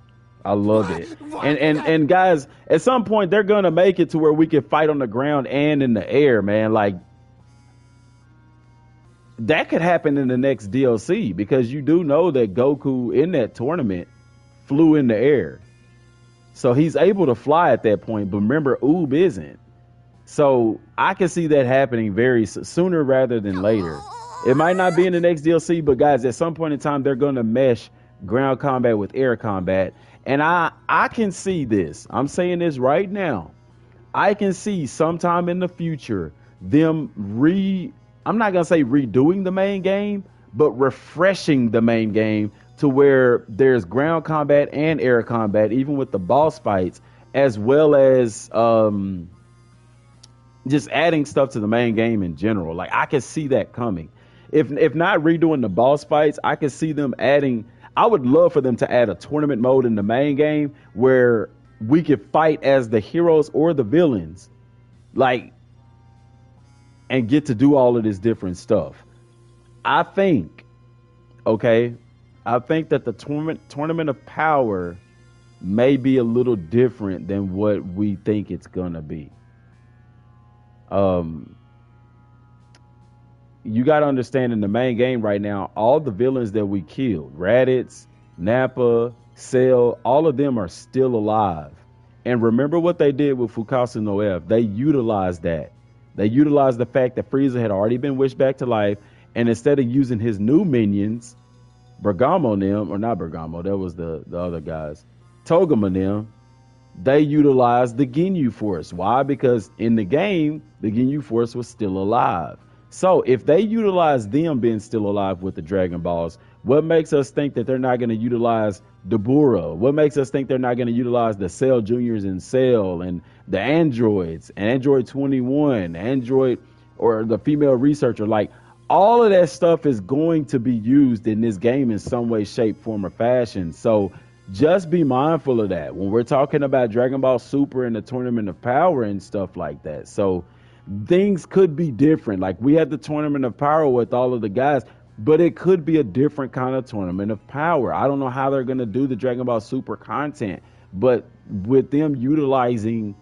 I love it. And guys, at some point they're gonna make it to where we can fight on the ground and in the air, man. Like, that could happen in the next DLC because you do know that Goku in that tournament flew in the air. So he's able to fly at that point, but remember, Oob isn't. So I can see that happening sooner rather than later. It might not be in the next DLC, but guys, at some point in time, they're going to mesh ground combat with air combat. And I can see this. I'm saying this right now. I can see sometime in the future them I'm not going to say redoing the main game, but refreshing the main game to where there's ground combat and air combat, even with the boss fights, as well as just adding stuff to the main game in general. Like, I can see that coming. If not redoing the boss fights, I can see them adding. I would love for them to add a tournament mode in the main game where we could fight as the heroes or the villains, like, and get to do all of this different stuff. I think that the tournament of power may be a little different than what we think it's gonna be. You got to understand, in the main game right now, all the villains that we killed, Raditz, Nappa, Cell, all of them are still alive. And remember what they did with Fukasu no F. They utilized that. They utilized the fact that Frieza had already been wished back to life, and instead of using his new minions, Bergamo and them, or not Bergamo, that was the other guys, Togama and them, they utilized the Ginyu Force. Why? Because in the game, the Ginyu Force was still alive. So if they utilize them being still alive with the Dragon Balls, what makes us think that they're not going to utilize Dabura? What makes us think they're not going to utilize the Cell Juniors and Cell and the androids, Android 21, Android, or the female researcher? Like, all of that stuff is going to be used in this game in some way, shape, form, or fashion. So just be mindful of that when we're talking about Dragon Ball Super and the Tournament of Power and stuff like that. So things could be different. Like, we had the Tournament of Power with all of the guys, but it could be a different kind of Tournament of Power. I don't know how they're going to do the Dragon Ball Super content, but with them utilizing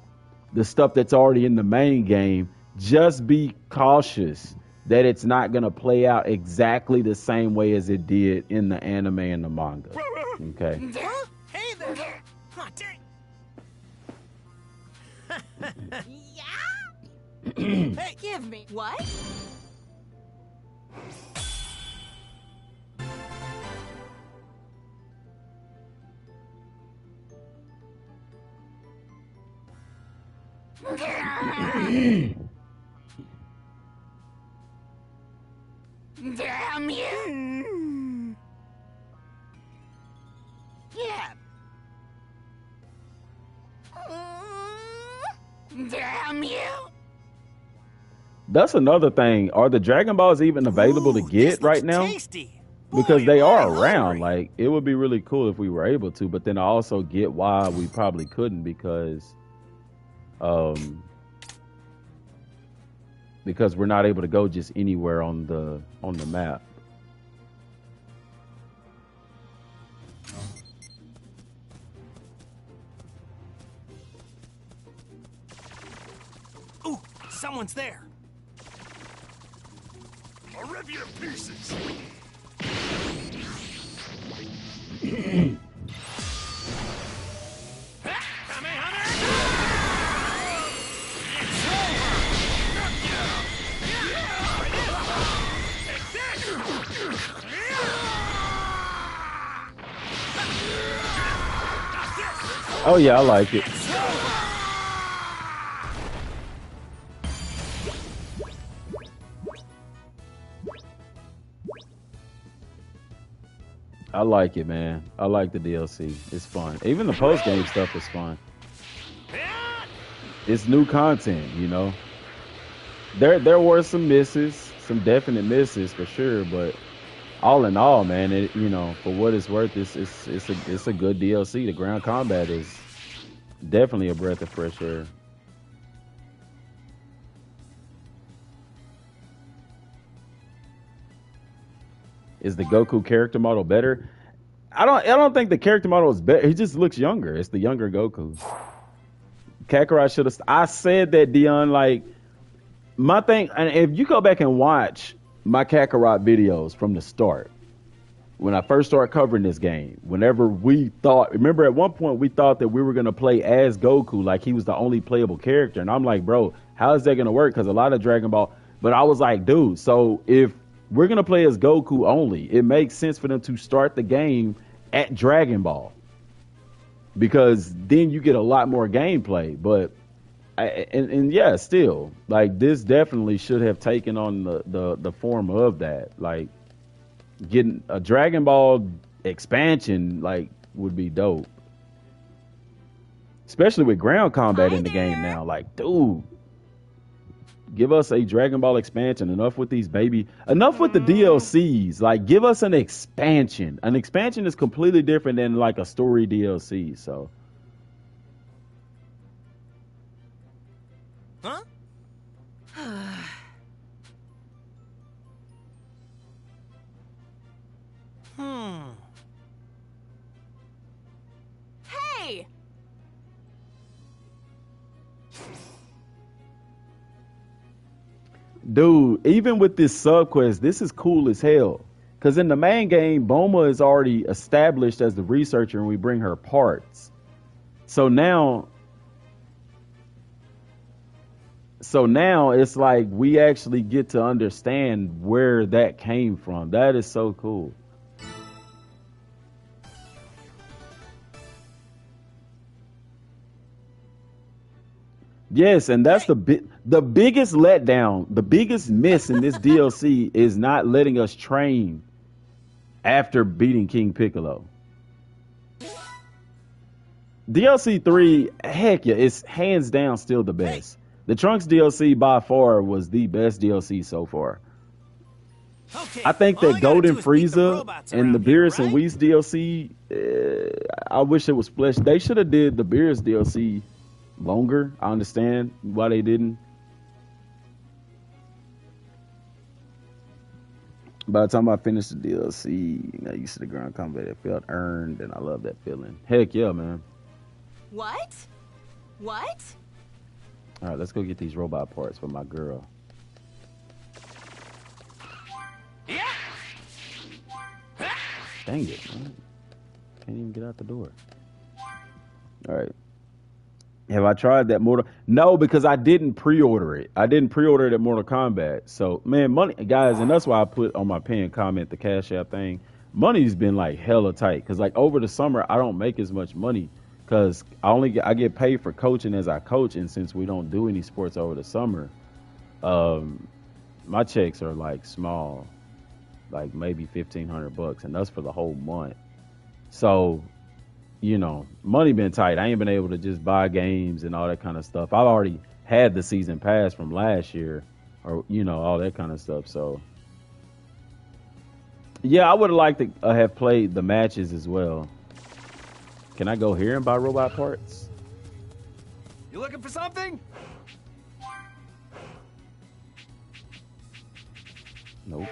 the stuff that's already in the main game, just be cautious that it's not going to play out exactly the same way as it did in the anime and the manga. Okay. Hey there! Aw, dang. Hey, give me what? Damn you! Yeah. Damn you! That's another thing. Are the Dragon Balls even available to get right now? Tasty. Because they are around. Like, it would be really cool if we were able to, but then I also get why we probably couldn't because we're not able to go just anywhere on the map. Ooh, someone's there. I'll rip you to pieces. Oh yeah, I like it. I like it, man. I like the DLC. It's fun. Even the post-game stuff is fun. It's new content, you know. There were some misses, some definite misses for sure, but all in all, man, it, you know, for what it's worth, it's a good DLC. The ground combat is definitely a breath of fresh air. Is the Goku character model better? I don't think the character model is better. He just looks younger. It's the younger Goku. Kakarot should have. I said that, Dion. Like, my thing, and if you go back and watch my Kakarot videos from the start, when I first started covering this game, whenever we thought, remember at one point we thought that we were going to play as Goku, like he was the only playable character. And I'm like, bro, how is that going to work? Because a lot of Dragon Ball, but I was like, dude, so if we're going to play as Goku only, it makes sense for them to start the game at Dragon Ball. Because then you get a lot more gameplay. But, and yeah, still, like this definitely should have taken on the form of that. Like, getting a Dragon Ball expansion like would be dope, especially with ground combat in the game now. Like, dude, give us a Dragon Ball expansion. Enough with these enough with the DLCs. Like, give us an expansion. An expansion is completely different than like a story DLC. So huh? Hey! dude, even with this sub quest, this is cool as hell. Because in the main game, Bulma is already established as the researcher and we bring her parts. So now it's like we actually get to understand where that came from. That is so cool. Yes, and that's the biggest letdown, the biggest miss in this DLC is not letting us train after beating King Piccolo. DLC 3, heck yeah, it's hands down still the best. The Trunks DLC by far was the best DLC so far. Okay, I think that Golden Frieza and the Beerus and Whis DLC, I wish it was fleshed. They should have did the Beerus DLC longer. I understand why they didn't. By the time I finished the DLC, I used to the ground combat. It felt earned, and I love that feeling. Heck yeah, man. What? What? All right, let's go get these robot parts for my girl. Dang it, man. Can't even get out the door. All right. Have I tried that Mortal? No, because I didn't pre-order it. I didn't pre-order it at Mortal Kombat. So, man, money, guys, and that's why I put on my pinned comment the Cash App thing. Money's been like hella tight because like over the summer I don't make as much money because I get paid for coaching as I coach, and since we don't do any sports over the summer, my checks are like small, like maybe $1,500, and that's for the whole month. So, you know, money been tight. I ain't been able to just buy games and all that kind of stuff. I've already had the season pass from last year, or you know, all that kind of stuff. So, yeah, I would have liked to have played the matches as well. Can I go here and buy robot parts? You looking for something? Nope.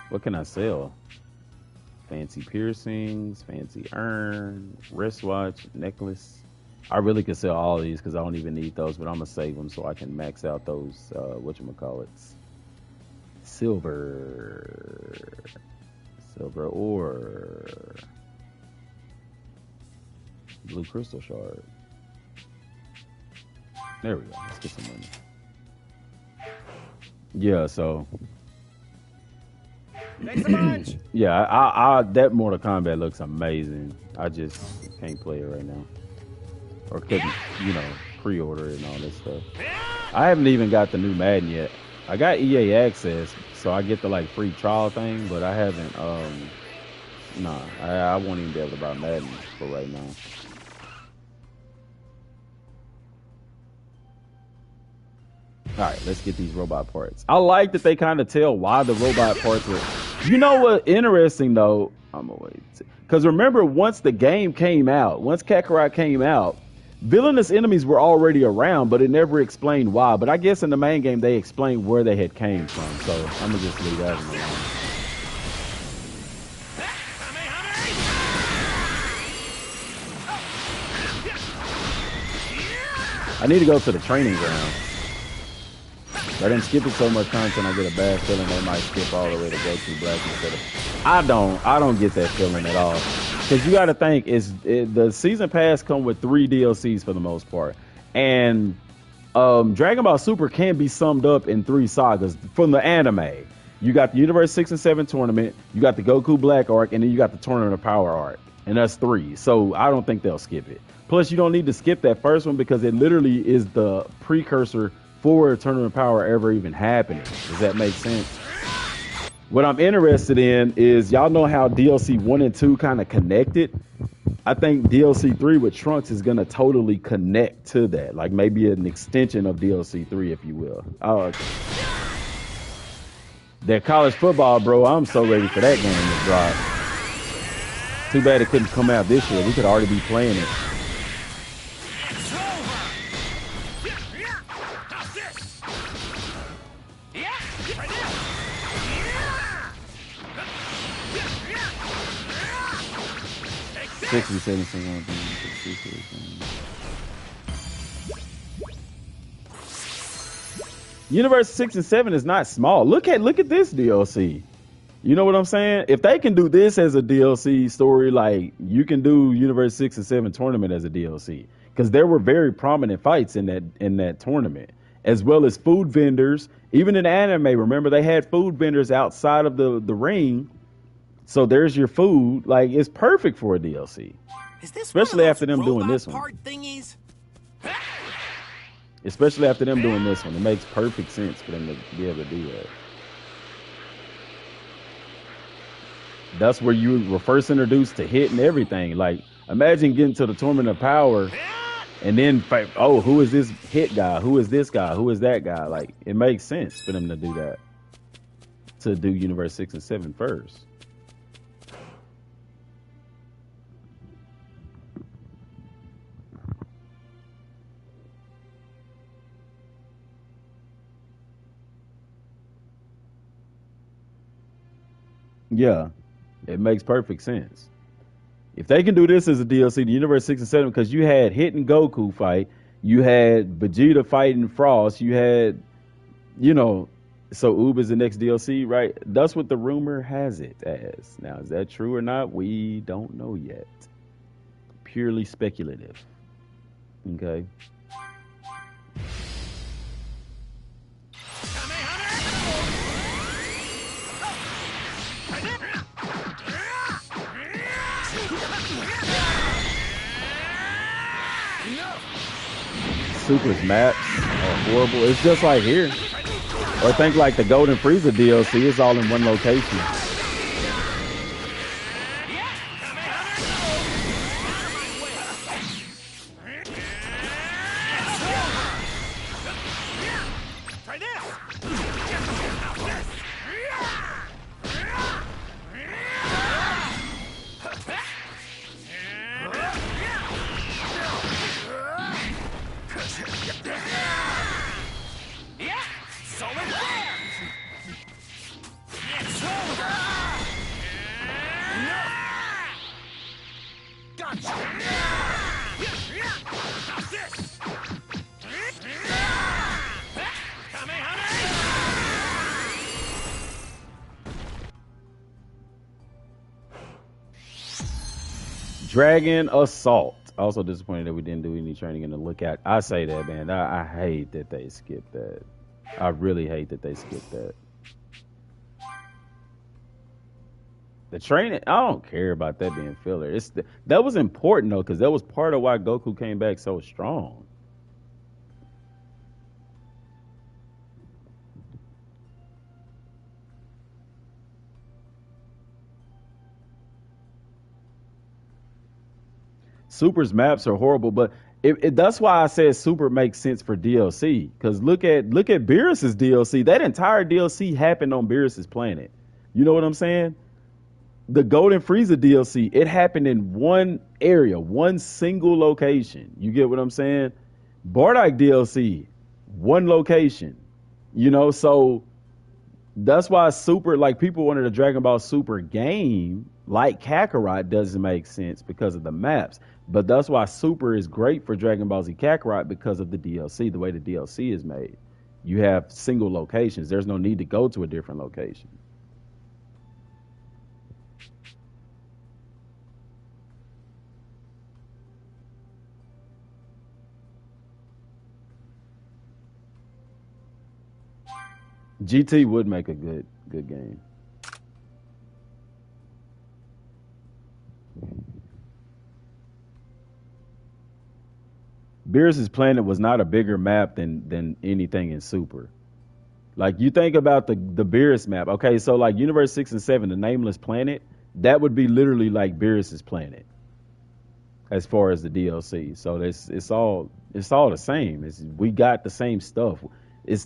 What can I sell? Fancy piercings, fancy urn, wristwatch, necklace. I really could sell all of these because I don't even need those, but I'm gonna save them so I can max out those whatchamacallits. Silver ore, blue crystal shard. There we go. Let's get some money. Yeah, so Thanks a bunch. yeah, I that Mortal Kombat looks amazing. I just can't play it right now, or couldn't, you know, pre-order it and all this stuff. I haven't even got the new Madden yet. I got EA access, so I get the like free trial thing, but I haven't. Nah, I won't even be able to buy Madden for right now. All right, let's get these robot parts. I like that they kind of tell why the robot parts were. You know what? Interesting though. I'm gonna wait because remember, once the game came out, once Kakarot came out, villainous enemies were already around, but it never explained why. But I guess in the main game they explained where they had came from. So I'm gonna just leave that alone. I need to go to the training ground. I didn't skip it so much content. I get a bad feeling they might skip all the way to Goku Black instead of. I don't get that feeling at all. Because you got to think, the season pass come with 3 DLCs for the most part, and Dragon Ball Super can be summed up in 3 sagas from the anime. You got the Universe 6 and 7 tournament, you got the Goku Black arc, and then you got the Tournament of Power arc, and that's 3. So I don't think they'll skip it. Plus, you don't need to skip that first one because it literally is the precursor for Tournament of Power ever even happening. Does that make sense? What I'm interested in is, y'all know how DLC 1 and 2 kind of connected? I think DLC 3 with Trunks is going to totally connect to that. Like maybe an extension of DLC 3, if you will. That college football, bro, I'm so ready for that game to drop. Too bad it couldn't come out this year. We could already be playing it. 67 seconds. Universe 6 and 7 is not small. Look at this DLC. You know what I'm saying? If they can do this as a DLC story, like you can do Universe 6 and 7 tournament as a DLC, because there were very prominent fights in that tournament, as well as food vendors. Even in anime, remember they had food vendors outside of the ring. So there's your food. Like, it's perfect for a DLC. Is this especially after them doing this one? Thingies? Especially after them doing this one. It makes perfect sense for them to be able to do that. That's where you were first introduced to hit and everything. Like, imagine getting to the Tournament of Power and then, oh, who is this hit guy? Who is this guy? Who is that guy? Like, it makes sense for them to do that. To do Universe 6 and 7 first. Yeah, it makes perfect sense. If they can do this as a DLC, the Universe 6 and 7, because you had Hit and Goku fight, you had Vegeta fighting Frost, you had, you know, so Oob is the next DLC, right? That's what the rumor has it as. Now, is that true or not? We don't know yet. Purely speculative. Okay. Super's maps are horrible. It's just like here. Or think like the Golden Frieza DLC. It's all in one location. Dragon Assault. Also disappointed that we didn't do any training in the lookout. I say that, man. I hate that they skipped that. I really hate that they skipped that. The training, I don't care about that being filler. That was important though, because that was part of why Goku came back so strong. Super's maps are horrible, but that's why I said Super makes sense for DLC. Because look at Beerus's DLC. That entire DLC happened on Beerus's planet. You know what I'm saying? The Golden Frieza DLC, it happened in one area, one single location. You get what I'm saying? Bardock DLC, one location. You know, so that's why Super, like people wanted a Dragon Ball Super game like Kakarot doesn't make sense because of the maps. But that's why Super is great for Dragon Ball Z Kakarot because of the DLC, the way the DLC is made. You have single locations. There's no need to go to a different location. GT would make a good game. Beerus's planet was not a bigger map than anything in Super. Like you think about the Beerus map. Okay, so like Universe 6 and 7, the Nameless Planet, that would be literally like Beerus's planet as far as the DLC. So it's all the same. We got the same stuff. It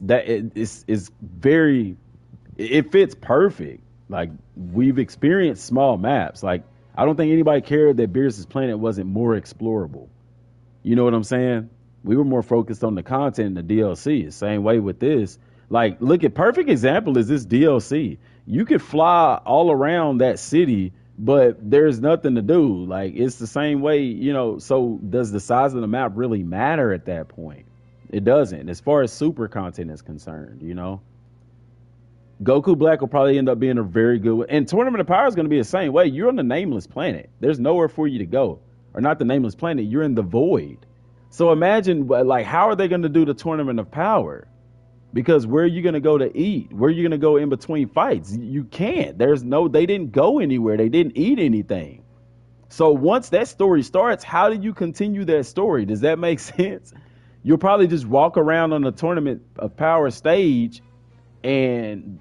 fits perfect. Like we've experienced small maps. Like I don't think anybody cared that Beerus's planet wasn't more explorable. You know what I'm saying? We were more focused on the content and the DLC. Same way with this. Like, look at perfect example is this DLC. You could fly all around that city, but there's nothing to do. Like, it's the same way, you know. So does the size of the map really matter at that point? It doesn't. As far as super content is concerned, you know. Goku Black will probably end up being a very good one. And Tournament of Power is going to be the same way. You're on the Nameless Planet. There's nowhere for you to go. Or not the Nameless Planet. You're in the Void. So imagine, like, how are they going to do the Tournament of Power? Because where are you going to go to eat? Where are you going to go in between fights? You can't. They didn't go anywhere. They didn't eat anything. So once that story starts, how do you continue that story? Does that make sense? You'll probably just walk around on the Tournament of Power stage and,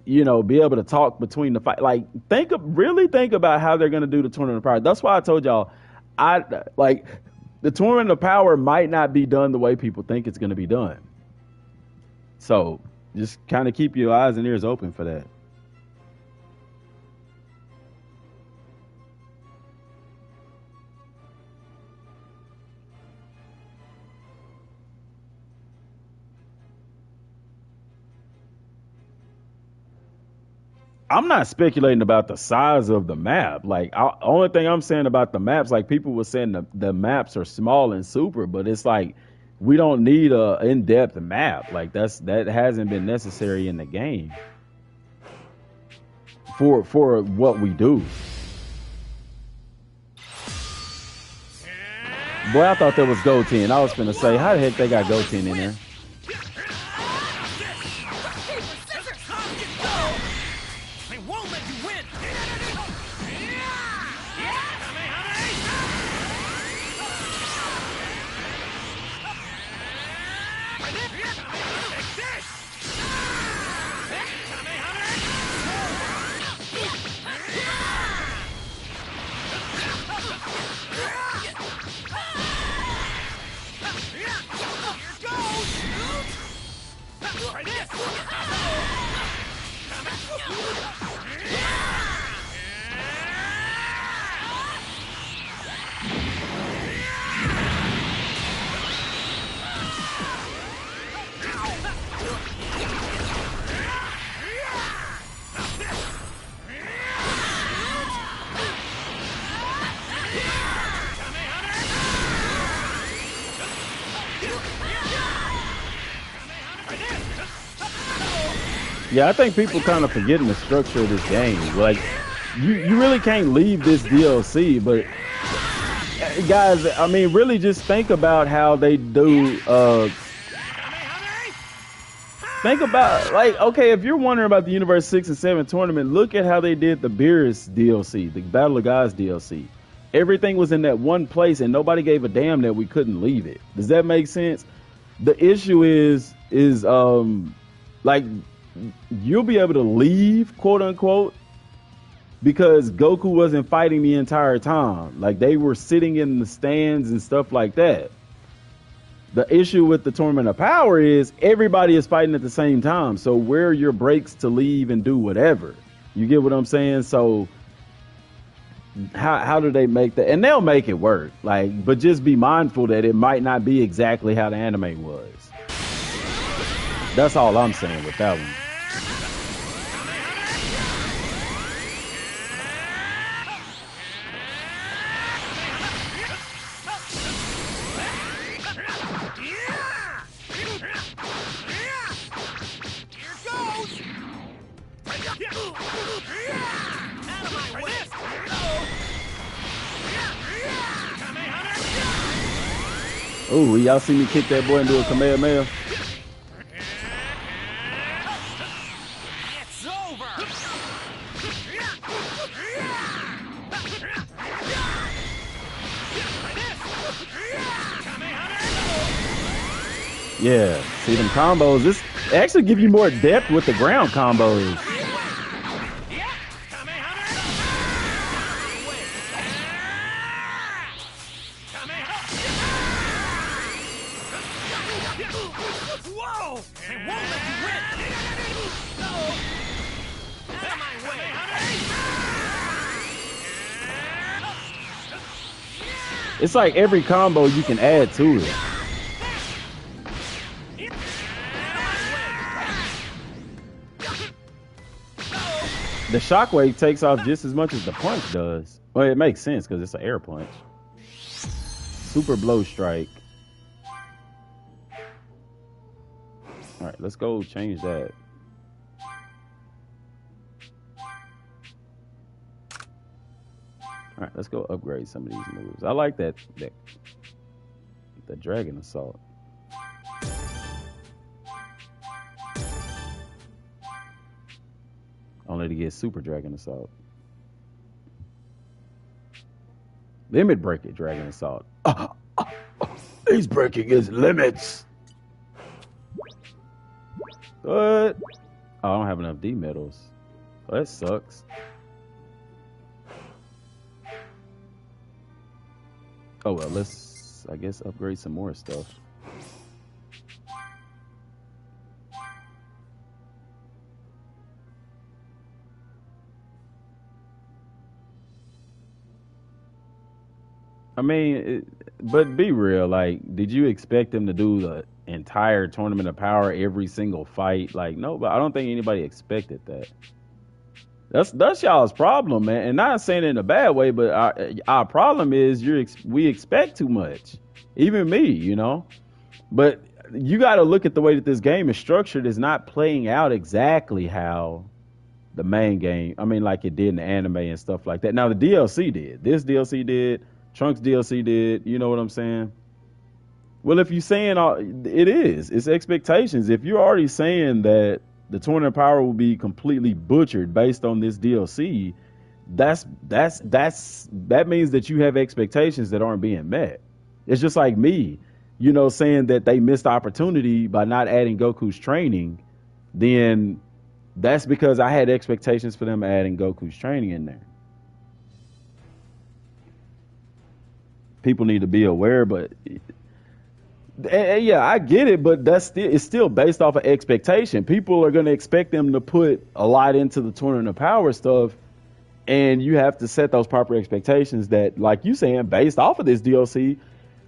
you know, be able to talk between the fight. Like, really think about how they're going to do the Tournament of Power. That's why I told y'all, the Tournament of Power might not be done the way people think it's going to be done. So just kind of keep your eyes and ears open for that. I'm not speculating about the size of the map. Like, only thing I'm saying about the maps, like people were saying the maps are small and super, but it's like we don't need a in-depth map. Like that hasn't been necessary in the game for what we do. Boy, I thought that was Tien. I was finna say, how the heck they got Tien in there? Yeah, I think people kind of forgetting the structure of this game. Like, you really can't leave this DLC, but guys, I mean, really just think about how they do. Think about, like, okay, if you're wondering about the Universe 6 and 7 tournament, look at how they did the Beerus DLC, the Battle of Gods DLC. Everything was in that one place, and nobody gave a damn that we couldn't leave it. Does that make sense? The issue is like, you'll be able to leave, quote unquote, because Goku wasn't fighting the entire time. Like, they were sitting in the stands and stuff like that. The issue with the Tournament of Power is everybody is fighting at the same time. So where are your breaks to leave and do whatever? You get what I'm saying? So how do they make that? And they'll make it work. Like, but just be mindful that it might not be exactly how the anime was. That's all I'm saying with that one. Ooh, y'all see me kick that boy into a Kamehameha? It's over. Yeah, see them combos. This actually give you more depth with the ground combos. Whoa! They won't let you win! No! Out of my way! It's like every combo you can add to it. The shockwave takes off just as much as the punch does. Well, it makes sense because it's an air punch. Super blow strike. All right, let's go change that. All right, let's go upgrade some of these moves. I like that the Dragon Assault. Only to get Super Dragon Assault. Limit Break It Dragon Assault. He's breaking his limits. What? Oh, I don't have enough D medals. Oh, that sucks. Oh well, let's, I guess, upgrade some more stuff. I mean, but be real. Like, did you expect them to do the entire Tournament of Power every single fight? Like, no, but I don't think anybody expected that. That's y'all's problem, man. And not saying it in a bad way, but our problem is we expect too much. Even me, you know. But you got to look at the way that this game is structured. Is not playing out exactly how the main game, I mean, like it did in the anime and stuff like that. Now the DLC did. This DLC did. Trunks DLC did. You know what I'm saying? Well, if you're saying it's expectations. If you're already saying that the tournament power will be completely butchered based on this DLC, that means that you have expectations that aren't being met. It's just like me, you know, saying that they missed opportunity by not adding Goku's training. Then that's because I had expectations for them adding Goku's training in there. People need to be aware, but yeah, I get it, but it's still based off of expectation. People are going to expect them to put a lot into the tournament of power stuff, and you have to set those proper expectations that, like you saying, based off of this DLC,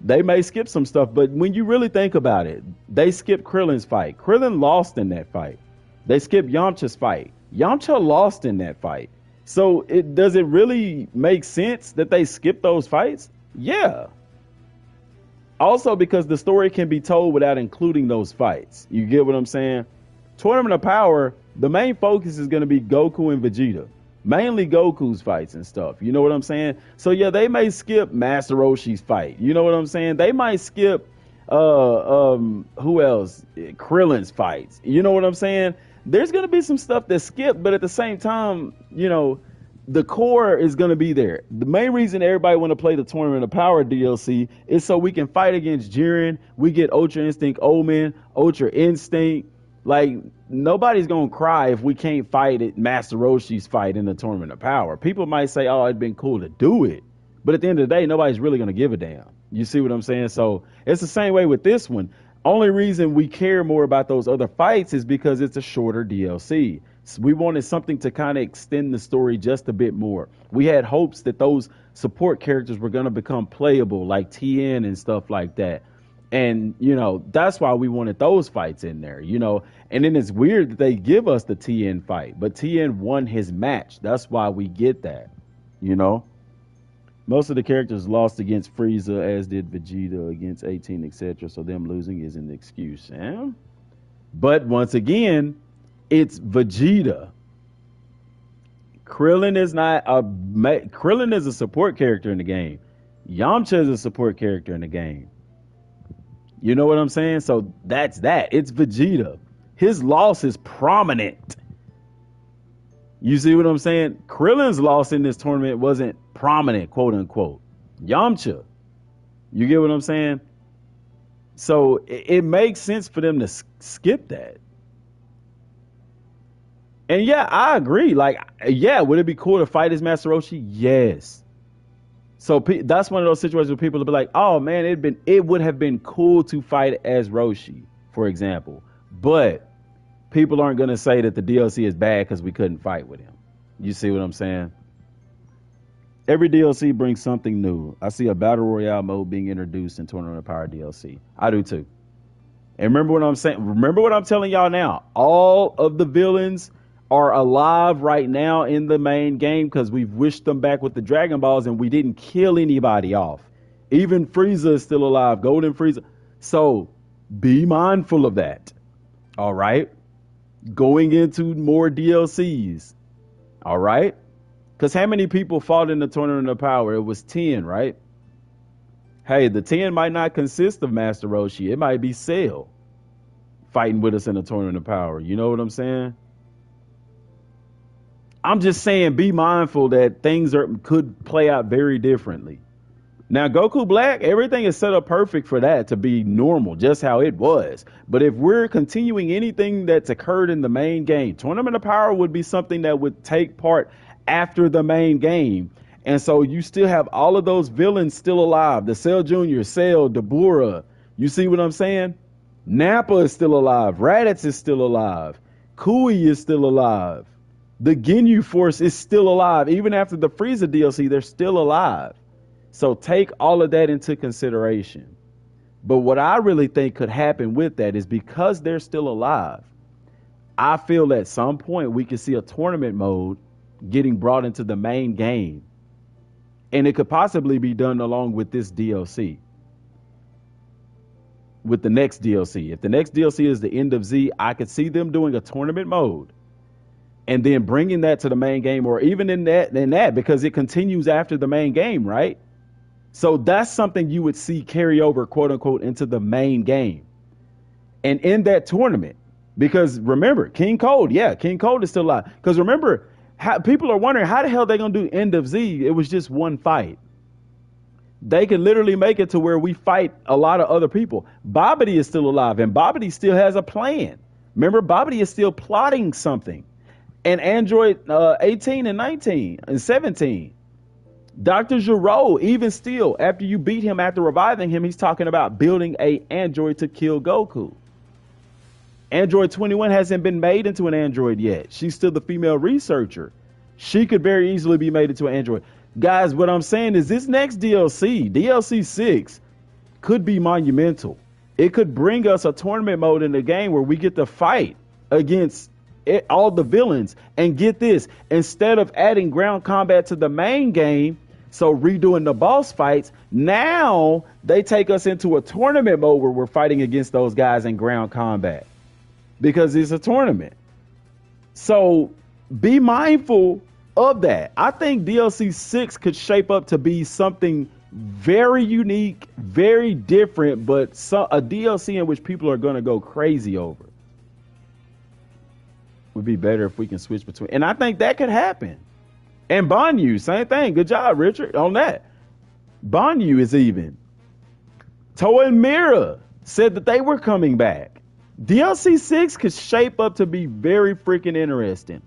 they may skip some stuff. But when you really think about it, they skipped Krillin's fight. Krillin lost in that fight. They skipped Yamcha's fight. Yamcha lost in that fight. So does it really make sense that they skip those fights? Yeah. Also, because the story can be told without including those fights. You get what I'm saying? Tournament of Power, the main focus is going to be Goku and Vegeta. Mainly Goku's fights and stuff. You know what I'm saying? So yeah, they may skip Master Roshi's fight. You know what I'm saying? They might skip who else? Krillin's fights. You know what I'm saying? There's going to be some stuff that's skipped, but at the same time, you know, the core is going to be there. The main reason everybody want to play the Tournament of Power DLC is so we can fight against Jiren. We get Ultra Instinct Omen, Ultra Instinct. Like, nobody's going to cry if we can't fight at Master Roshi's fight in the Tournament of Power. People might say, oh, it'd been cool to do it. But at the end of the day, nobody's really going to give a damn. You see what I'm saying? So it's the same way with this one. Only reason we care more about those other fights is because it's a shorter DLC. We wanted something to kind of extend the story just a bit more. We had hopes that those support characters were going to become playable, like Tien and stuff like that. And, you know, that's why we wanted those fights in there, you know. And then it's weird that they give us the Tien fight, but Tien won his match. That's why we get that, you know. Most of the characters lost against Frieza, as did Vegeta against 18, etc. So them losing isn't an excuse. Eh? But once again, it's Vegeta. Krillin is a support character in the game. Yamcha is a support character in the game. You know what I'm saying? So that's that. It's Vegeta. His loss is prominent. You see what I'm saying? Krillin's loss in this tournament wasn't prominent, quote unquote. Yamcha. You get what I'm saying? So it makes sense for them to skip that. And yeah, I agree. Like, yeah, would it be cool to fight as Master Roshi? Yes. So that's one of those situations where people will be like, oh man, it would have been cool to fight as Roshi, for example. But people aren't going to say that the DLC is bad because we couldn't fight with him. You see what I'm saying? Every DLC brings something new. I see a Battle Royale mode being introduced in Tournament of Power DLC. I do too. And remember what I'm saying? Remember what I'm telling y'all now. All of the villains are alive right now in the main game because we've wished them back with the Dragon Balls and we didn't kill anybody off. Even Frieza is still alive. Golden Frieza. So be mindful of that. All right. Going into more DLCs. All right. Because how many people fought in the Tournament of Power? It was 10, right? Hey, the 10 might not consist of Master Roshi. It might be Cell fighting with us in the Tournament of Power. You know what I'm saying? I'm just saying, be mindful that things could play out very differently. Now, Goku Black, everything is set up perfect for that to be normal, just how it was. But if we're continuing anything that's occurred in the main game, Tournament of Power would be something that would take part after the main game. And so you still have all of those villains still alive. The Cell Jr., Cell, Dabura. You see what I'm saying? Nappa is still alive. Raditz is still alive. Kui is still alive. The Ginyu Force is still alive. Even after the Frieza DLC, they're still alive. So take all of that into consideration. But what I really think could happen with that is because they're still alive, I feel at some point we could see a tournament mode getting brought into the main game. And it could possibly be done along with this DLC. With the next DLC. If the next DLC is the end of Z, I could see them doing a tournament mode and then bringing that to the main game, or even in that because it continues after the main game, right? So that's something you would see carry over, quote unquote, into the main game. And in that tournament, because remember, King Cold is still alive. Because remember, people are wondering how the hell they gonna do end of Z. It was just one fight. They can literally make it to where we fight a lot of other people. Bobbity is still alive, and Bobbity still has a plan. Remember, Bobbity is still plotting something. And Android 18 and 19 and 17. Dr. Giro, even still, after you beat him, after reviving him, he's talking about building a android to kill Goku. Android 21 hasn't been made into an android yet. She's still the female researcher. She could very easily be made into an android. Guys, what I'm saying is this next DLC, DLC 6, could be monumental. It could bring us a tournament mode in the game where we get to fight against all the villains. And get this, instead of adding ground combat to the main game, so redoing the boss fights, now they take us into a tournament mode where we're fighting against those guys in ground combat. Because it's a tournament. So be mindful of that. I think DLC 6 could shape up to be something very unique, very different, but a DLC in which people are going to go crazy over. Would be better if we can switch between. And I think that could happen. And Banyu, same thing. Good job, Richard, on that. Banyu is even. Toa and Mira said that they were coming back. DLC 6 could shape up to be very freaking interesting.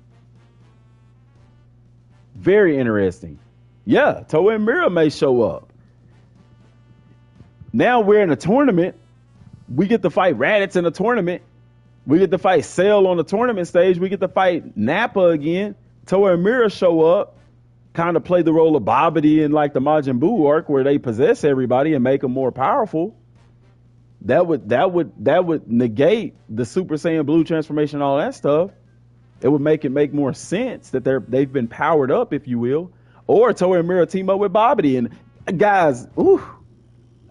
Very interesting. Yeah, Toa and Mira may show up. Now we're in a tournament. We get to fight Raditz in a tournament. We get to fight Cell on the tournament stage. We get to fight Nappa again. Toa and Mira show up, kind of play the role of Bobbity in like the Majin Buu arc where they possess everybody and make them more powerful. That would negate the Super Saiyan Blue transformation and all that stuff. It would make more sense that they've been powered up, if you will. Or Toa and Mira team up with Bobbity. And guys,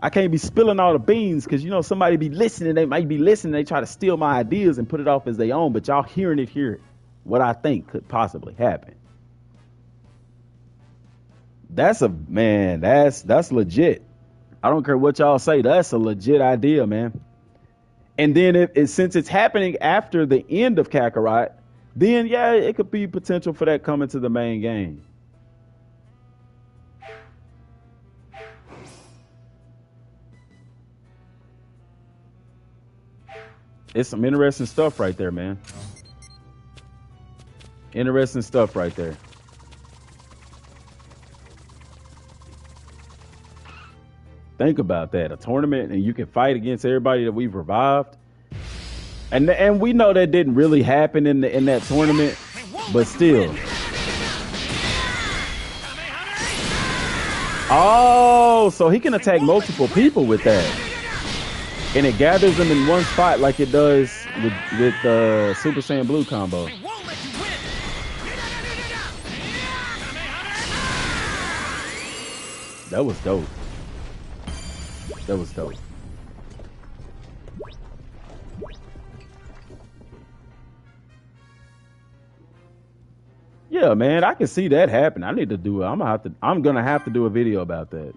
I can't be spilling all the beans because, somebody be listening. They might be listening. They try to steal my ideas and put it off as their own. But y'all hearing it here, what I think could possibly happen. That's legit. I don't care what y'all say. That's a legit idea, man. And then since it's happening after the end of Kakarot, then yeah, it could be potential for that coming to the main game. It's some interesting stuff right there, man. Interesting stuff right there. Think about that. A tournament and you can fight against everybody that we've revived. And we know that didn't really happen in that tournament, but still. Oh, so he can attack multiple people with that. And it gathers them in one spot like it does with the Super Saiyan Blue combo. That was dope. That was dope. Yeah, man, I can see that happen. I need to do it. I'm gonna have to do a video about that.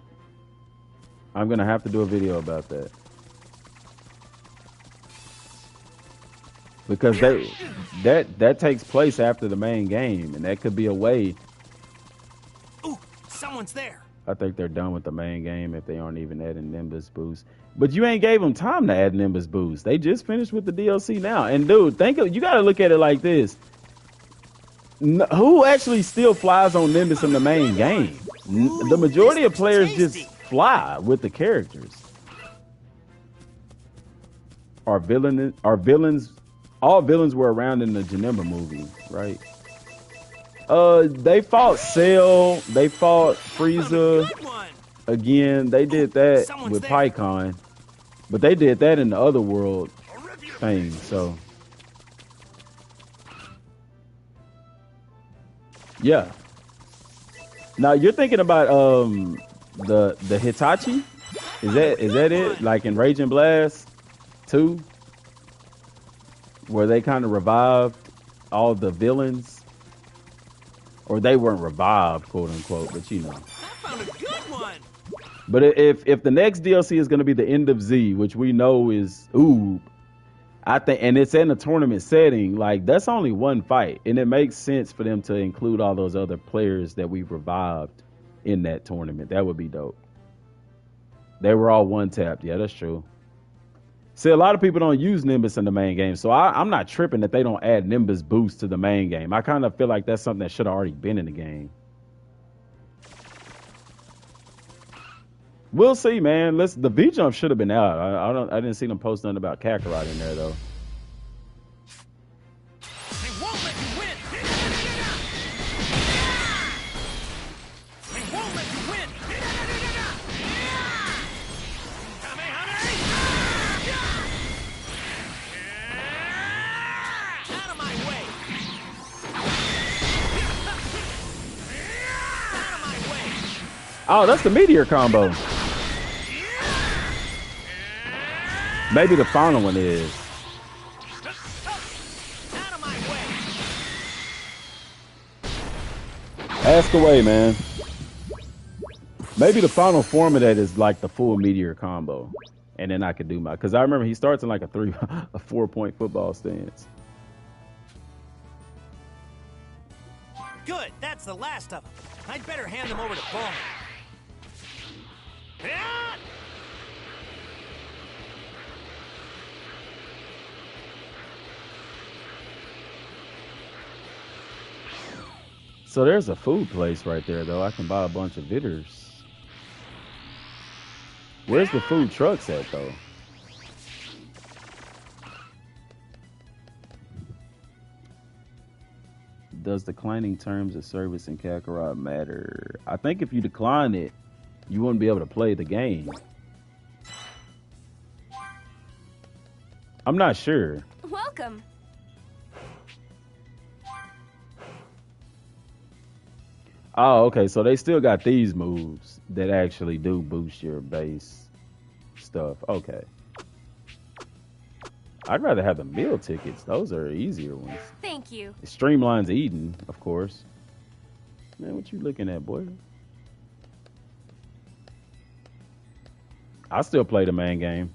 I'm gonna have to do a video about that. Because that takes place after the main game, and that could be a way. Ooh, someone's there. I think they're done with the main game if they aren't even adding Nimbus boost. But you ain't gave them time to add Nimbus boost. They just finished with the DLC now. And dude, you got to look at it like this. Who actually still flies on Nimbus in the main game? The majority of players just fly with the characters. All villains were around in the Janemba movie, right? They fought Cell, they fought Frieza. Again, they did that with Pycon. But they did that in the other world thing, so. Yeah. Now you're thinking about the Hitachi? Is that it? Like in Raging Blast 2? Where they kind of revived all the villains? Or they weren't revived, quote unquote, but you know. I found a good one. But if the next DLC is going to be the End of Z, which we know is Oob, I think, and it's in a tournament setting, like that's only one fight, and it makes sense for them to include all those other players that we've revived in that tournament. That would be dope. They were all one tapped. Yeah, that's true. See, a lot of people don't use Nimbus in the main game, so I'm not tripping that they don't add Nimbus boost to the main game. I kind of feel like that's something that should have already been in the game. We'll see, man. The V jump should have been out. I didn't see them post nothing about Kakarot in there though. They won't let you win. They won't let you win. Out of my way. Out of my way. Oh, that's the meteor combo. Maybe the final one is. Ask away, man. Maybe the final form of that is like the full meteor combo. And then I could do because I remember he starts in like a 4-point football stance. Good, that's the last of them. I'd better hand them over to Bowman. So there's a food place right there, though. I can buy a bunch of bitters. Where's the food trucks at, though? Does declining terms of service in Kakarot matter? I think if you decline it, you wouldn't be able to play the game. I'm not sure. Welcome. Oh, okay. So they still got these moves that actually do boost your base stuff. Okay. I'd rather have the meal tickets. Those are easier ones. Thank you. It streamlines eating, of course. Man, what you looking at, boy? I still play the main game.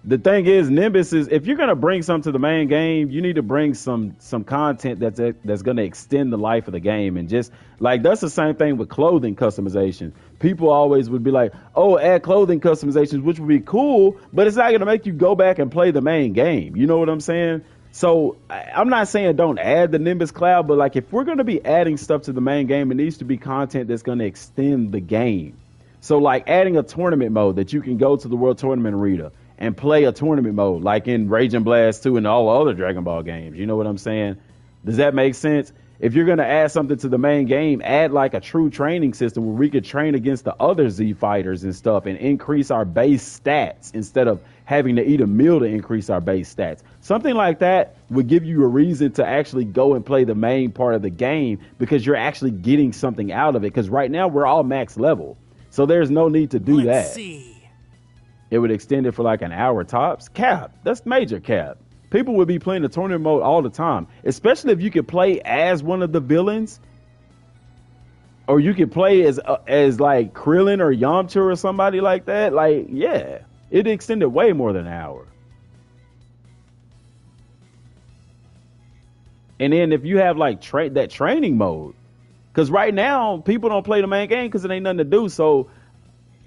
The thing is, Nimbus is, if you're gonna bring something to the main game, you need to bring some content that's gonna extend the life of the game. And just like that's the same thing with clothing customization. People always would be like, "Oh, add clothing customizations," which would be cool, but it's not gonna make you go back and play the main game. You know what I'm saying? So I'm not saying don't add the Nimbus Cloud, but like if we're gonna be adding stuff to the main game, it needs to be content that's gonna extend the game. So like adding a tournament mode that you can go to the World Tournament Arena and play a tournament mode like in Raging Blast 2 and all other Dragon Ball games. You know what I'm saying? Does that make sense? If you're going to add something to the main game, add like a true training system where we could train against the other Z fighters and stuff and increase our base stats instead of having to eat a meal to increase our base stats. Something like that would give you a reason to actually go and play the main part of the game because you're actually getting something out of it. Because right now we're all max level. So there's no need to do Let's that. see. It would extend it for like an hour tops. Cap. That's major cap. People would be playing the tournament mode all the time, especially if you could play as one of the villains, or you could play as like Krillin or Yamcha or somebody like that. Like, yeah, it extended way more than an hour. And then if you have like that training mode, because right now people don't play the main game because it ain't nothing to do. So.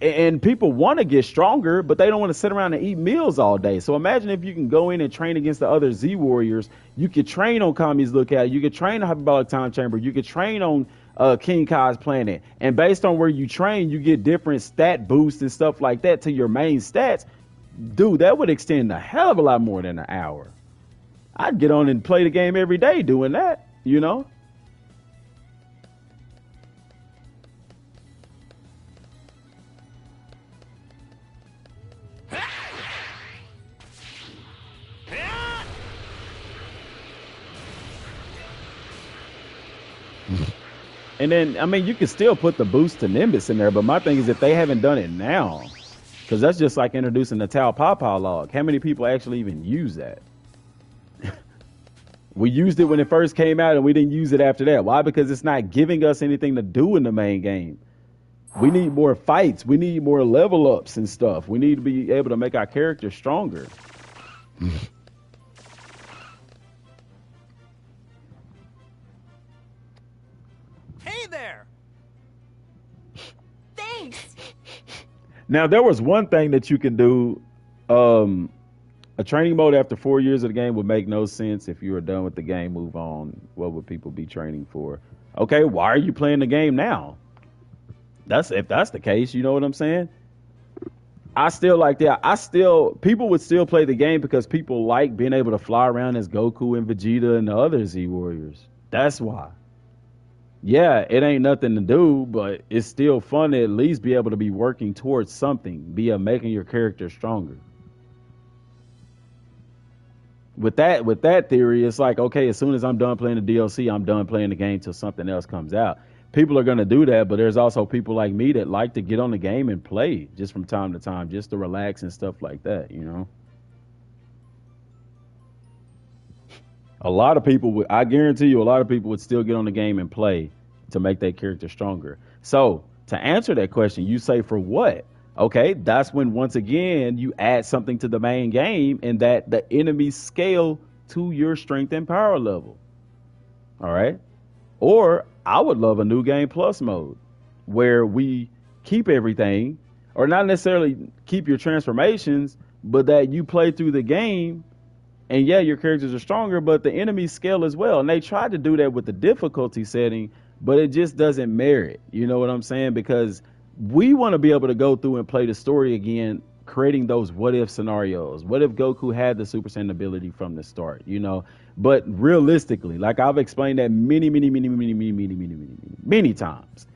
And people want to get stronger, but they don't want to sit around and eat meals all day. So imagine if you can go in and train against the other Z Warriors. You could train on Kami's Lookout. You could train on Hyperbolic Time Chamber. You could train on King Kai's Planet. And based on where you train, you get different stat boosts and stuff like that to your main stats. Dude, that would extend a hell of a lot more than an hour. I'd get on and play the game every day doing that, you know? And then, I mean, you can still put the boost to Nimbus in there, but my thing is if they haven't done it now, because that's just like introducing the Tau Pawpaw log. How many people actually even use that? We used it when it first came out, and we didn't use it after that. Why? Because it's not giving us anything to do in the main game. We need more fights. We need more level ups and stuff. We need to be able to make our characters stronger. Hey there! Thanks! Now, there was one thing that you can do. A training mode after 4 years of the game would make no sense. If you were done with the game, move on. What would people be training for? Okay, why are you playing the game now? If that's the case, you know what I'm saying? I still like that. People would still play the game because people like being able to fly around as Goku and Vegeta and the other Z Warriors. That's why. Yeah, it ain't nothing to do, but it's still fun to at least be able to be working towards something, making your character stronger. With that theory, it's like, okay, as soon as I'm done playing the DLC, I'm done playing the game till something else comes out. People are going to do that, but there's also people like me that like to get on the game and play just from time to time, just to relax and stuff like that, you know? I guarantee you, a lot of people would still get on the game and play to make their character stronger. So, to answer that question, you say for what? Okay, that's when, once again, you add something to the main game and that the enemies scale to your strength and power level. All right? Or I would love a new game plus mode where we keep everything, or not necessarily keep your transformations, but that you play through the game and yeah, your characters are stronger, but the enemies scale as well. And they tried to do that with the difficulty setting, but it just doesn't merit. You know what I'm saying? Because we want to be able to go through and play the story again, creating those what if scenarios. What if Goku had the Super Saiyan ability from the start, you know? But realistically, like I've explained that many times.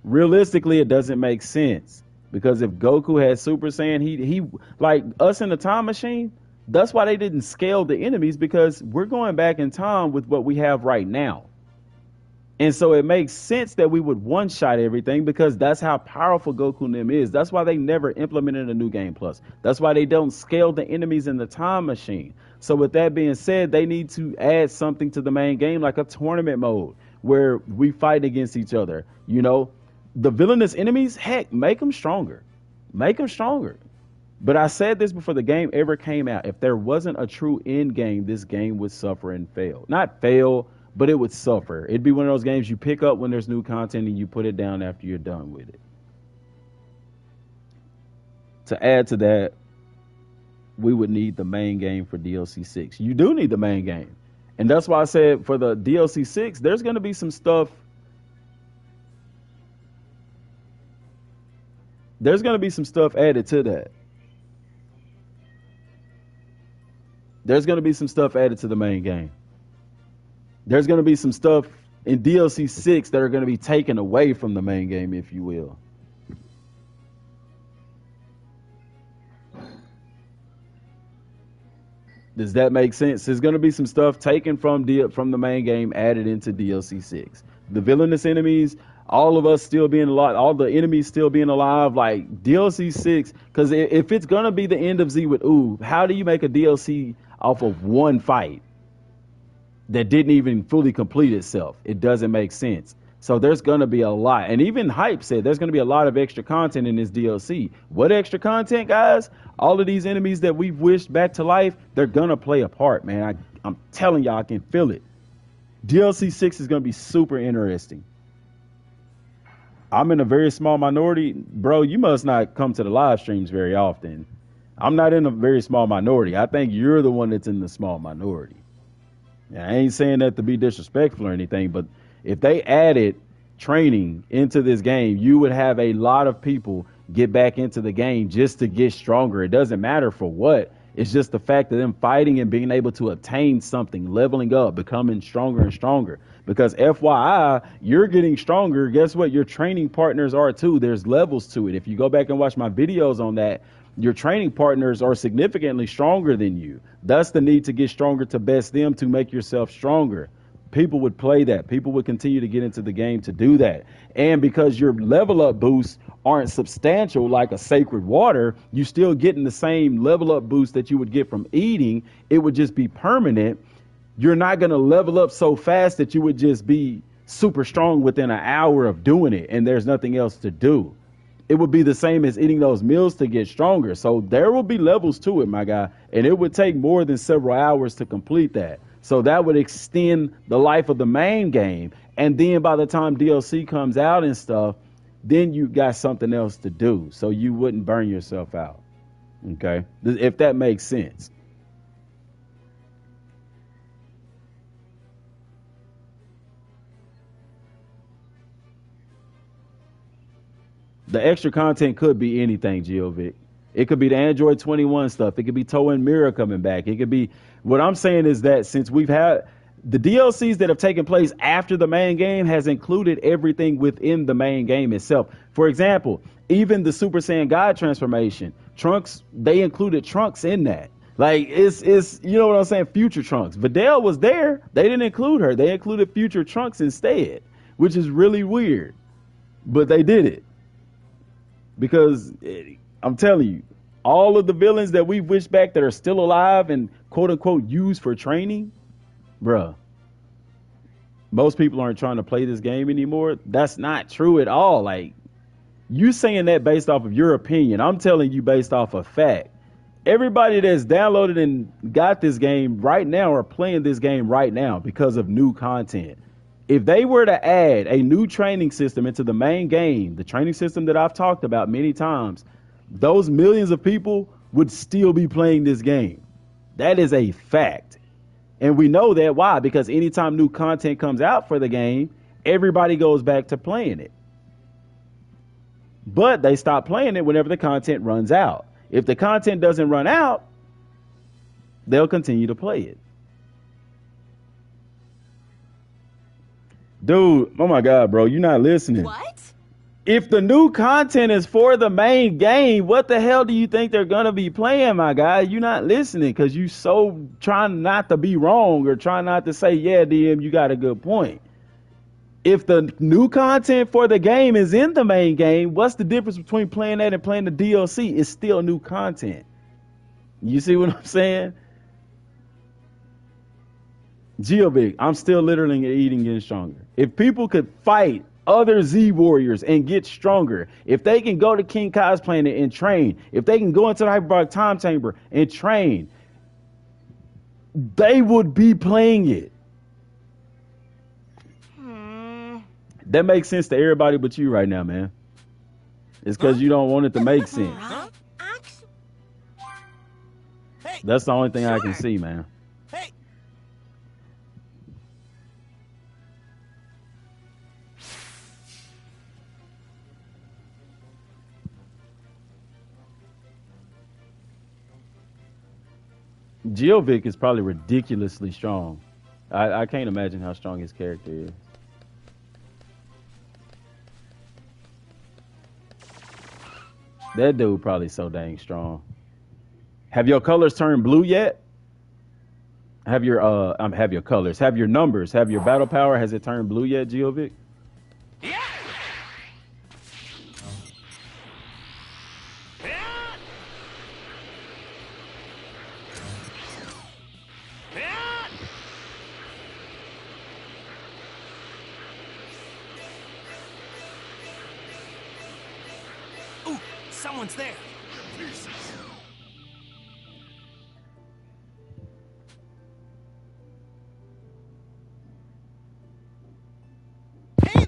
Realistically, it doesn't make sense. Because if Goku had Super Saiyan, he like us in the time machine, that's why they didn't scale the enemies, because we're going back in time with what we have right now. And so it makes sense that we would one-shot everything, because that's how powerful Goku and them is. That's why they never implemented a new game plus. That's why they don't scale the enemies in the time machine. So with that being said, they need to add something to the main game, like a tournament mode where we fight against each other. You know, the villainous enemies, heck, make them stronger. Make them stronger. But I said this before the game ever came out. If there wasn't a true end game, this game would suffer and fail. Not fail, but it would suffer. It'd be one of those games you pick up when there's new content and you put it down after you're done with it. To add to that, we would need the main game for DLC 6. You do need the main game. And that's why I said for the DLC 6, there's going to be some stuff. There's going to be some stuff added to that. There's going to be some stuff added to the main game. There's going to be some stuff in DLC 6 that are going to be taken away from the main game, if you will. Does that make sense? There's going to be some stuff taken from the main game, added into DLC 6. The villainous enemies, all of us still being alive, all the enemies still being alive, like DLC 6. Because if it's going to be the end of Z with Oob, how do you make a DLC off of one fight that didn't even fully complete itself? It doesn't make sense. So there's going to be a lot. And even Hype said there's going to be a lot of extra content in this DLC. What extra content, guys? All of these enemies that we've wished back to life, they're going to play a part, man. I'm telling y'all, I can feel it. DLC 6 is going to be super interesting. I'm in a very small minority. Bro, you must not come to the live streams very often. I'm not in a very small minority. I think you're the one that's in the small minority. I ain't saying that to be disrespectful or anything, but if they added training into this game, you would have a lot of people get back into the game just to get stronger. It doesn't matter for what. It's just the fact of them fighting and being able to attain something, leveling up, becoming stronger and stronger. Because FYI, you're getting stronger. Guess what? Your training partners are too. There's levels to it. If you go back and watch my videos on that, your training partners are significantly stronger than you. That's the need to get stronger to best them to make yourself stronger. people would play that. People would continue to get into the game to do that. And because your level up boosts aren't substantial like a sacred water, you still getting the same level up boost that you would get from eating. It would just be permanent. You're not going to level up so fast that you would just be super strong within an hour of doing it and there's nothing else to do. It would be the same as eating those meals to get stronger. So there will be levels to it, my guy. And it would take more than several hours to complete that. So that would extend the life of the main game. And then by the time DLC comes out and stuff, then you got something else to do. So you wouldn't burn yourself out. Okay? If that makes sense. The extra content could be anything, Geovic. It could be the Android 21 stuff. It could be Toe and Mirror coming back. It could be, what I'm saying is that since we've had the DLCs that have taken place after the main game has included everything within the main game itself. For example, even the Super Saiyan God transformation, Trunks, they included Trunks in that. Like it's you know what I'm saying? Future Trunks. Videl was there. They didn't include her. They included Future Trunks instead, which is really weird. But they did it. Because I'm telling you, all of the villains that we've wished back that are still alive and quote unquote used for training, bruh, most people aren't trying to play this game anymore. That's not true at all. Like, you saying that based off of your opinion. I'm telling you based off of fact. Everybody that's downloaded and got this game right now are playing this game right now because of new content. If they were to add a new training system into the main game, the training system that I've talked about many times, those millions of people would still be playing this game. That is a fact. And we know that. Why? Because anytime new content comes out for the game, everybody goes back to playing it. But they stop playing it whenever the content runs out. If the content doesn't run out, they'll continue to play it. Dude, oh my God, bro, you're not listening. What? If the new content is for the main game, what the hell do you think they're going to be playing, my guy? You're not listening because you so trying not to be wrong or trying not to say, yeah, DM, you got a good point. If the new content for the game is in the main game, what's the difference between playing that and playing the DLC? It's still new content. You see what I'm saying? Geovic, I'm still literally eating, getting stronger. If people could fight other Z warriors and get stronger, if they can go to King Kai's planet and train, if they can go into the hyperbolic time chamber and train, they would be playing it. That makes sense to everybody but you right now, man. It's because you don't want it to make sense. That's the only thing I can see, man. Geovic is probably ridiculously strong. I can't imagine how strong his character is. That dude probably so dang strong. Have your colors turned blue yet? Have your colors, have your numbers, have your battle power, has it turned blue yet, Geovic? Yeah. Ooh, someone's there.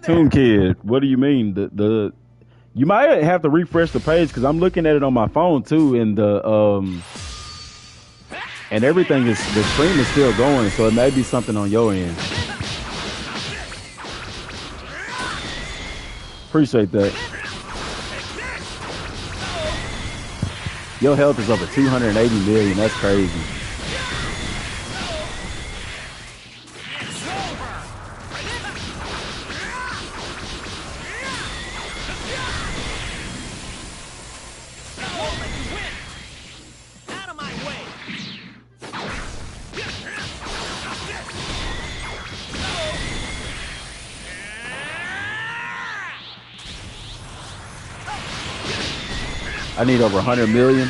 Toon Kid, what do you mean? You might have to refresh the page because I'm looking at it on my phone too, and and everything is, the stream is still going, so it may be something on your end. Appreciate that. Your health is over 280 million. That's crazy. I need over 100 million.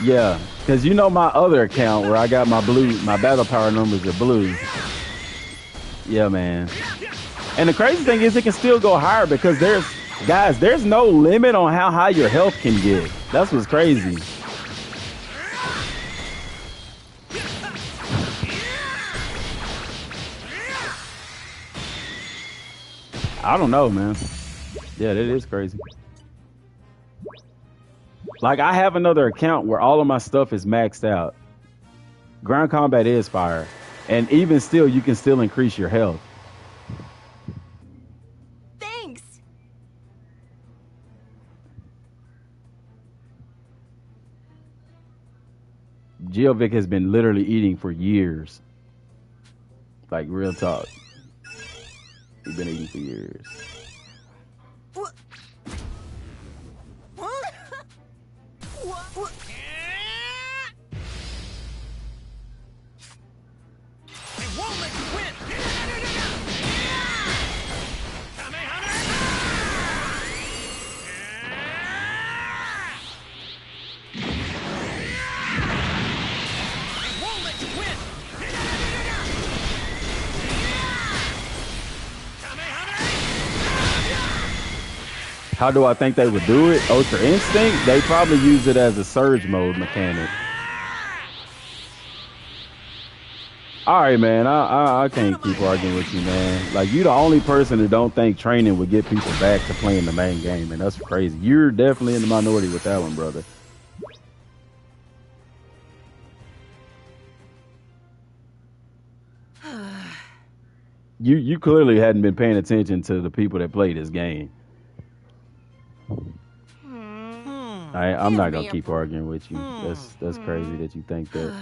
Yeah, because you know my other account where I got my battle power numbers are blue. Yeah, man. And the crazy thing is it can still go higher because there's no limit on how high your health can get. That's what's crazy. I don't know, man. Yeah, that is crazy. Like, I have another account where all of my stuff is maxed out. Ground combat is fire. And even still, you can still increase your health. Thanks. Geovic has been literally eating for years. Like, real talk. He's been eating for years. How do I think they would do it? Ultra Instinct? They probably use it as a surge mode mechanic. All right, man. I can't keep arguing with you, man. Like, you the only person who don't think training would get people back to playing the main game, and that's crazy. You're definitely in the minority with that one, brother. You clearly hadn't been paying attention to the people that play this game. I'm not gonna keep arguing with you. That's crazy that you think that.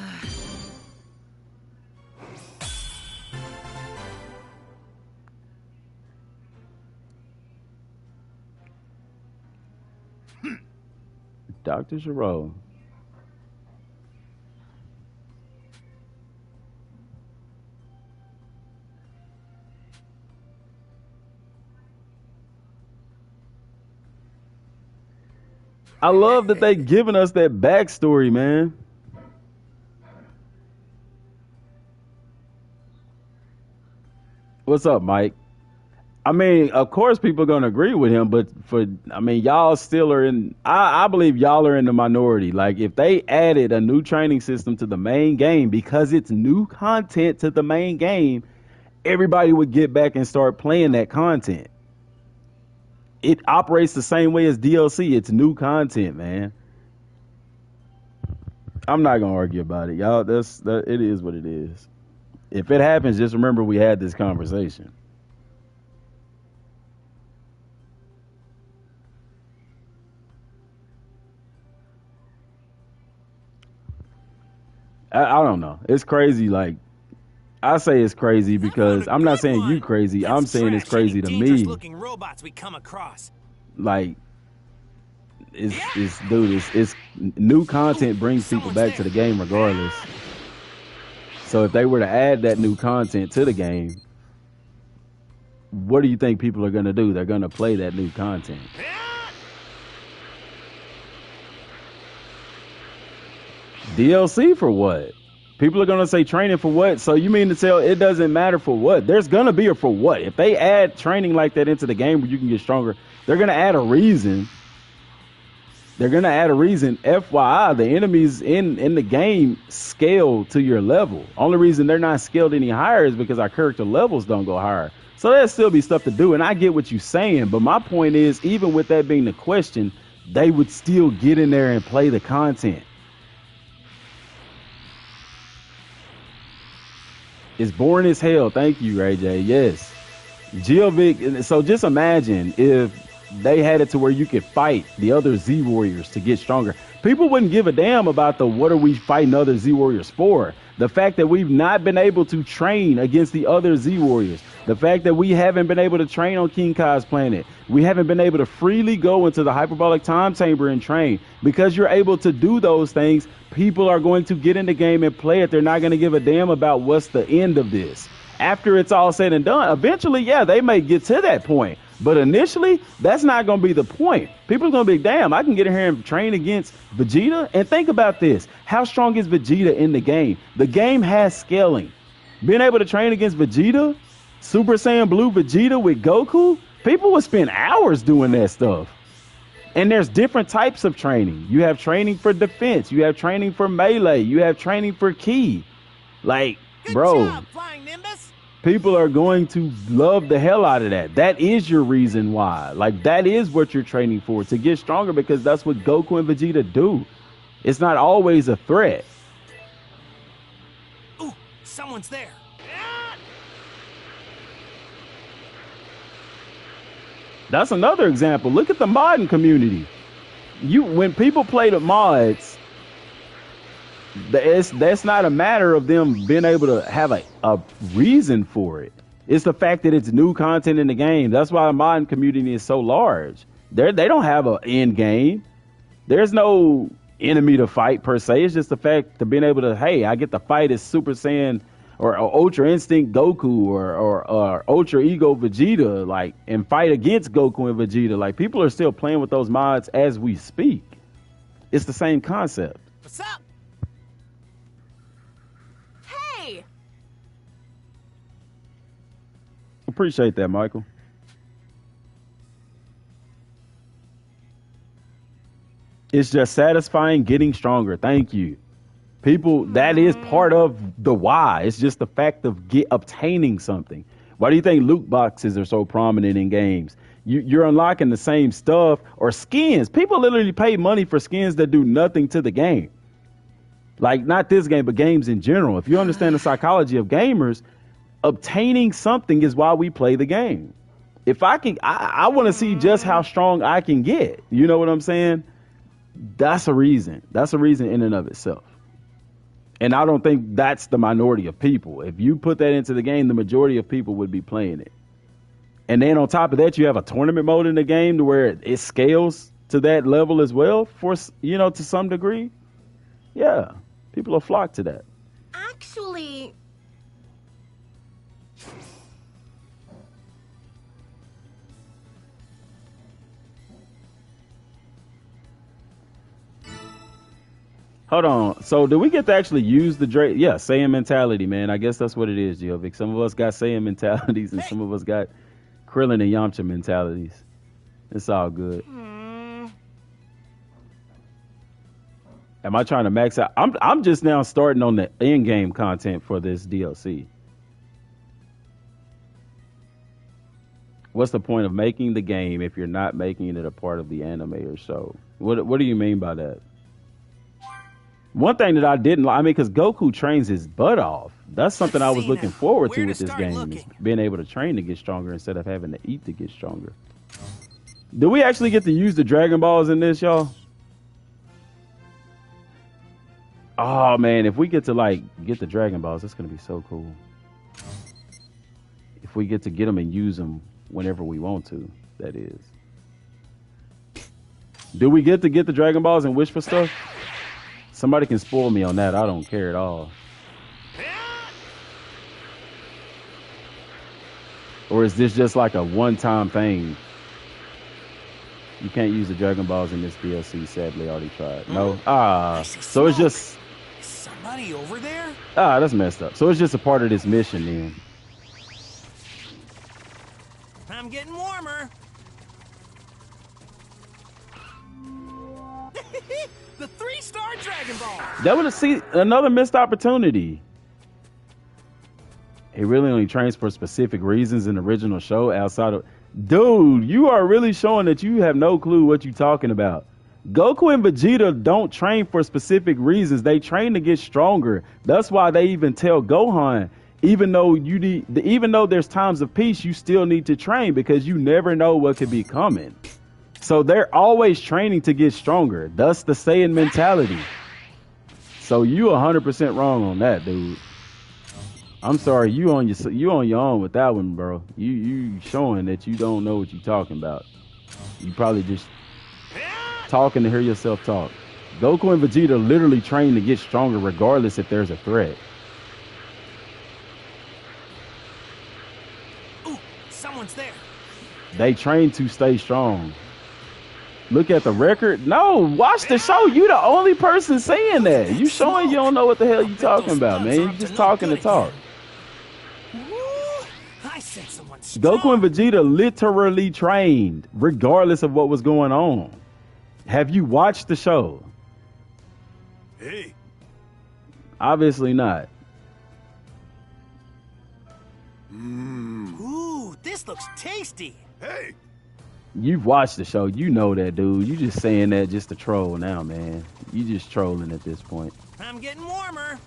Dr. Giro. I love that they giving us that backstory, man. What's up, Mike? I mean, of course people are going to agree with him, but y'all still are in, I believe y'all are in the minority. Like, if they added a new training system to the main game because it's new content to the main game, everybody would get back and start playing that content. It operates the same way as DLC. It's new content, man. I'm not going to argue about it, y'all. It is what it is. If it happens, just remember we had this conversation. I don't know. It's crazy. Like, I say it's crazy because I'm not saying you crazy. I'm saying it's crazy to me. Looking robots we come across. Like, it's new content brings people back to the game regardless. So if they were to add that new content to the game, what do you think people are going to do? They're going to play that new content. DLC for what? People are going to say training for what? So you mean to tell it doesn't matter for what? There's going to be a for what. If they add training like that into the game where you can get stronger, they're going to add a reason. They're going to add a reason. FYI, the enemies in the game scale to your level. Only reason they're not scaled any higher is because our character levels don't go higher. So there'll still be stuff to do. And I get what you're saying. But my point is, even with that being the question, they would still get in there and play the content. It's boring as hell. Thank you, Ray J. Yes. Geovic. So just imagine if they had it to where you could fight the other Z Warriors to get stronger. People wouldn't give a damn about the what are we fighting other Z Warriors for. The fact that we've not been able to train against the other Z Warriors. The fact that we haven't been able to train on King Kai's planet. We haven't been able to freely go into the hyperbolic time chamber and train. Because you're able to do those things, people are going to get in the game and play it. They're not going to give a damn about what's the end of this. After it's all said and done, eventually, yeah, they may get to that point. But initially, that's not going to be the point. People are going to be, damn, I can get in here and train against Vegeta. And think about this. How strong is Vegeta in the game? The game has scaling. Being able to train against Vegeta, Super Saiyan Blue Vegeta with Goku, people would spend hours doing that stuff. And there's different types of training. You have training for defense. You have training for melee. You have training for ki. Like, bro, people are going to love the hell out of that. That is your reason why. Like, that is what you're training for, to get stronger, because that's what Goku and Vegeta do. It's not always a threat. Ooh, someone's there. That's another example. Look at the modding community. When people play the mods, that's not a matter of them being able to have a reason for it. It's the fact that it's new content in the game. That's why the modding community is so large. They don't have an end game. There's no enemy to fight per se. It's just the fact of being able to, hey, I get to fight as Super Saiyan or Ultra Instinct Goku or Ultra Ego Vegeta, like, and fight against Goku and Vegeta. Like, people are still playing with those mods as we speak. It's the same concept. What's up? Hey! Appreciate that, Michael. It's just satisfying getting stronger. Thank you. People, that is part of the why. It's just the fact of obtaining something. Why do you think loot boxes are so prominent in games? You're unlocking the same stuff, or skins. People literally pay money for skins that do nothing to the game. Like, not this game, but games in general. If you understand the psychology of gamers, obtaining something is why we play the game. If I want to see just how strong I can get. You know what I'm saying? That's a reason. That's a reason in and of itself. And I don't think that's the minority of people. If you put that into the game, the majority of people would be playing it. And then on top of that, you have a tournament mode in the game to where it scales to that level as well, for, you know, to some degree. Yeah, people will flock to that. Actually... Hold on. So do we get to actually use the Drake? Yeah, Saiyan mentality, man. I guess that's what it is, Jovic. Some of us got Saiyan mentalities and some of us got Krillin and Yamcha mentalities. It's all good. Am I trying to max out? I'm just now starting on the end game content for this DLC. What's the point of making the game if you're not making it a part of the anime or show? What do you mean by that? One thing that I didn't like, I mean, because Goku trains his butt off. That's something I was looking forward to with this game, is being able to train to get stronger instead of having to eat to get stronger. Do we actually get to use the Dragon Balls in this, y'all? Oh, man, if we get to, like, get the Dragon Balls, that's going to be so cool. If we get to get them and use them whenever we want to, that is. Do we get to get the Dragon Balls and wish for stuff? Somebody can spoil me on that. I don't care at all. Or is this just like a one-time thing? You can't use the Dragon Balls in this DLC, sadly. I already tried. No? So it's just... Somebody over there? That's messed up. So it's just a part of this mission then. I'm getting warmer. The 3-star Dragon Ball. That would see another missed opportunity. He really only trains for specific reasons in the original show outside of... Dude, you are really showing that you have no clue what you're talking about. Goku and Vegeta don't train for specific reasons. They train to get stronger. That's why they even tell Gohan, even though there's times of peace, you still need to train because you never know what could be coming. So they're always training to get stronger. That's the Saiyan mentality. So you 100% wrong on that, dude. I'm sorry, you on your own with that one, bro. You showing that you don't know what you're talking about. You probably just talking to hear yourself talk. Goku and Vegeta literally train to get stronger regardless if there's a threat. Ooh, someone's there. They train to stay strong. Look at the record. No, watch the show. You the only person saying that. You showing you don't know what the hell you talking about, man. You just talking to talk. I sense someone strong. Goku and Vegeta literally trained regardless of what was going on. Have you watched the show? Hey. Obviously not. Ooh, this looks tasty. Hey. You've watched the show. You know that, dude. You just saying that just to troll now, man. You just trolling at this point. I'm getting warmer.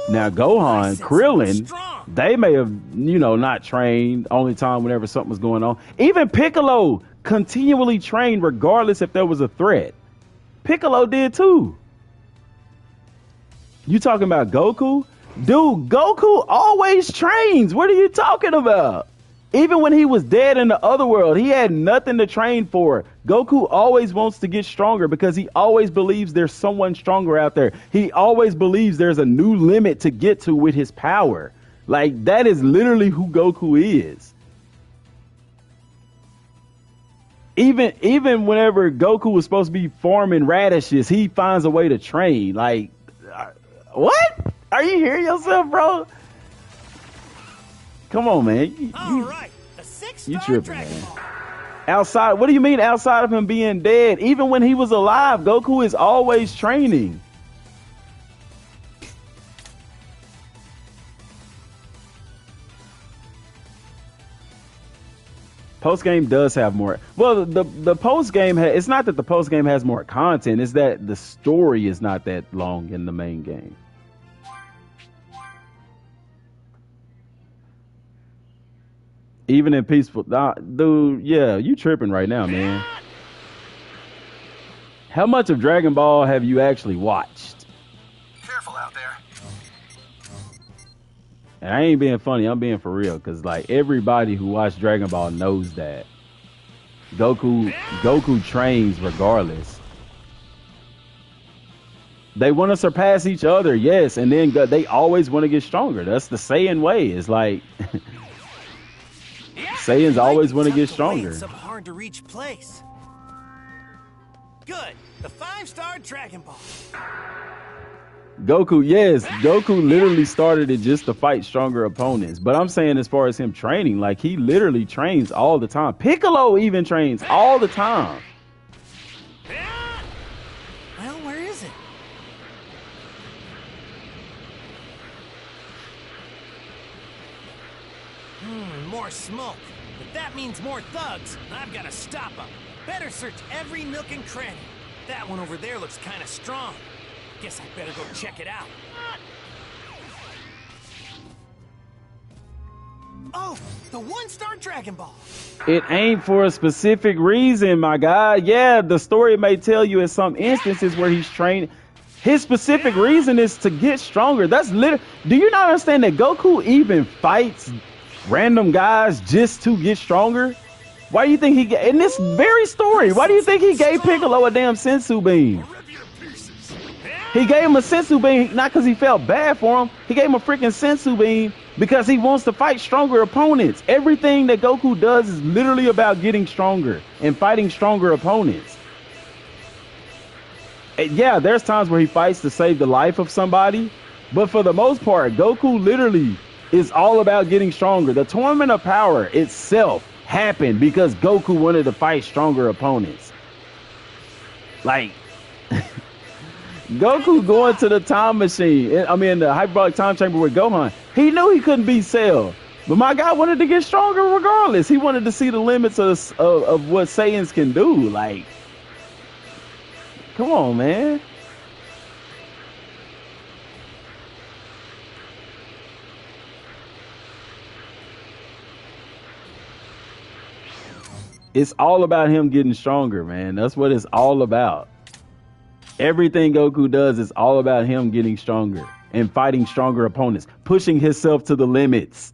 Now, Gohan, Krillin, they may have, not trained, only time whenever something was going on. Even Piccolo continually trained regardless if there was a threat. Piccolo did too. You talking about Goku? Dude, Goku always trains. What are you talking about? Even when he was dead in the other world, he had nothing to train for. Goku always wants to get stronger because he always believes there's someone stronger out there. He always believes there's a new limit to get to with his power. Like, that is literally who Goku is. Even whenever Goku was supposed to be farming radishes, he finds a way to train. Like, what? Are you hearing yourself, bro? Come on, man. You tripping, man. Outside, what do you mean outside of him being dead? Even when he was alive, Goku is always training. Post game does have more. Well, the post game, it's not that the post game has more content. It's that the story is not that long in the main game. Even in peaceful, dude, yeah, you tripping right now, man. How much of Dragon Ball have you actually watched? Careful out there. And I ain't being funny, I'm being for real, because like everybody who watched Dragon Ball knows that Goku trains regardless. They want to surpass each other, yes, and then they always want to get stronger. That's the Saiyan way. It's like Saiyans always want to get stronger. Some hard to reach place. Good. The 5-star Dragon Ball. Goku, yes, Goku literally started it just to fight stronger opponents. But I'm saying as far as him training, like he literally trains all the time. Piccolo even trains all the time. Well, where is it? More smoke. But that means more thugs. I've got to stop them. Better search every nook and cranny. That one over there looks kind of strong. Guess I better go check it out. Oh, the 1-star Dragon Ball. It ain't for a specific reason, my guy. Yeah, the story may tell you in some instances where he's trained. His specific reason is to get stronger. That's literally. Do you not understand that Goku even fights random guys just to get stronger? Why do you think he in this very story? Why do you think he gave Piccolo a damn sensu bean? He gave him a sensu bean not because he felt bad for him. He gave him a freaking sensu bean because he wants to fight stronger opponents. Everything that Goku does is literally about getting stronger and fighting stronger opponents. And yeah, there's times where he fights to save the life of somebody, but for the most part, Goku literally is all about getting stronger. The Tournament of Power itself happened because Goku wanted to fight stronger opponents. Like, Goku going to the time machine, I mean the hyperbolic time chamber with Gohan, he knew he couldn't beat Cell. But my guy wanted to get stronger regardless. He wanted to see the limits of what Saiyans can do. Like, come on, man. It's all about him getting stronger, man. That's what it's all about. Everything Goku does is all about him getting stronger and fighting stronger opponents, pushing himself to the limits.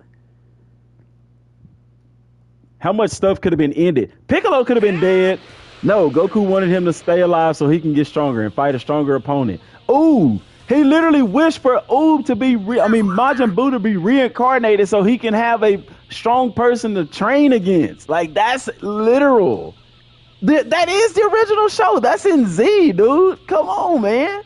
How much stuff could have been ended? Piccolo could have been dead. No, Goku wanted him to stay alive so he can get stronger and fight a stronger opponent. Ooh, he literally wished for Majin Buu to be reincarnated so he can have a strong person to train against. Like, that's literal. That is the original show. That's in Z, dude. Come on, man.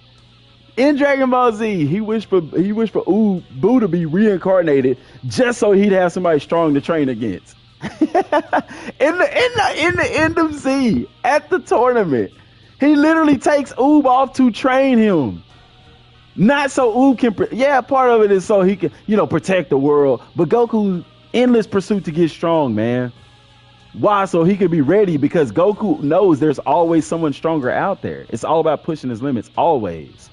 In Dragon Ball Z, he wished for Boo to be reincarnated just so he'd have somebody strong to train against. in the end of Z, at the tournament, he literally takes Oob off to train him. Not so Oob can, part of it is so he can, protect the world. But Goku's endless pursuit to get strong, man. Why? So he could be ready, because Goku knows there's always someone stronger out there. It's all about pushing his limits, always.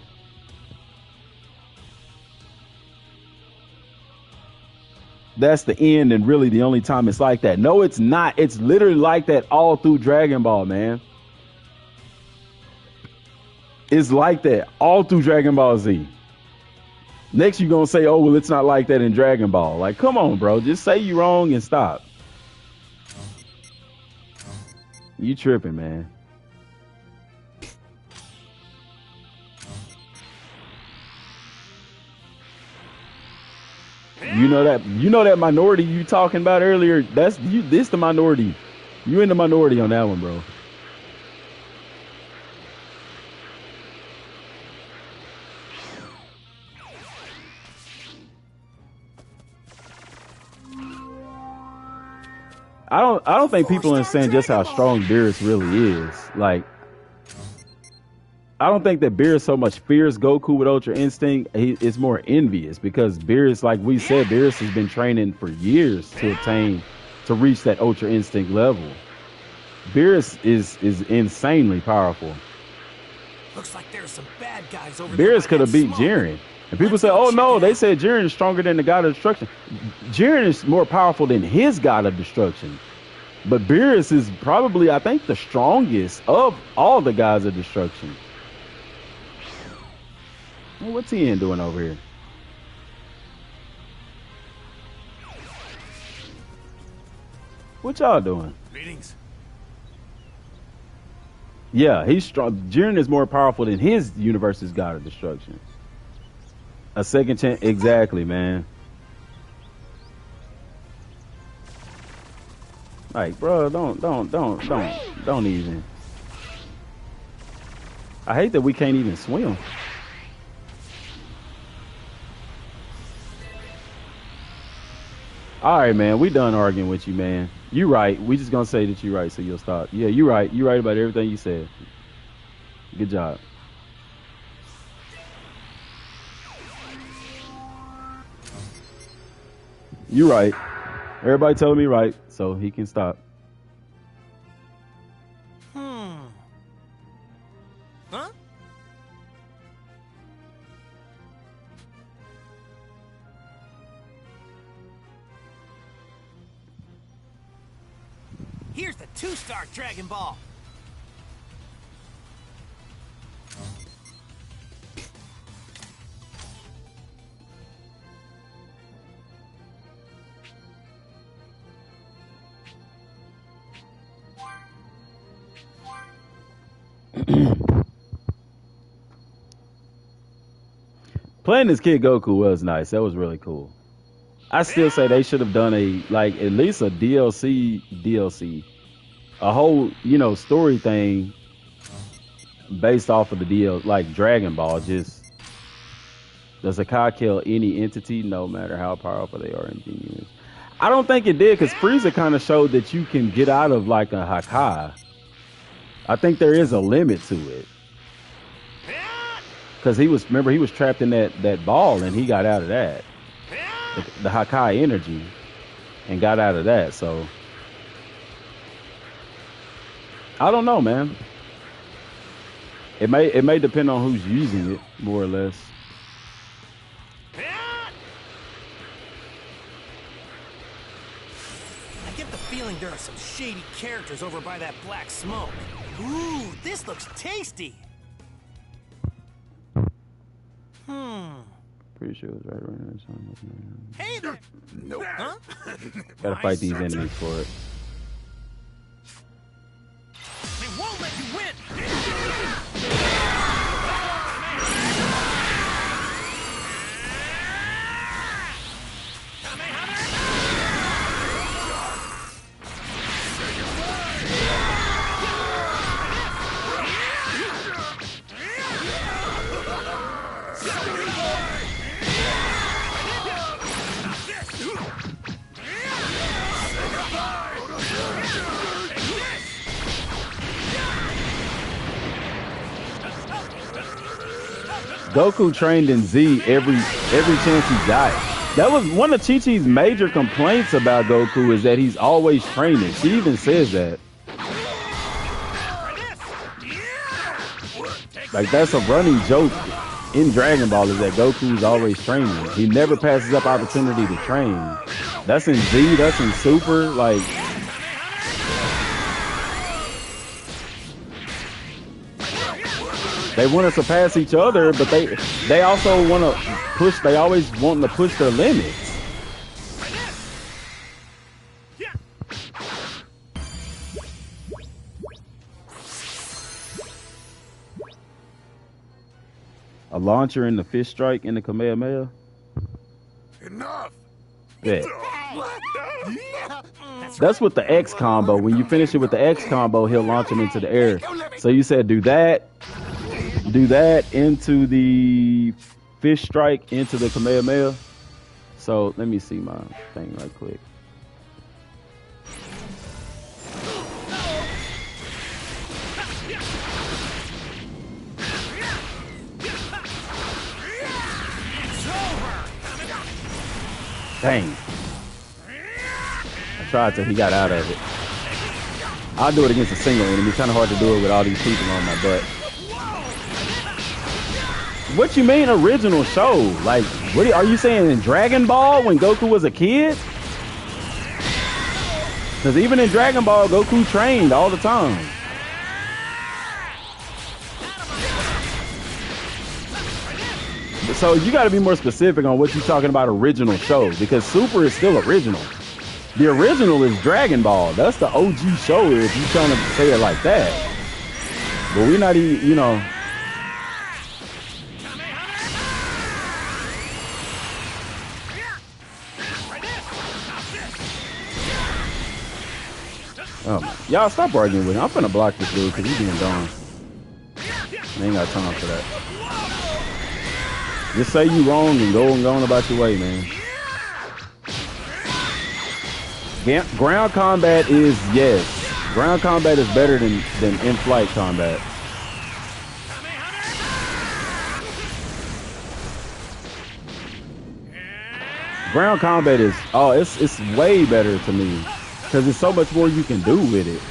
That's the end, and really the only time it's like that. No, it's not. It's literally like that all through Dragon Ball, man. It's like that all through Dragon Ball Z. Next, you're going to say, oh, well, it's not like that in Dragon Ball. Like, come on, bro. Just say you're wrong and stop. You tripping, man. You know that minority you talking about earlier? That's you. This the minority. You in the minority on that one, bro. I don't think people understand just how strong Beerus really is. Like, I don't think that Beerus so much fears Goku with Ultra Instinct. It's more envious, because Beerus, like we said, Beerus has been training for years to reach that Ultra Instinct level. Beerus is insanely powerful. Looks like there's some bad guys over there. Beerus could have beat Jiren. And people say, oh no, they said Jiren is stronger than the God of Destruction. Jiren is more powerful than his God of Destruction. But Beerus is probably, I think, the strongest of all the gods of destruction. Well, what's Tien doing over here? What y'all doing? Greetings. Yeah, he's strong. Jiren is more powerful than his universe's God of Destruction. A second chance, exactly, man. Like, bro, don't even. I hate that we can't even swim. All right, man, we done arguing with you, man. You right. We just gonna say that you're right, so you'll stop. Yeah, you right. You right about everything you said. Good job. You right. Everybody telling me right, so he can stop. Huh? Here's the 2-star Dragon Ball. Playing this Kid Goku was nice. That was really cool. I still say they should have done at least a DLC, a whole, story thing based off of the deal, like Dragon Ball. Just, does a Kai kill any entity, no matter how powerful they are in genius? I don't think it did, because Frieza kind of showed that you can get out of like a Hakai. I think there is a limit to it. Because he was trapped in that ball, and he got out of that. The Hakai energy, and got out of that. So I don't know, man. It may depend on who's using it, more or less. I get the feeling there are some shady characters over by that black smoke. Ooh, this looks tasty. Pretty sure it was right around there. Hey there! Nope. Huh? Gotta fight these enemies for it. They won't let you win! Goku trained in Z every chance he got. That was one of Chi-Chi's major complaints about Goku is that he's always training. She even says that. Like that's a running joke in Dragon Ball is that Goku's always training. He never passes up opportunity to train. That's in Z, that's in Super, like they want to surpass each other, but they also want to push. They always want to push their limits. A launcher in the fish strike in the Kamehameha. Enough. Yeah. That's with the X combo. When you finish it with the X combo, he'll launch him into the air. So you said do that into the fish strike into the Kamehameha. So let me see my thing right quick. Dang. I tried till he got out of it. I'll do it against a single enemy. Kind of hard to do it with all these people on my butt. What you mean original show? Like, what are you saying in Dragon Ball when Goku was a kid? Because even in Dragon Ball, Goku trained all the time. So you got to be more specific on what you're talking about original show, because Super is still original. The original is Dragon Ball. That's the OG show if you're trying to say it like that. But we're not even, you know. Y'all stop arguing with him. I'm finna block this dude because he's being dumb. I ain't got time for that. Just say you wrong and go on about your way, man. Ground combat is, yes. Ground combat is better than in-flight combat. Ground combat is, it's way better to me. Because there's so much more you can do with it.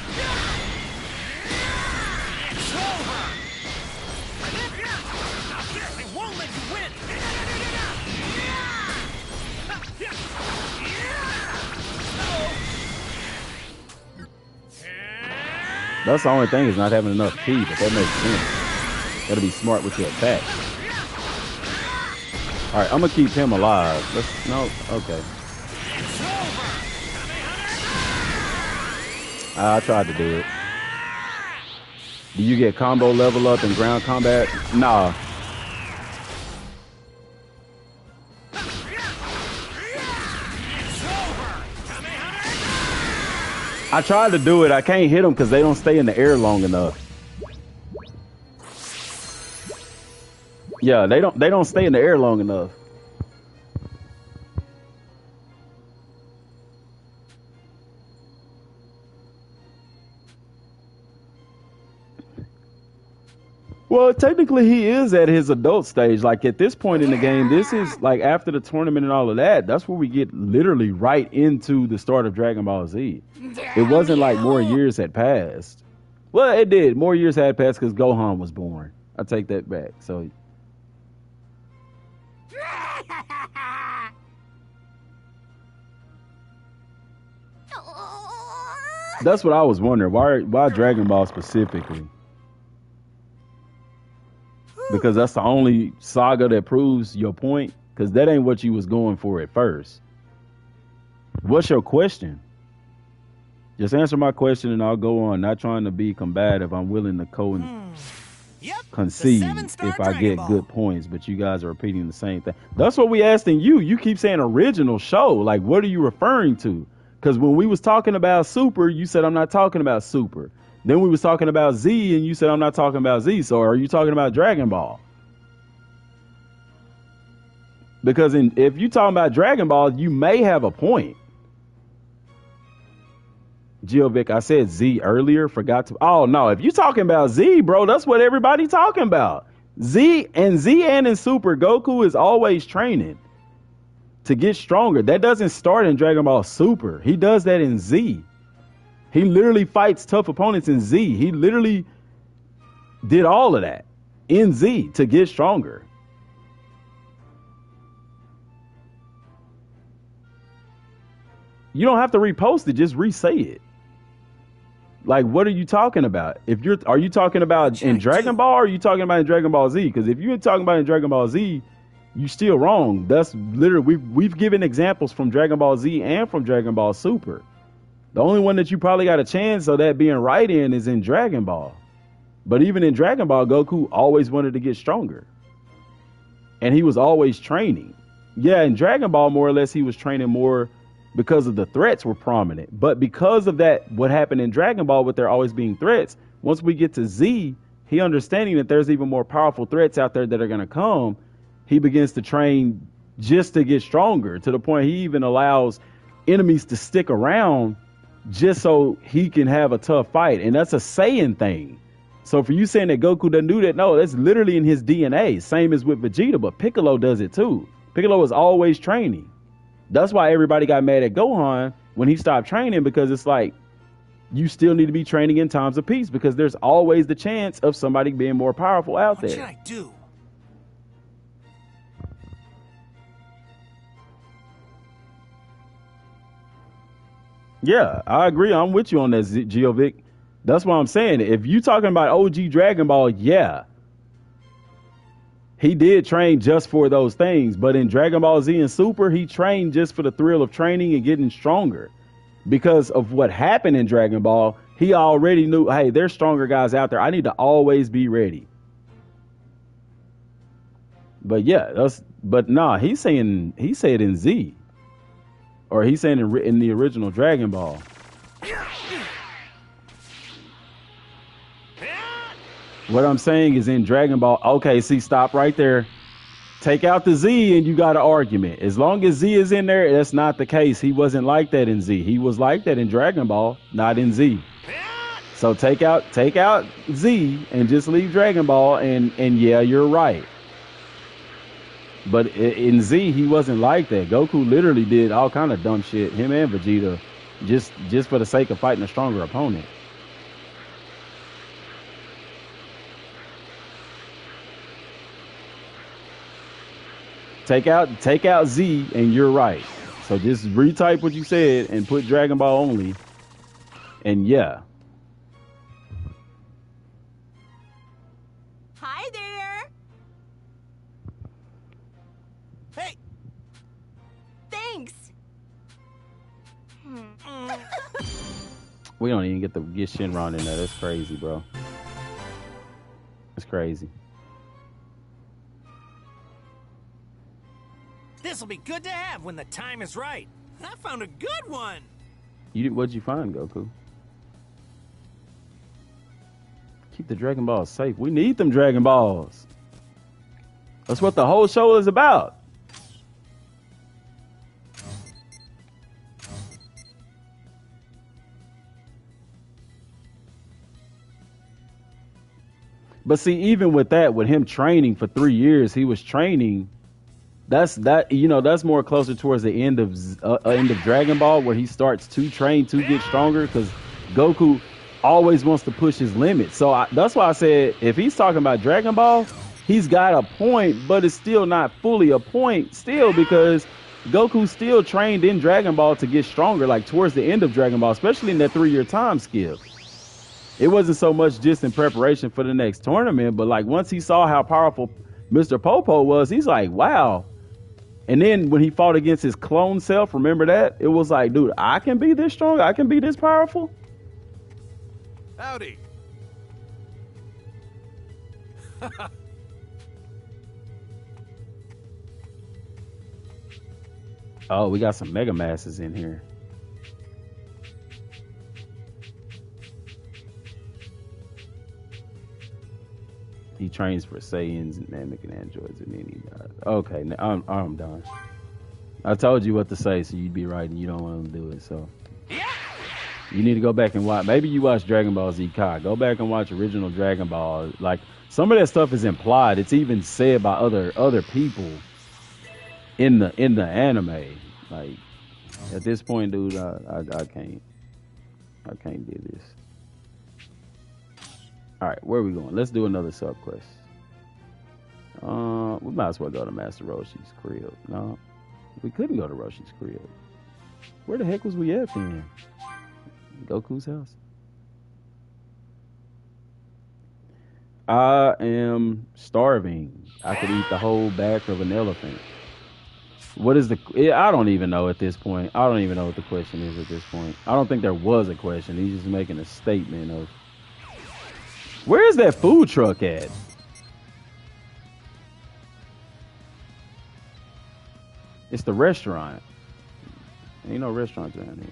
That's the only thing is not having enough ki, but that makes sense. Gotta be smart with your attack. Alright, I'm gonna keep him alive. Okay. I tried to do it. Do you get combo level up in ground combat? Nah. I tried to do it. I can't hit them because they don't stay in the air long enough. Yeah, they don't stay in the air long enough. Well, technically he is at his adult stage. Like at this point in the game, this is like after the tournament and all of that, that's where we get literally right into the start of Dragon Ball Z. It wasn't like more years had passed. Well, it did. More years had passed because Gohan was born. I take that back. So that's what I was wondering. Why Dragon Ball specifically? Because that's the only saga that proves your point. Because that ain't what you was going for at first. What's your question? Just answer my question and I'll go on. Not trying to be combative. I'm willing to concede if I get good points. But you guys are repeating the same thing. That's what we asking you. You keep saying original show. Like, what are you referring to? Because when we was talking about Super, you said I'm not talking about Super. Then we was talking about Z, and you said I'm not talking about Z. So are you talking about Dragon Ball? Because if you talking about Dragon Ball, you may have a point. Geovic, I said Z earlier, forgot to. Oh no, if you talking about Z, bro, that's what everybody talking about. Z and in Super, Goku is always training to get stronger. That doesn't start in Dragon Ball Super. He does that in Z. He literally fights tough opponents in Z. He literally did all of that in Z to get stronger. You don't have to repost it, just re-say it. Like, what are you talking about? Are you talking about in Dragon Ball, or are you talking about in Dragon Ball Z? Because if you're talking about in Dragon Ball Z, you're still wrong. That's literally we've given examples from Dragon Ball Z and from Dragon Ball Super. The only one that you probably got a chance of that being right in is in Dragon Ball. But even in Dragon Ball, Goku always wanted to get stronger. And he was always training. Yeah, in Dragon Ball, more or less, he was training more because of the threats were prominent. But because of that, what happened in Dragon Ball with there always being threats, once we get to Z, he understanding that there's even more powerful threats out there that are going to come, he begins to train just to get stronger, to the point he even allows enemies to stick around just so he can have a tough fight. And that's a Saiyan thing. So for you saying that Goku doesn't do that, no, that's literally in his DNA. Same as with Vegeta, but Piccolo does it too. Piccolo is always training. That's why everybody got mad at Gohan when he stopped training, because it's like, you still need to be training in times of peace, because there's always the chance of somebody being more powerful out there. What should I do? Yeah, I agree. I'm with you on that, Geovic. That's what I'm saying. If you talking about OG Dragon Ball, yeah, he did train just for those things. But in Dragon Ball Z and Super, he trained just for the thrill of training and getting stronger. Because of what happened in Dragon Ball, he already knew, hey, there's stronger guys out there. I need to always be ready. But yeah, he said in Z. Or he's saying in the original Dragon Ball. What I'm saying is in Dragon Ball. Okay, see, stop right there. Take out the Z and you got an argument. As long as Z is in there, that's not the case. He wasn't like that in Z. He was like that in Dragon Ball, not in Z. So take out Z and just leave Dragon Ball, and yeah, you're right. But in Z, he wasn't like that. Goku literally did all kind of dumb shit, him and Vegeta, just for the sake of fighting a stronger opponent. Take out Z and you're right. So just retype what you said and put Dragon Ball only. And yeah. Hi there. Hey. Thanks. We don't even get Shinron in there. That's crazy, bro. That's crazy. This'll be good to have when the time is right. I found a good one. What'd you find, Goku? Keep the Dragon Balls safe. We need them Dragon Balls. That's what the whole show is about. But see, even with that, with him training for 3 years, he was training. That's more closer towards the end of Dragon Ball, where he starts to train to get stronger, because Goku always wants to push his limits. So that's why I said, if he's talking about Dragon Ball, he's got a point, but it's still not fully a point still, because Goku still trained in Dragon Ball to get stronger, like towards the end of Dragon Ball, especially in that 3-year time skip. It wasn't so much just in preparation for the next tournament, but like once he saw how powerful Mr. Popo was, he's like, wow. And then when he fought against his clone self, remember that? It was like, dude, I can be this strong. I can be this powerful. Howdy. Oh, we got some Mega Masses in here. He trains for Saiyans and Namek and androids, and then he dies. Okay, now I'm done. I told you what to say, so you'd be right, and you don't want to do it. So you need to go back and watch. Maybe you watch Dragon Ball Z Kai. Go back and watch original Dragon Ball. Like some of that stuff is implied. It's even said by other people in the anime. Like at this point, dude, I can't do this. All right, where are we going? Let's do another sub quest. We might as well go to Master Roshi's crib. No, we couldn't go to Roshi's crib. Where the heck was we at then? Goku's house. I am starving. I could eat the whole back of an elephant. What is the... I don't even know at this point. I don't even know what the question is at this point. I don't think there was a question. He's just making a statement of... Where is that food truck at? It's the restaurant. Ain't no restaurants around here.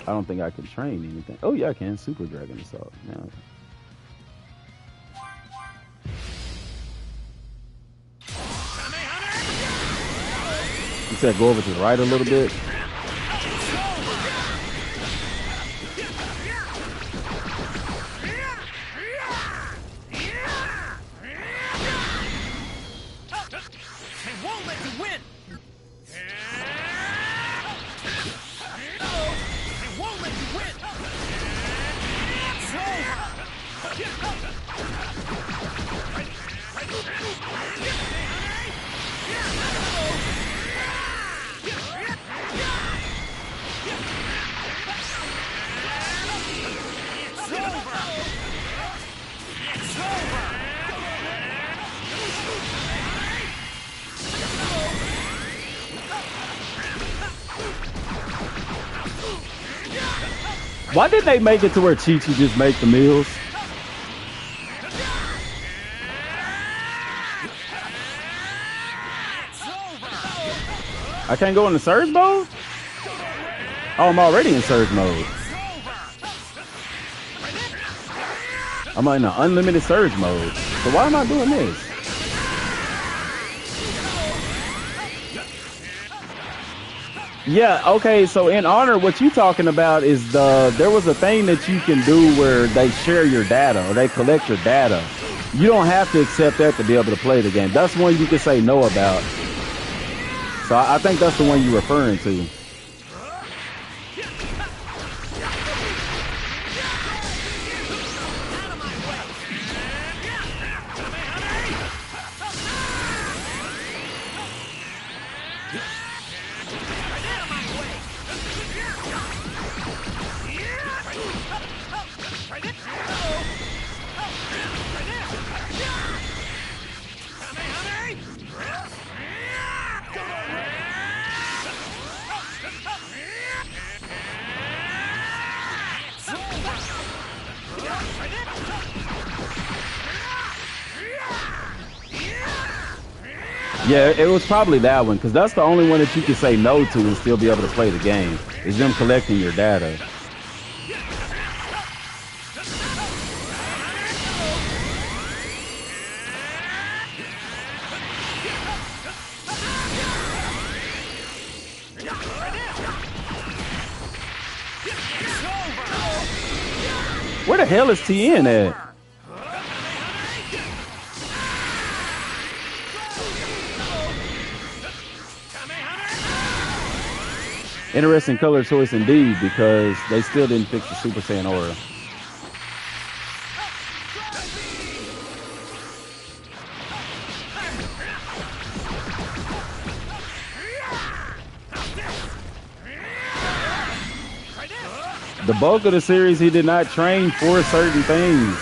I don't think I can train anything. Oh yeah, I can. Super Dragon Assault. Now. You said go over to the right a little bit. Why did they make it to where Chi-Chi just make the meals? I can't go into surge mode? Oh, I'm already in surge mode. I'm in an unlimited surge mode. So why am I doing this? Yeah, okay, so in Honor, what you talking about is there was a thing that you can do where they share your data or they collect your data. You don't have to accept that to be able to play the game. That's one you can say no about. So I think that's the one you're referring to. Yeah, it was probably that one, because that's the only one that you can say no to and still be able to play the game, is them collecting your data. Where the hell is Tien at? Interesting color choice indeed, because they still didn't fix the Super Saiyan aura. The bulk of the series, he did not train for certain things.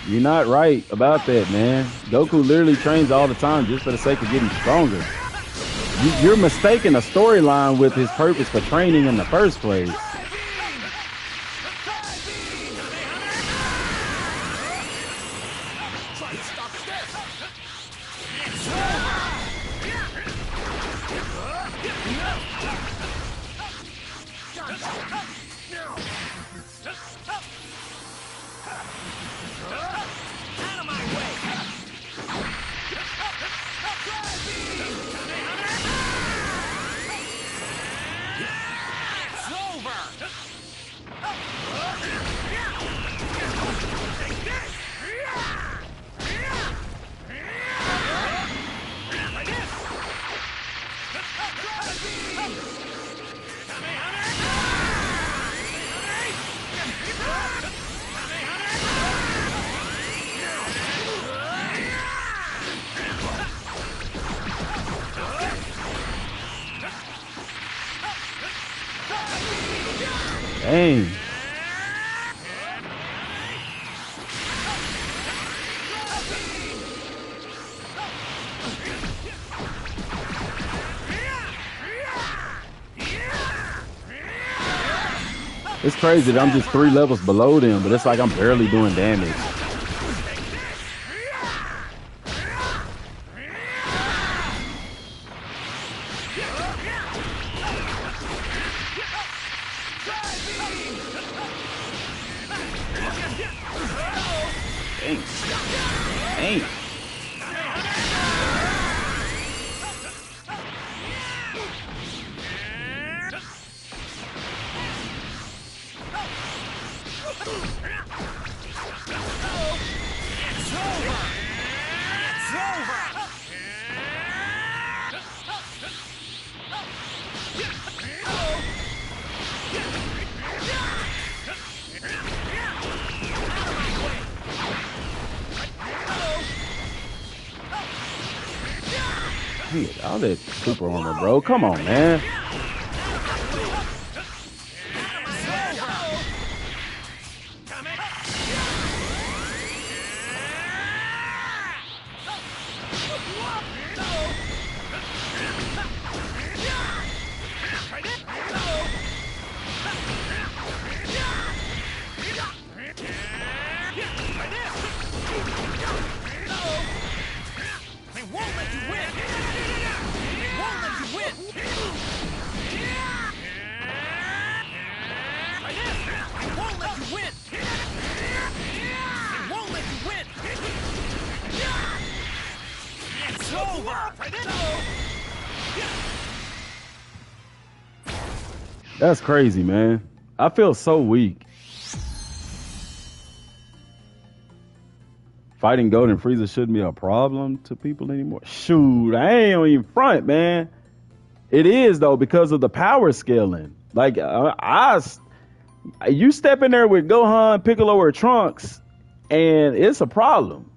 You're not right about that, man. Goku literally trains all the time just for the sake of getting stronger. You're mistaking a storyline with his purpose for training in the first place. Dang. It's crazy that I'm just 3 levels below them, but it's like I'm barely doing damage. Dang. Dang. Dang, all that super armor, bro. Come on, man. That's crazy, man. I feel so weak. Fighting Golden Frieza shouldn't be a problem to people anymore. Shoot, I ain't on even front, man. It is, though, because of the power scaling. Like, you step in there with Gohan, Piccolo, or Trunks, and it's a problem.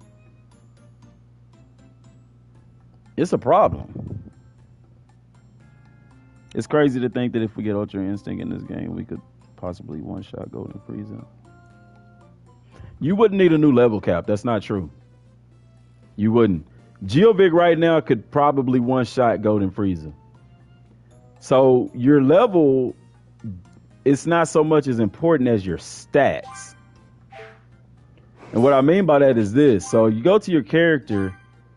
It's a problem. It's crazy to think that if we get Ultra Instinct in this game, we could possibly one-shot Golden Frieza. You wouldn't need a new level cap. That's not true. You wouldn't. Geovic right now could probably one-shot Golden Frieza. So your level, it's not so much as important as your stats. And what I mean by that is this. So you go to your character,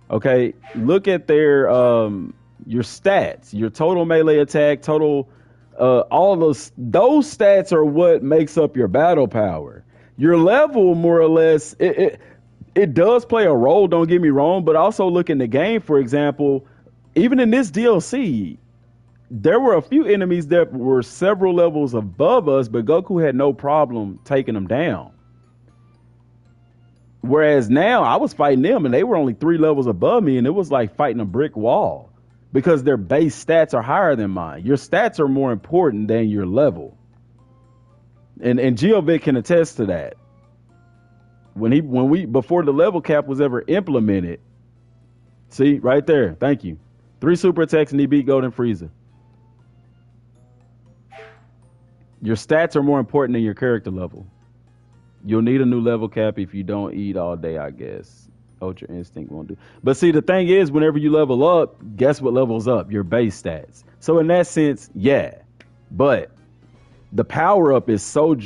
okay, look at their your stats, your total melee attack, total all those stats are what makes up your battle power. Your level, more or less, it does play a role, don't get me wrong, but also look in the game, for example, even in this DLC, there were a few enemies that were several levels above us, but Goku had no problem taking them down. Whereas now I was fighting them and they were only 3 levels above me, and it was like fighting a brick wall because their base stats are higher than mine. Your stats are more important than your level. And Geovic can attest to that. Before the level cap was ever implemented, see right there, thank you. 3 super attacks and he beat Golden Frieza. Your stats are more important than your character level. You'll need a new level cap if you don't eat all day, I guess. Ultra Instinct won't do. But see, the thing is, whenever you level up, guess what levels up? Your base stats. So in that sense, yeah. But the power up is so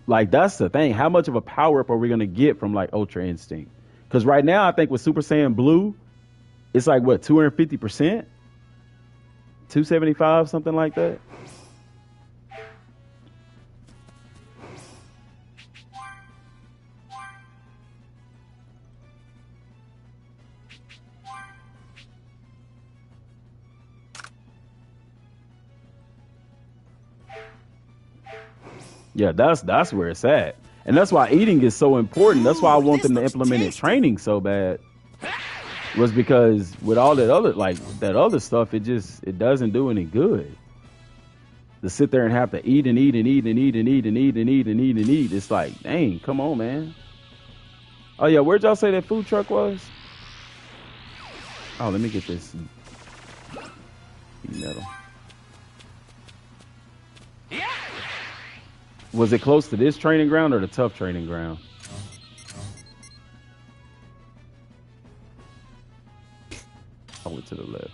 like, that's the thing. How much of a power up are we going to get from like Ultra Instinct? Because right now, I think with Super Saiyan Blue, it's like what, 250%? 275, something like that. Yeah, that's where it's at. And that's why eating is so important. That's why I want them to implement it training so bad. Was because with all that other stuff, it doesn't do any good. To sit there and have to eat and eat and eat and eat and eat and eat and eat and eat and eat. It's like, dang, come on, man. Oh yeah, where'd y'all say that food truck was? Oh, let me get this metal. Was it close to this training ground or the tough training ground? I went to the left.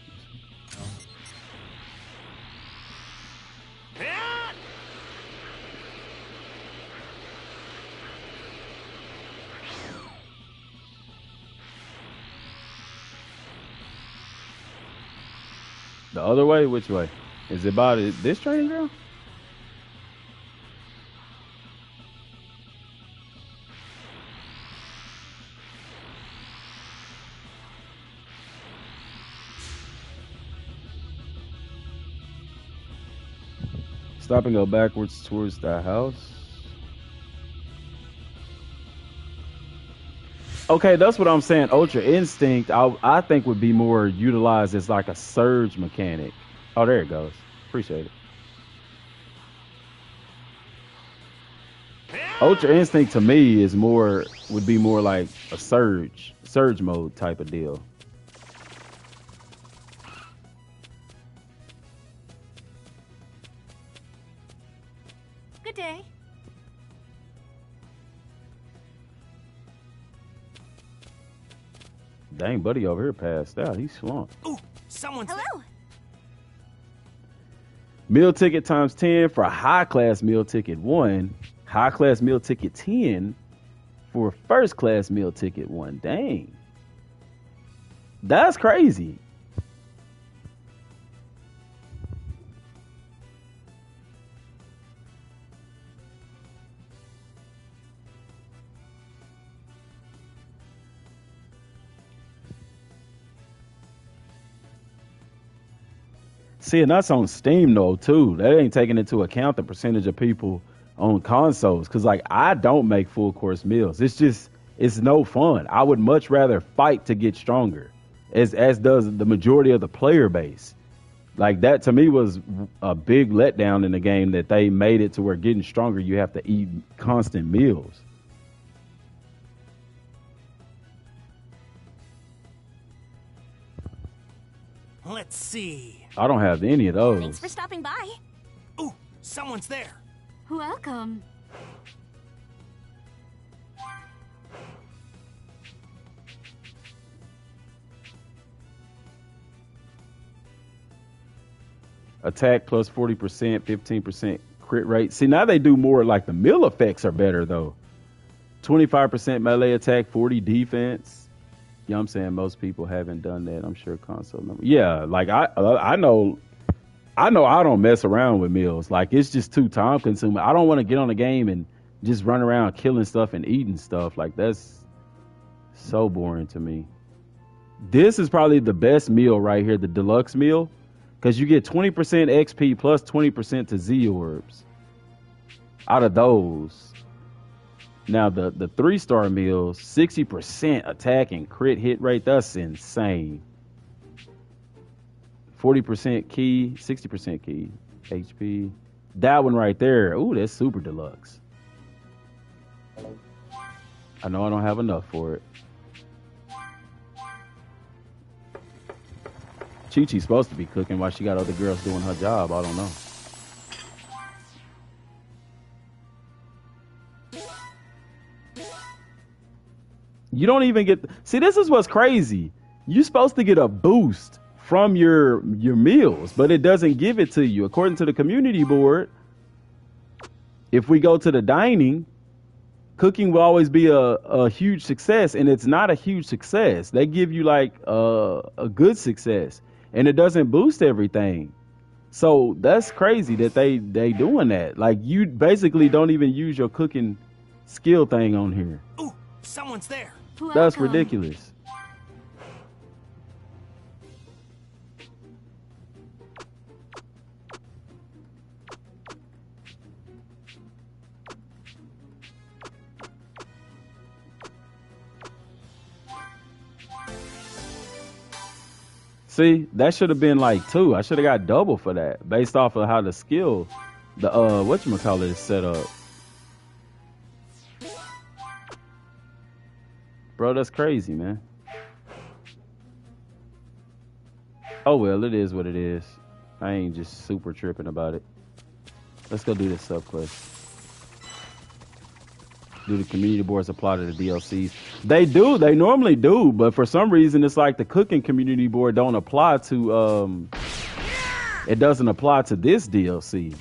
The other way? Which way? Is it by this training ground? Stop and go backwards towards the house. Okay, that's what I'm saying. Ultra Instinct, I think would be more utilized as like a surge mechanic. Oh, there it goes. Appreciate it. Ultra Instinct to me would be more like a surge mode type of deal. Good day. Dang, buddy over here passed out. He's slumped. Ooh, someone's Hello. Meal ticket times 10 for high class meal ticket 1. High class meal ticket 10 for first class meal ticket 1. Dang. That's crazy. See, and that's on Steam though too. That ain't taking into account the percentage of people on consoles. Cause like I don't make full course meals. It's no fun. I would much rather fight to get stronger, as does the majority of the player base. Like that to me was a big letdown in the game that they made it to where getting stronger you have to eat constant meals. Let's see. I don't have any of those. Thanks for stopping by. Ooh, someone's there. Welcome. Attack plus 40%, 15% crit rate. See, now they do more like the meal effects are better though. 25% melee attack, 40 defense. You know what I'm saying? Most people haven't done that. I'm sure console number. Yeah, like I know I don't mess around with meals. Like it's just too time consuming. I don't want to get on a game and just run around killing stuff and eating stuff. Like that's so boring to me. This is probably the best meal right here, the deluxe meal, because you get 20% XP plus 20% to Z orbs out of those. Now the 3-star meals, 60% attack and crit hit rate. That's insane. 40% key, 60% key, HP. That one right there. Ooh, that's super deluxe. I know I don't have enough for it. Chi-Chi's supposed to be cooking while she got other girls doing her job. I don't know. You don't even get... See, this is what's crazy. You're supposed to get a boost from your meals, but it doesn't give it to you. According to the community board, if we go to the dining, cooking will always be a huge success, and it's not a huge success. They give you like a good success, and it doesn't boost everything. So that's crazy that they doing that. Like you basically don't even use your cooking skill thing on here. Ooh, someone's there. That's ridiculous. See, that should have been like 2. I should have got double for that based off of how the skill, the whatchamacallit is set up. Bro, that's crazy, man. Oh well, it is what it is. I ain't just super tripping about it. Let's go do this sub quest. Do the community boards apply to the DLCs? They do. They normally do, but for some reason, it's like the cooking community board don't apply to. It doesn't apply to this DLC.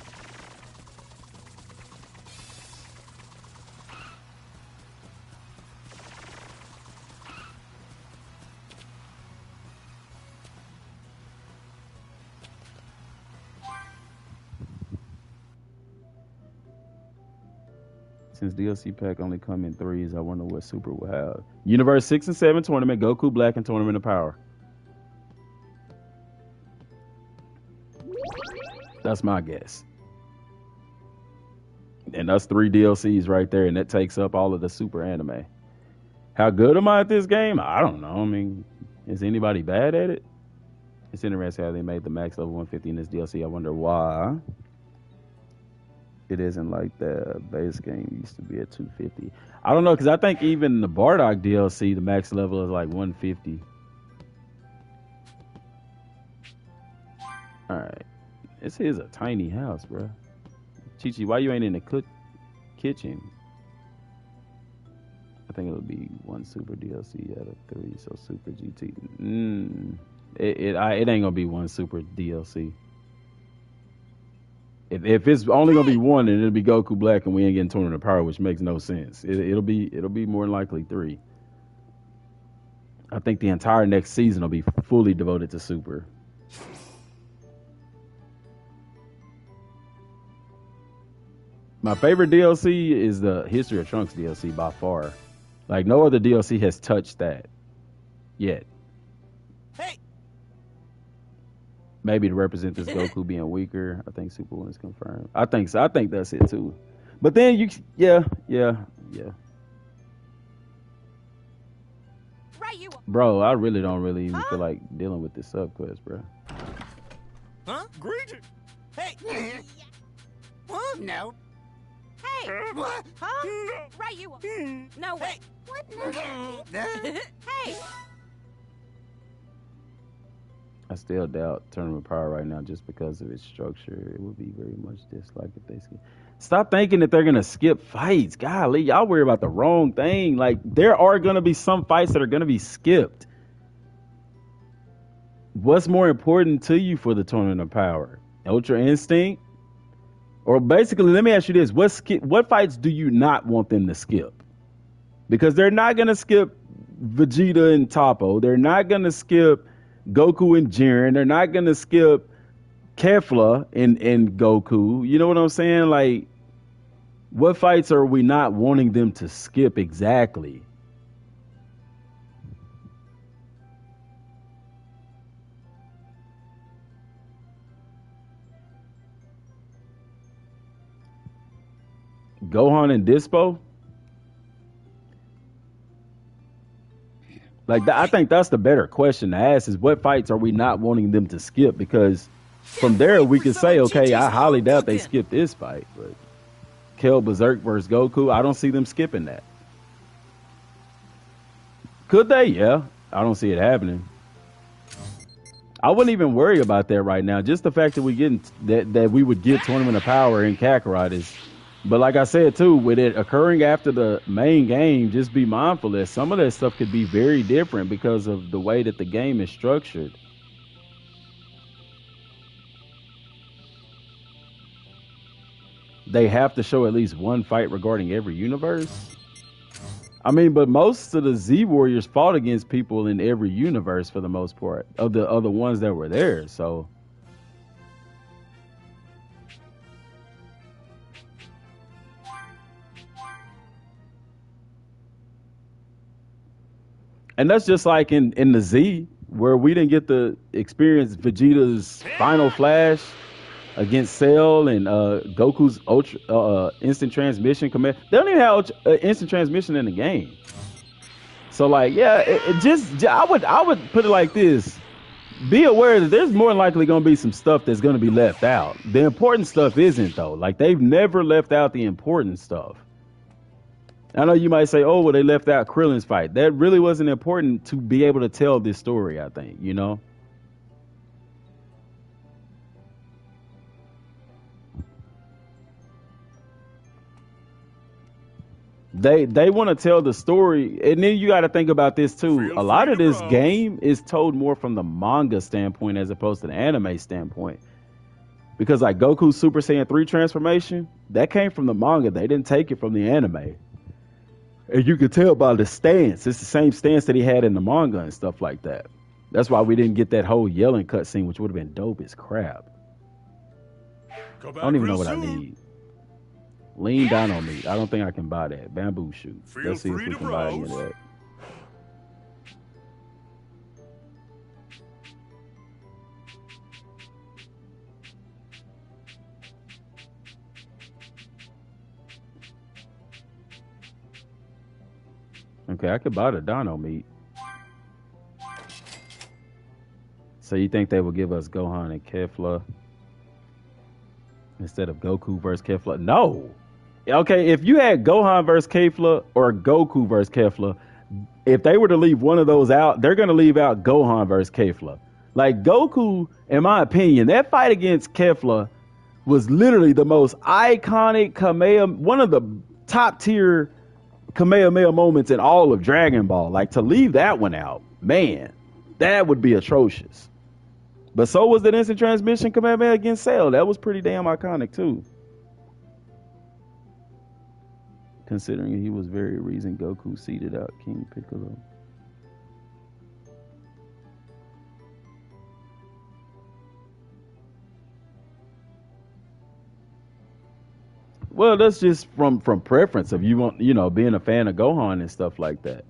Since DLC pack only come in threes, I wonder what Super will have. Universe 6 and 7 tournament, Goku Black, and Tournament of Power. That's my guess. And that's 3 DLCs right there, and that takes up all of the Super anime. How good am I at this game? I don't know. I mean, is anybody bad at it? It's interesting how they made the max level 150 in this DLC. I wonder why. It isn't like the base game used to be at 250. I don't know, because I think even the Bardock DLC, the max level is like 150. Alright. This is a tiny house, bro. Chi-Chi, why you ain't in the kitchen? I think it'll be 1 Super DLC out of 3, so Super GT. It ain't gonna be 1 Super DLC. If it's only gonna be 1, then it'll be Goku Black, and we ain't getting Tournament of Power, which makes no sense. It'll be more than likely 3. I think the entire next season will be fully devoted to Super. My favorite DLC is the History of Trunks DLC by far. Like, no other DLC has touched that yet. Hey. Maybe to represent this Goku being weaker. I think Super 1 is confirmed. I think so. I think that's it too. But then yeah. Right, you. Bro, I really don't even feel like dealing with this sub quest, bro. Huh? Greetings. Hey. Huh? No. Hey. What? Huh? Right, you. No way. What now? Hey. I still doubt Tournament of Power right now just because of its structure. It would be very much disliked if they skip. Stop thinking that they're going to skip fights. Golly, y'all worry about the wrong thing. Like, there are going to be some fights that are going to be skipped. What's more important to you for the Tournament of Power? Ultra Instinct? Or basically, let me ask you this. What fights do you not want them to skip? Because they're not going to skip Vegeta and Toppo. They're not going to skip Goku and Jiren. They're not going to skip Kefla and Goku. You know what I'm saying? Like, what fights are we not wanting them to skip exactly? Gohan and Dispo? Like, I think that's the better question to ask, is what fights are we not wanting them to skip? Because from there we could say, okay, I highly doubt they skip this fight, but Kel Berserk versus Goku, I don't see them skipping that. Could they? Yeah. I don't see it happening. I wouldn't even worry about that right now. Just the fact that we would get Tournament of Power in Kakarot is. But like I said too, with it occurring after the main game, just be mindful that some of that stuff could be very different because of the way that the game is structured. They have to show at least one fight regarding every universe. I mean, but most of the Z Warriors fought against people in every universe for the most part, of the other ones that were there. So. And that's just like in the Z, where we didn't get to experience Vegeta's final flash against Cell and Goku's ultra instant transmission command. They don't even have instant transmission in the game. So like, yeah, I would put it like this: be aware that there's more than likely going to be some stuff that's going to be left out. The important stuff isn't though. Like, they've never left out the important stuff. I know you might say, oh, well, they left out Krillin's fight. That really wasn't important to be able to tell this story, I think, you know? They want to tell the story, and then you got to think about this too. A lot of this game is told more from the manga standpoint as opposed to the anime standpoint. Because like Goku's Super Saiyan 3 transformation, that came from the manga. They didn't take it from the anime. And you could tell by the stance. It's the same stance that he had in the manga and stuff like that. That's why we didn't get that whole yelling cutscene, which would have been dope as crap. I don't even know what I need. Lean down on me. I don't think I can buy that. Bamboo shoot. Let's see if we can buy any of that. Okay, I could buy the Dino meat. So you think they will give us Gohan and Kefla instead of Goku versus Kefla? No. Okay, if you had Gohan versus Kefla or Goku versus Kefla, if they were to leave one of those out, they're going to leave out Gohan versus Kefla. Like Goku, in my opinion, that fight against Kefla was literally the most iconic Kamehameha, one of the top tier Kamehameha moments in all of Dragon Ball. Like to leave that one out, man, that would be atrocious. But so was that instant transmission Kamehameha against Cell. That was pretty damn iconic too. Considering he was very reason Goku seeded out King Piccolo. Well, that's just from preference of you want, you know, being a fan of Gohan and stuff like that.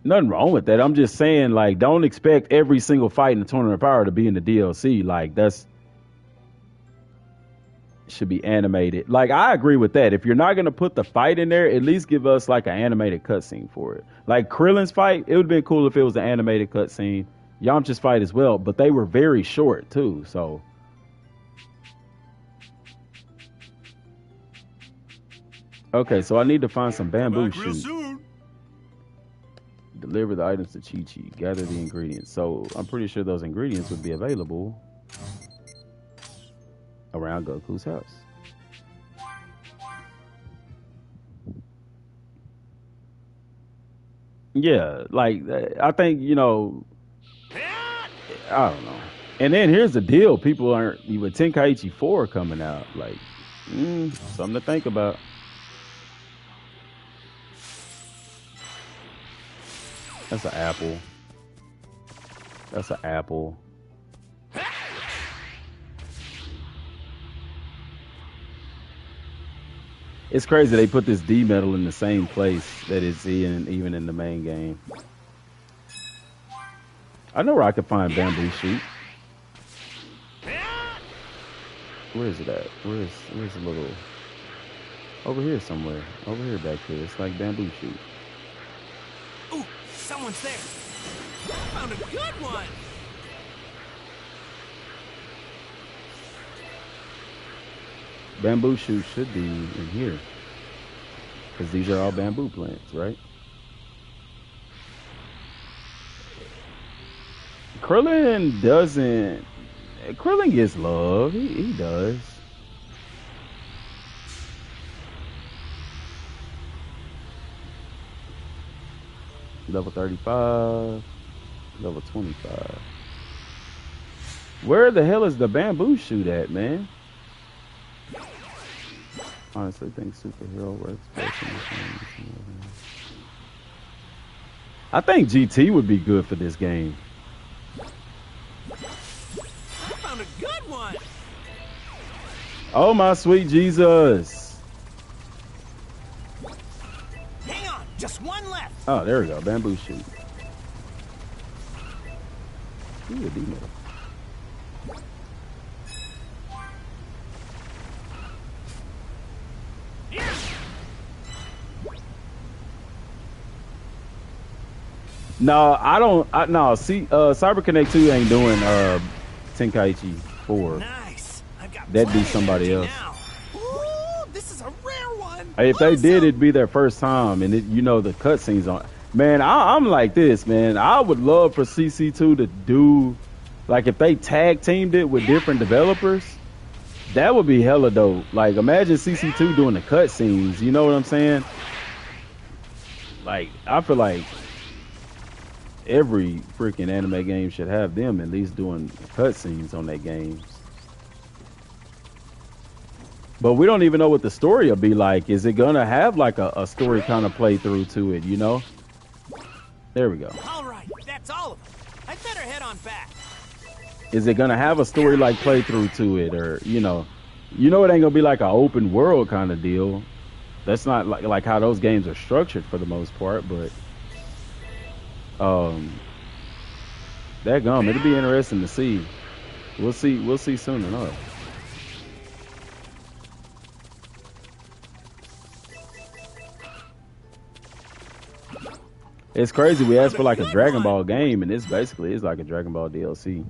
Nothing wrong with that. I'm just saying, like, don't expect every single fight in the Tournament of Power to be in the DLC. Like, that's should be animated. Like, I agree with that. If you're not gonna put the fight in there, at least give us like an animated cutscene for it. Like Krillin's fight, it would have been cool if it was an animated cutscene. Yamcha's fight as well, but they were very short too. So. Okay, so I need to find some bamboo shoot. Deliver the items to Chi-Chi. Gather the ingredients. So I'm pretty sure those ingredients would be available around Goku's house. Yeah, like I think, you know, I don't know. And then here's the deal: people aren't with Tenkaichi 4 coming out. Like, something to think about. That's an apple. That's an apple. It's crazy they put this D medal in the same place that it's in, even in the main game. I know where I could find bamboo shoot. Where is it at? Where's the little... Over here somewhere. Over here back here. It's like bamboo shoot. Ooh, someone's there. I found a good one. Bamboo shoot should be in here. Because these are all bamboo plants, right? Krillin doesn't... Krillin gets love. He does. Level 35. Level 25. Where the hell is the bamboo shoot at, man? Honestly, think superhero works best in this game. I think GT would be good for this game. I found a good one. Oh my sweet Jesus! Hang on, just one left. Oh, there we go. Bamboo shoot. Ooh, a D-Metal. No, I don't. No, see, Cyber Connect 2 ain't doing Tenkaichi 4. Nice. That'd be somebody else. Ooh, this is a rare one. If they did, it'd be their first time, and it, you know, the cutscenes on. Man, I'm like this, man. I would love for CC2 to do, like, if they tag teamed it with different developers, that would be hella dope. Like, imagine CC2 doing the cutscenes. You know what I'm saying? Like, I feel like every freaking anime game should have them at least doing cutscenes on their games. But we don't even know what the story will be like. Is it gonna have like a story kind of playthrough to it, you know? There we go. All right, that's all of them. I better head on back. Is it gonna have a story like playthrough to it, or you know it ain't gonna be like an open world kind of deal. That's not like how those games are structured for the most part, but that gum, it'll be interesting to see. We'll see soon enough. It's crazy. We asked for like a Dragon Ball game, and this basically is like a Dragon Ball DLC.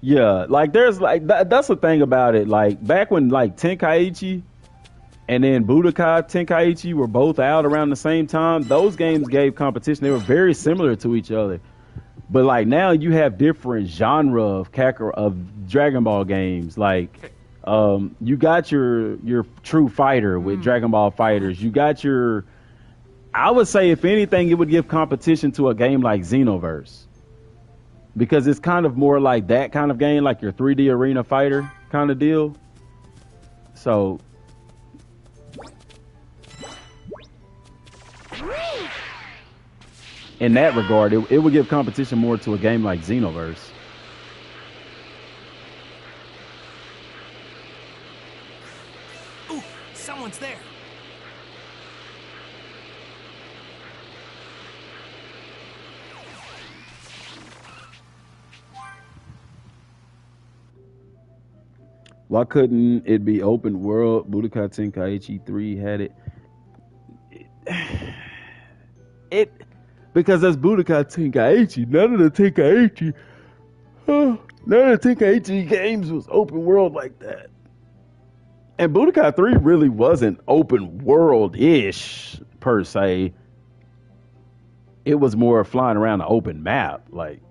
Yeah, like there's like that's the thing about it. Like back when like Tenkaichi and then Budokai Tenkaichi were both out around the same time, those games gave competition. They were very similar to each other. But like now you have different genre of Dragon Ball games. Like you got your true fighter with Dragon Ball Fighters. You got your, I would say if anything it would give competition to a game like Xenoverse. Because it's kind of more like that kind of game, like your 3D arena fighter kind of deal. So in that regard, it would give competition more to a game like Xenoverse. Ooh, someone's there. Why couldn't it be open world? Budokai Tenkaichi 3 had it. Because that's Budokai Tenkaichi. None of the Tenkaichi games was open world like that. And Budokai 3 really wasn't open world-ish per se. It was more flying around an open map, like.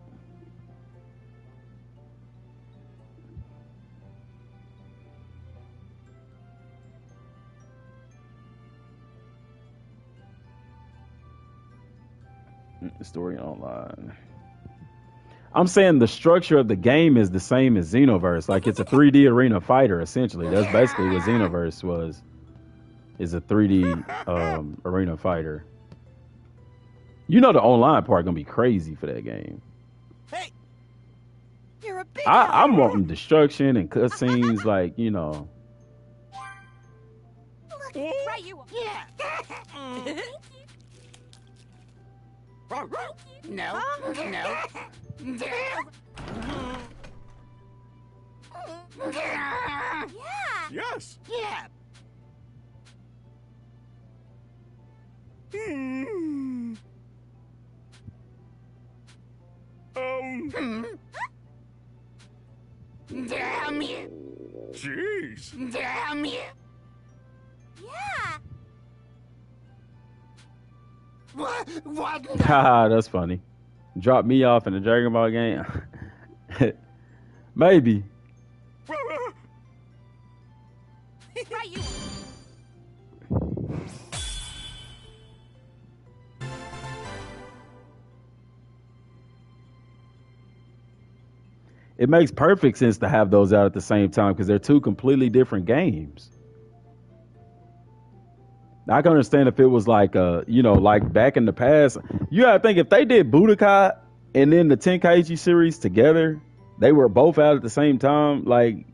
Story online. I'm saying the structure of the game is the same as Xenoverse. Like it's a 3D arena fighter, essentially. That's basically what Xenoverse was. Is a 3D arena fighter. You know the online part gonna be crazy for that game. Hey, you're a big I'm wanting destruction and cutscenes, like you know. Look, right you. Yeah. No, no. Yeah. Yes. Yeah. Damn you. Jeez. Damn you. Yeah. What? Haha, that's funny. Drop me off in a Dragon Ball game. Maybe. Right you. It makes perfect sense to have those out at the same time because they're two completely different games. I can understand if it was like, like back in the past. You gotta think if they did Budokai and then the Tenkaichi series together, they were both out at the same time. Like,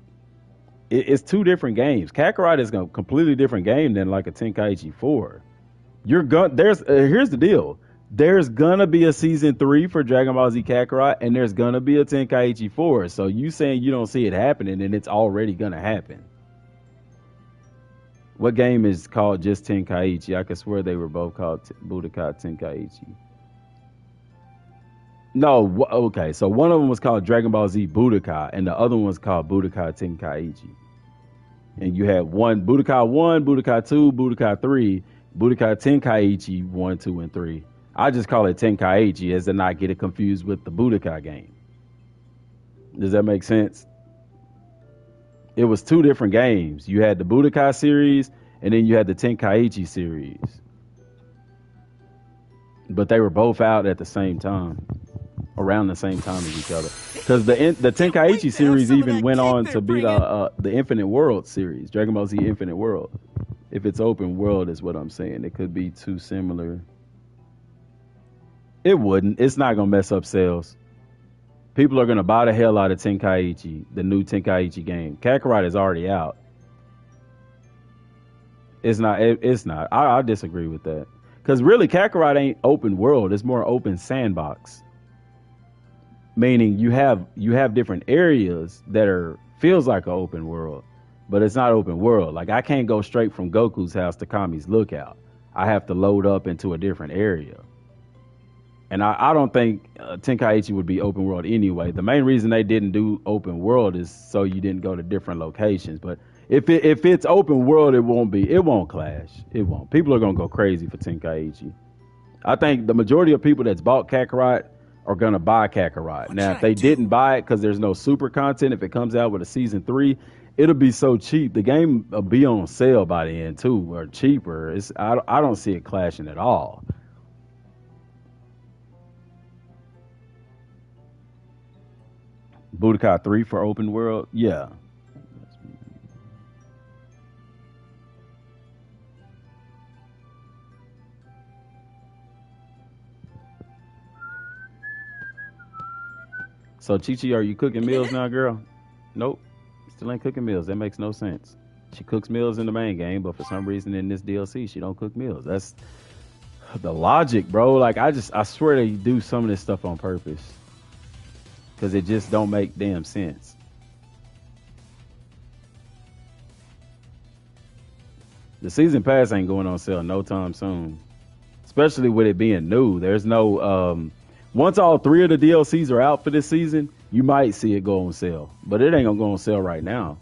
it's two different games. Kakarot is a completely different game than like a Tenkaichi 4. Here's the deal. There's gonna be a season 3 for Dragon Ball Z Kakarot, and there's gonna be a Tenkaichi 4. So you saying you don't see it happening, and it's already gonna happen. What game is called just Tenkaichi? I could swear they were both called Budokai Tenkaichi. No, okay. So one of them was called Dragon Ball Z Budokai, and the other one was called Budokai Tenkaichi. And you had Budokai 1, Budokai 2, Budokai 3, Budokai Tenkaichi 1, 2, and 3. I just call it Tenkaichi as to not get it confused with the Budokai game. Does that make sense? It was 2 different games. You had the Budokai series, and then you had the Tenkaichi series. But they were both out at the same time, around the same time as each other. Because the Tenkaichi series even went on to be the Infinite World series, Dragon Ball Z Infinite World. If it's open world, is what I'm saying. It could be too similar. It wouldn't. It's not gonna mess up sales. People are gonna buy the hell out of Tenkaichi, the new Tenkaichi game. Kakarot is already out. It's not. It's not. I disagree with that. Because really, Kakarot ain't open world. It's more open sandbox. Meaning you have different areas that feels like an open world, but it's not open world. Like I can't go straight from Goku's house to Kami's lookout. I have to load up into a different area. And I don't think Tenkaichi would be open world anyway. The main reason they didn't do open world is so you didn't go to different locations. But if it's open world, it won't clash. It won't. People are gonna go crazy for Tenkaichi. I think the majority of people that's bought Kakarot are gonna buy Kakarot. Now, if they didn't buy it because there's no super content, if it comes out with a season 3, it'll be so cheap. The game will be on sale by the end too, or cheaper. I don't see it clashing at all. Budokai 3 for open world, yeah. So, Chi-Chi, are you cooking meals now, girl? Nope. Still ain't cooking meals. That makes no sense. She cooks meals in the main game, but for some reason in this DLC, she don't cook meals. That's the logic, bro. Like, I swear they do some of this stuff on purpose. Because it just don't make damn sense. The season pass ain't going on sale no time soon. Especially with it being new. There's no... once all 3 of the DLCs are out for this season, you might see it go on sale. But it ain't going to go on sale right now.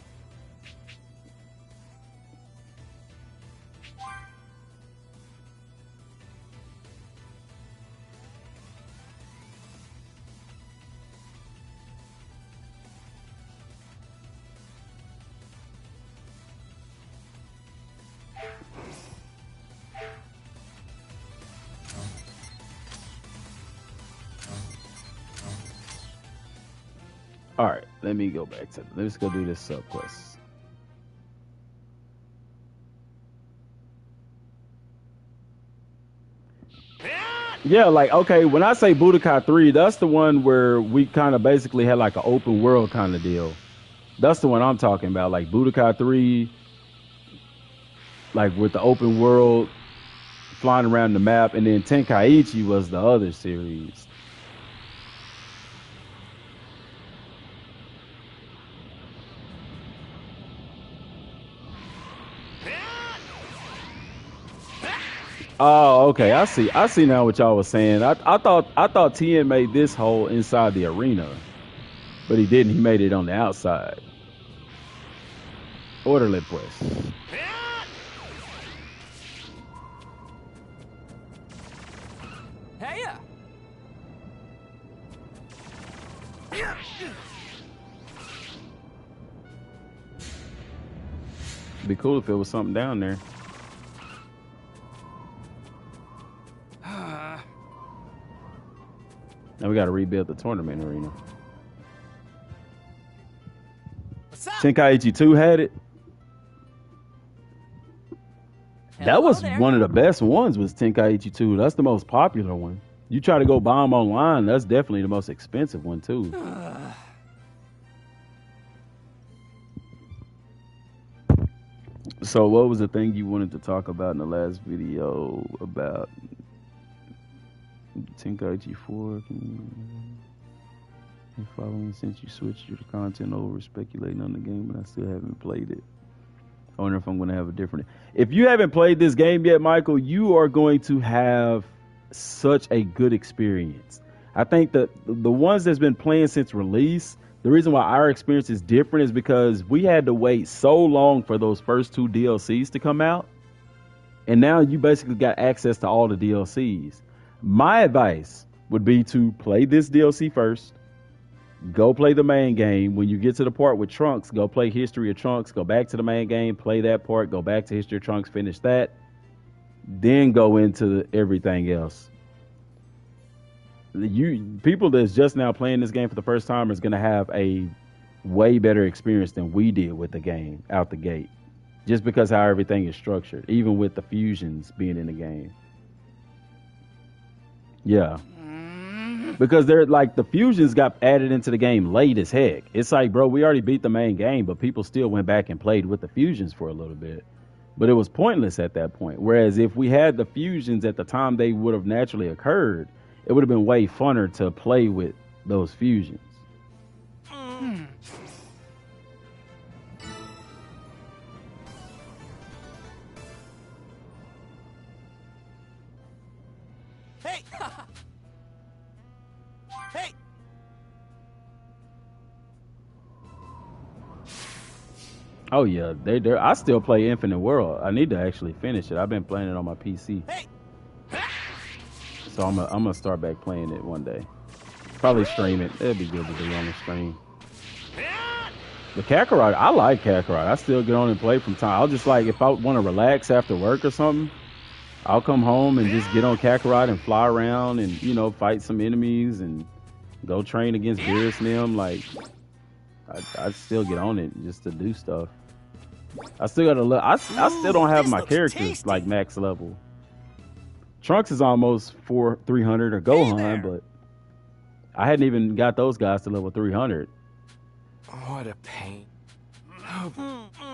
All right, let me go back to. Let's go do this sub quest. Yeah, like okay, when I say Budokai 3, that's the one where we kind of basically had like an open world kind of deal. That's the one I'm talking about, like Budokai 3, like with the open world, flying around the map, and then Tenkaichi was the other series. Oh, okay. I see now what y'all was saying. I thought Tien made this hole inside the arena, but he didn't. He made it on the outside. Orderly pues. Hey. It'd be cool if there was something down there. Now we got to rebuild the tournament arena. Tenkaichi 2 had it. That was one of the best ones. Was Tenkaichi 2? That's the most popular one. You try to go buy them online, that's definitely the most expensive one too. So what was the thing you wanted to talk about in the last video about Tenkaichi 4? Following since you switched your content over, speculating on the game, but I still haven't played it. I wonder if I'm going to have a different... If you haven't played this game yet, Michael, you are going to have such a good experience. I think that the ones that's been playing since release, the reason why our experience is different is because we had to wait so long for those first 2 DLCs to come out. And now you basically got access to all the DLCs. My advice would be to play this DLC first. Go play the main game. When you get to the part with Trunks, go play History of Trunks. Go back to the main game, play that part. Go back to History of Trunks, finish that. Then go into everything else. People that's just now playing this game for the first time is going to have a way better experience than we did with the game out the gate. Just because how everything is structured, even with the fusions being in the game. Yeah. Because they're like the fusions got added into the game late as heck. It's like, bro, we already beat the main game, but people still went back and played with the fusions for a little bit. But it was pointless at that point. Whereas if we had the fusions at the time they would have naturally occurred, it would have been way funner to play with those fusions. Hey! Hey! Oh yeah, I still play Infinite World. I need to actually finish it. I've been playing it on my PC. So I'm gonna start back playing it one day. Probably stream it. It'd be good to do on the stream. The Kakarot, I like Kakarot. I still get on and play from time. I'll just like, if I want to relax after work or something, I'll come home and just get on Kakarot and fly around and, you know, fight some enemies and go train against Beerus and them. Like, I still get on it just to do stuff. I still gotta I still don't have my characters like max level. Trunks is almost 300 or Gohan, but I hadn't even got those guys to level 300. What a pain.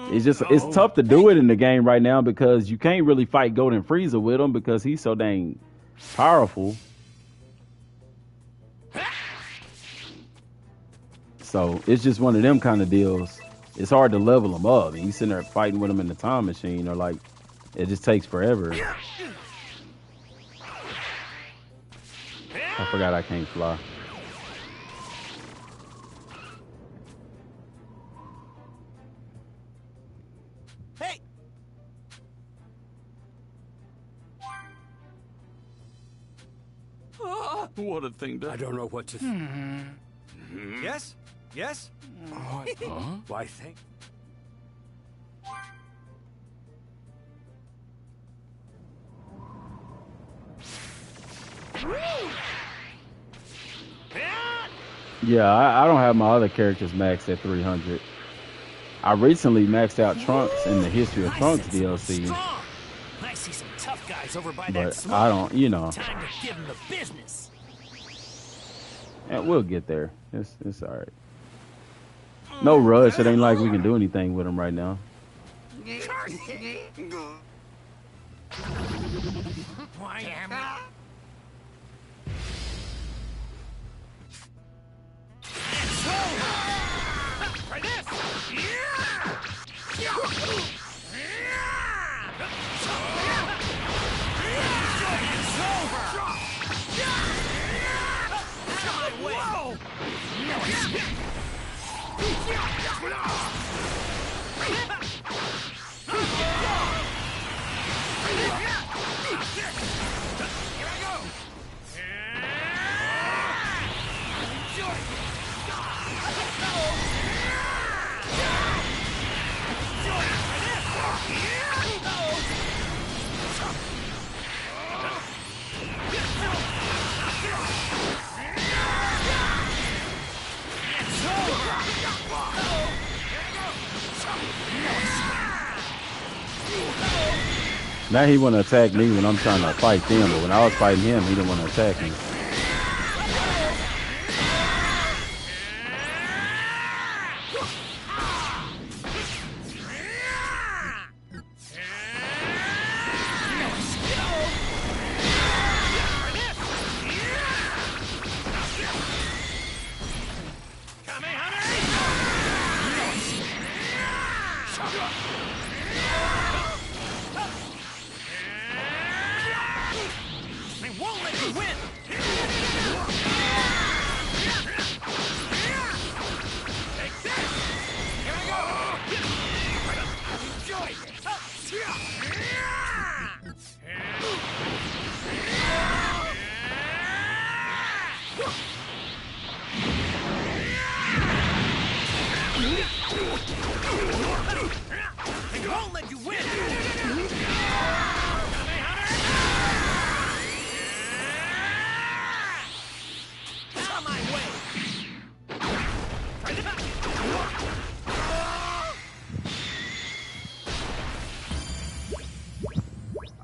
It's tough to do it in the game right now because you can't really fight Golden Frieza with him because he's so dang powerful. So it's just one of them kind of deals. It's hard to level him up. And you sitting there fighting with him in the time machine, or like it just takes forever. I forgot I can't fly. Hey! What a thing to... I don't know what to... Yes? Yes? What? Huh? Why, thank... Yeah, I don't have my other characters maxed at 300. I recently maxed out Trunks in the History of Trunks DLC. I see some tough guys over by that But smoke. I don't, you know. Time to give them the business. And we'll get there. It's all right. No rush. It ain't like we can do anything with them right now. Why am For this! Now he want to attack me when I'm trying to fight them, but when I was fighting him, he didn't want to attack me.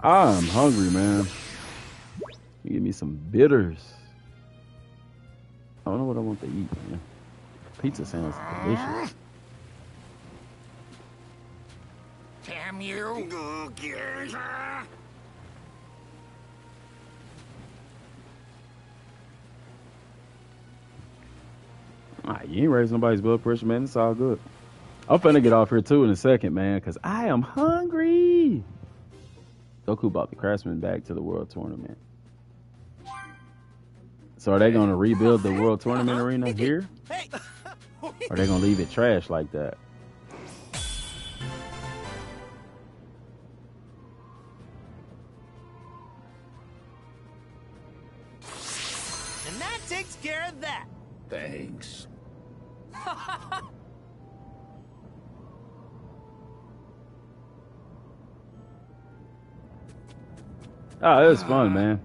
I'm hungry, man. Give me some bitters. I don't know what I want to eat, man. Pizza sounds delicious. Damn you! You ain't raising nobody's blood pressure, man. It's all good. I'm finna get off here too in a second, man, because I am hungry. Goku brought the Craftsman back to the World Tournament. So are they going to rebuild the World Tournament arena here? Or are they going to leave it trash like that? And that takes care of that. Thanks. Oh, it was fun, man.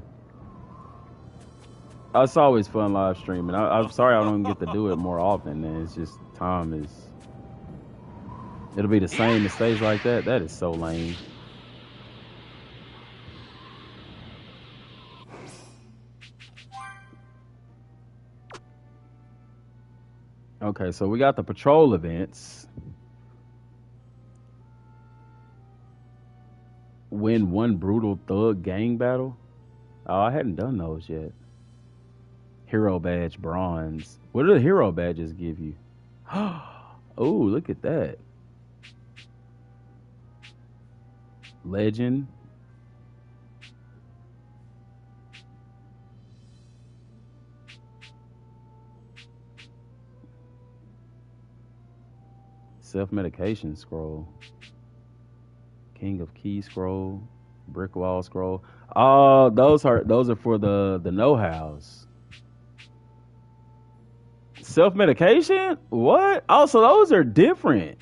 It's always fun live streaming. I'm sorry I don't get to do it more often, man. It's just time is... It'll be the same mistakes like that. That is so lame. Okay, so we got the patrol events. Win one brutal thug gang battle. Oh, I hadn't done those yet. Hero badge bronze. What do the hero badges give you? Oh, look at that. Legend. Self-medication scroll. King of Key scroll. Brick wall scroll. Oh, those are for the know-hows. Self-medication? What? Oh, so those are different.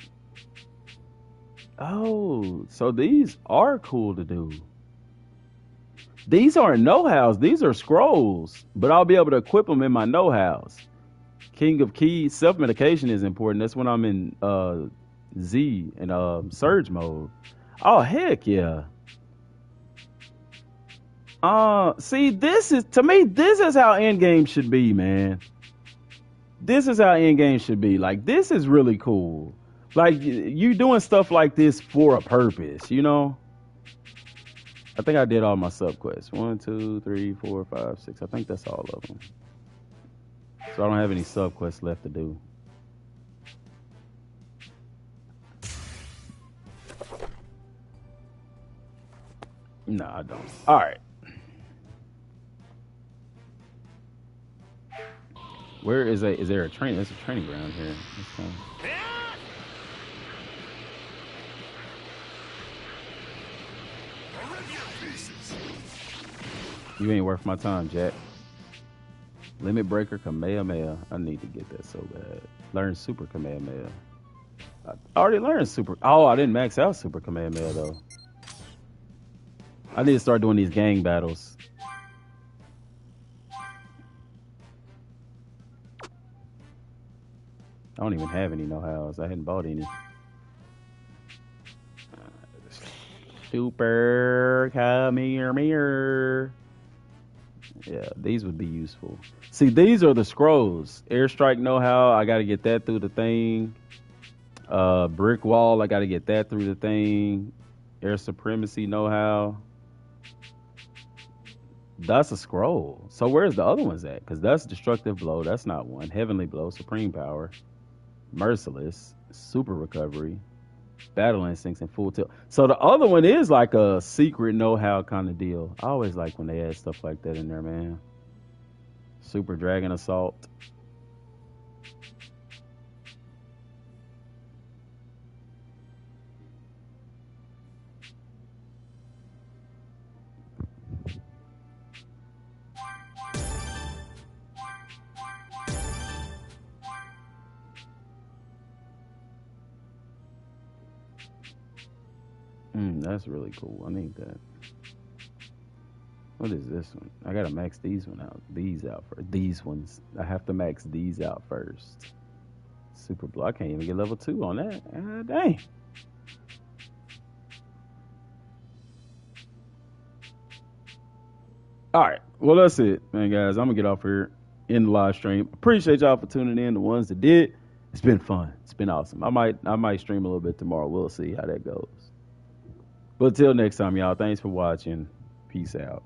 Oh, so these are cool to do. These aren't know-hows. These are scrolls. But I'll be able to equip them in my know-hows. King of Keys. Self-medication is important. That's when I'm in Z and surge mode. Oh, heck yeah. See, this is, to me, this is how Endgame should be, man. This is how Endgame should be. Like, this is really cool. Like, you doing stuff like this for a purpose, you know? I think I did all my subquests. 1, 2, 3, 4, 5, 6. I think that's all of them. So I don't have any subquests left to do. No, I don't. All right. Where is there a train? There's a training ground here. You ain't worth my time, Jack. Limit Breaker Kamehameha. I need to get that so bad. Learn Super Kamehameha. I already learned Super. Oh, I didn't max out Super Kamehameha though. I need to start doing these gang battles. I don't even have any know-hows. I hadn't bought any. Super Kamehameha. Yeah, these would be useful. See, these are the scrolls. Airstrike know-how, I got to get that through the thing. Brick wall, I got to get that through the thing. Air supremacy know-how. That's a scroll. So where's the other ones at? Because that's destructive blow. That's not one. Heavenly blow, supreme power, merciless, super recovery, battle instincts, and full tilt. So the other one is like a secret know-how kind of deal. I always like when they add stuff like that in there, man. Super dragon assault. That's really cool. I need that. What is this one? I gotta max these out first. These ones. I have to max these out first. Super blow. I can't even get level 2 on that. Dang. All right. Well, that's it, man, guys. I'm gonna get off here in the live stream. Appreciate y'all for tuning in. The ones that did, it's been fun. It's been awesome. I might stream a little bit tomorrow. We'll see how that goes. But till next time, y'all. Thanks for watching. Peace out.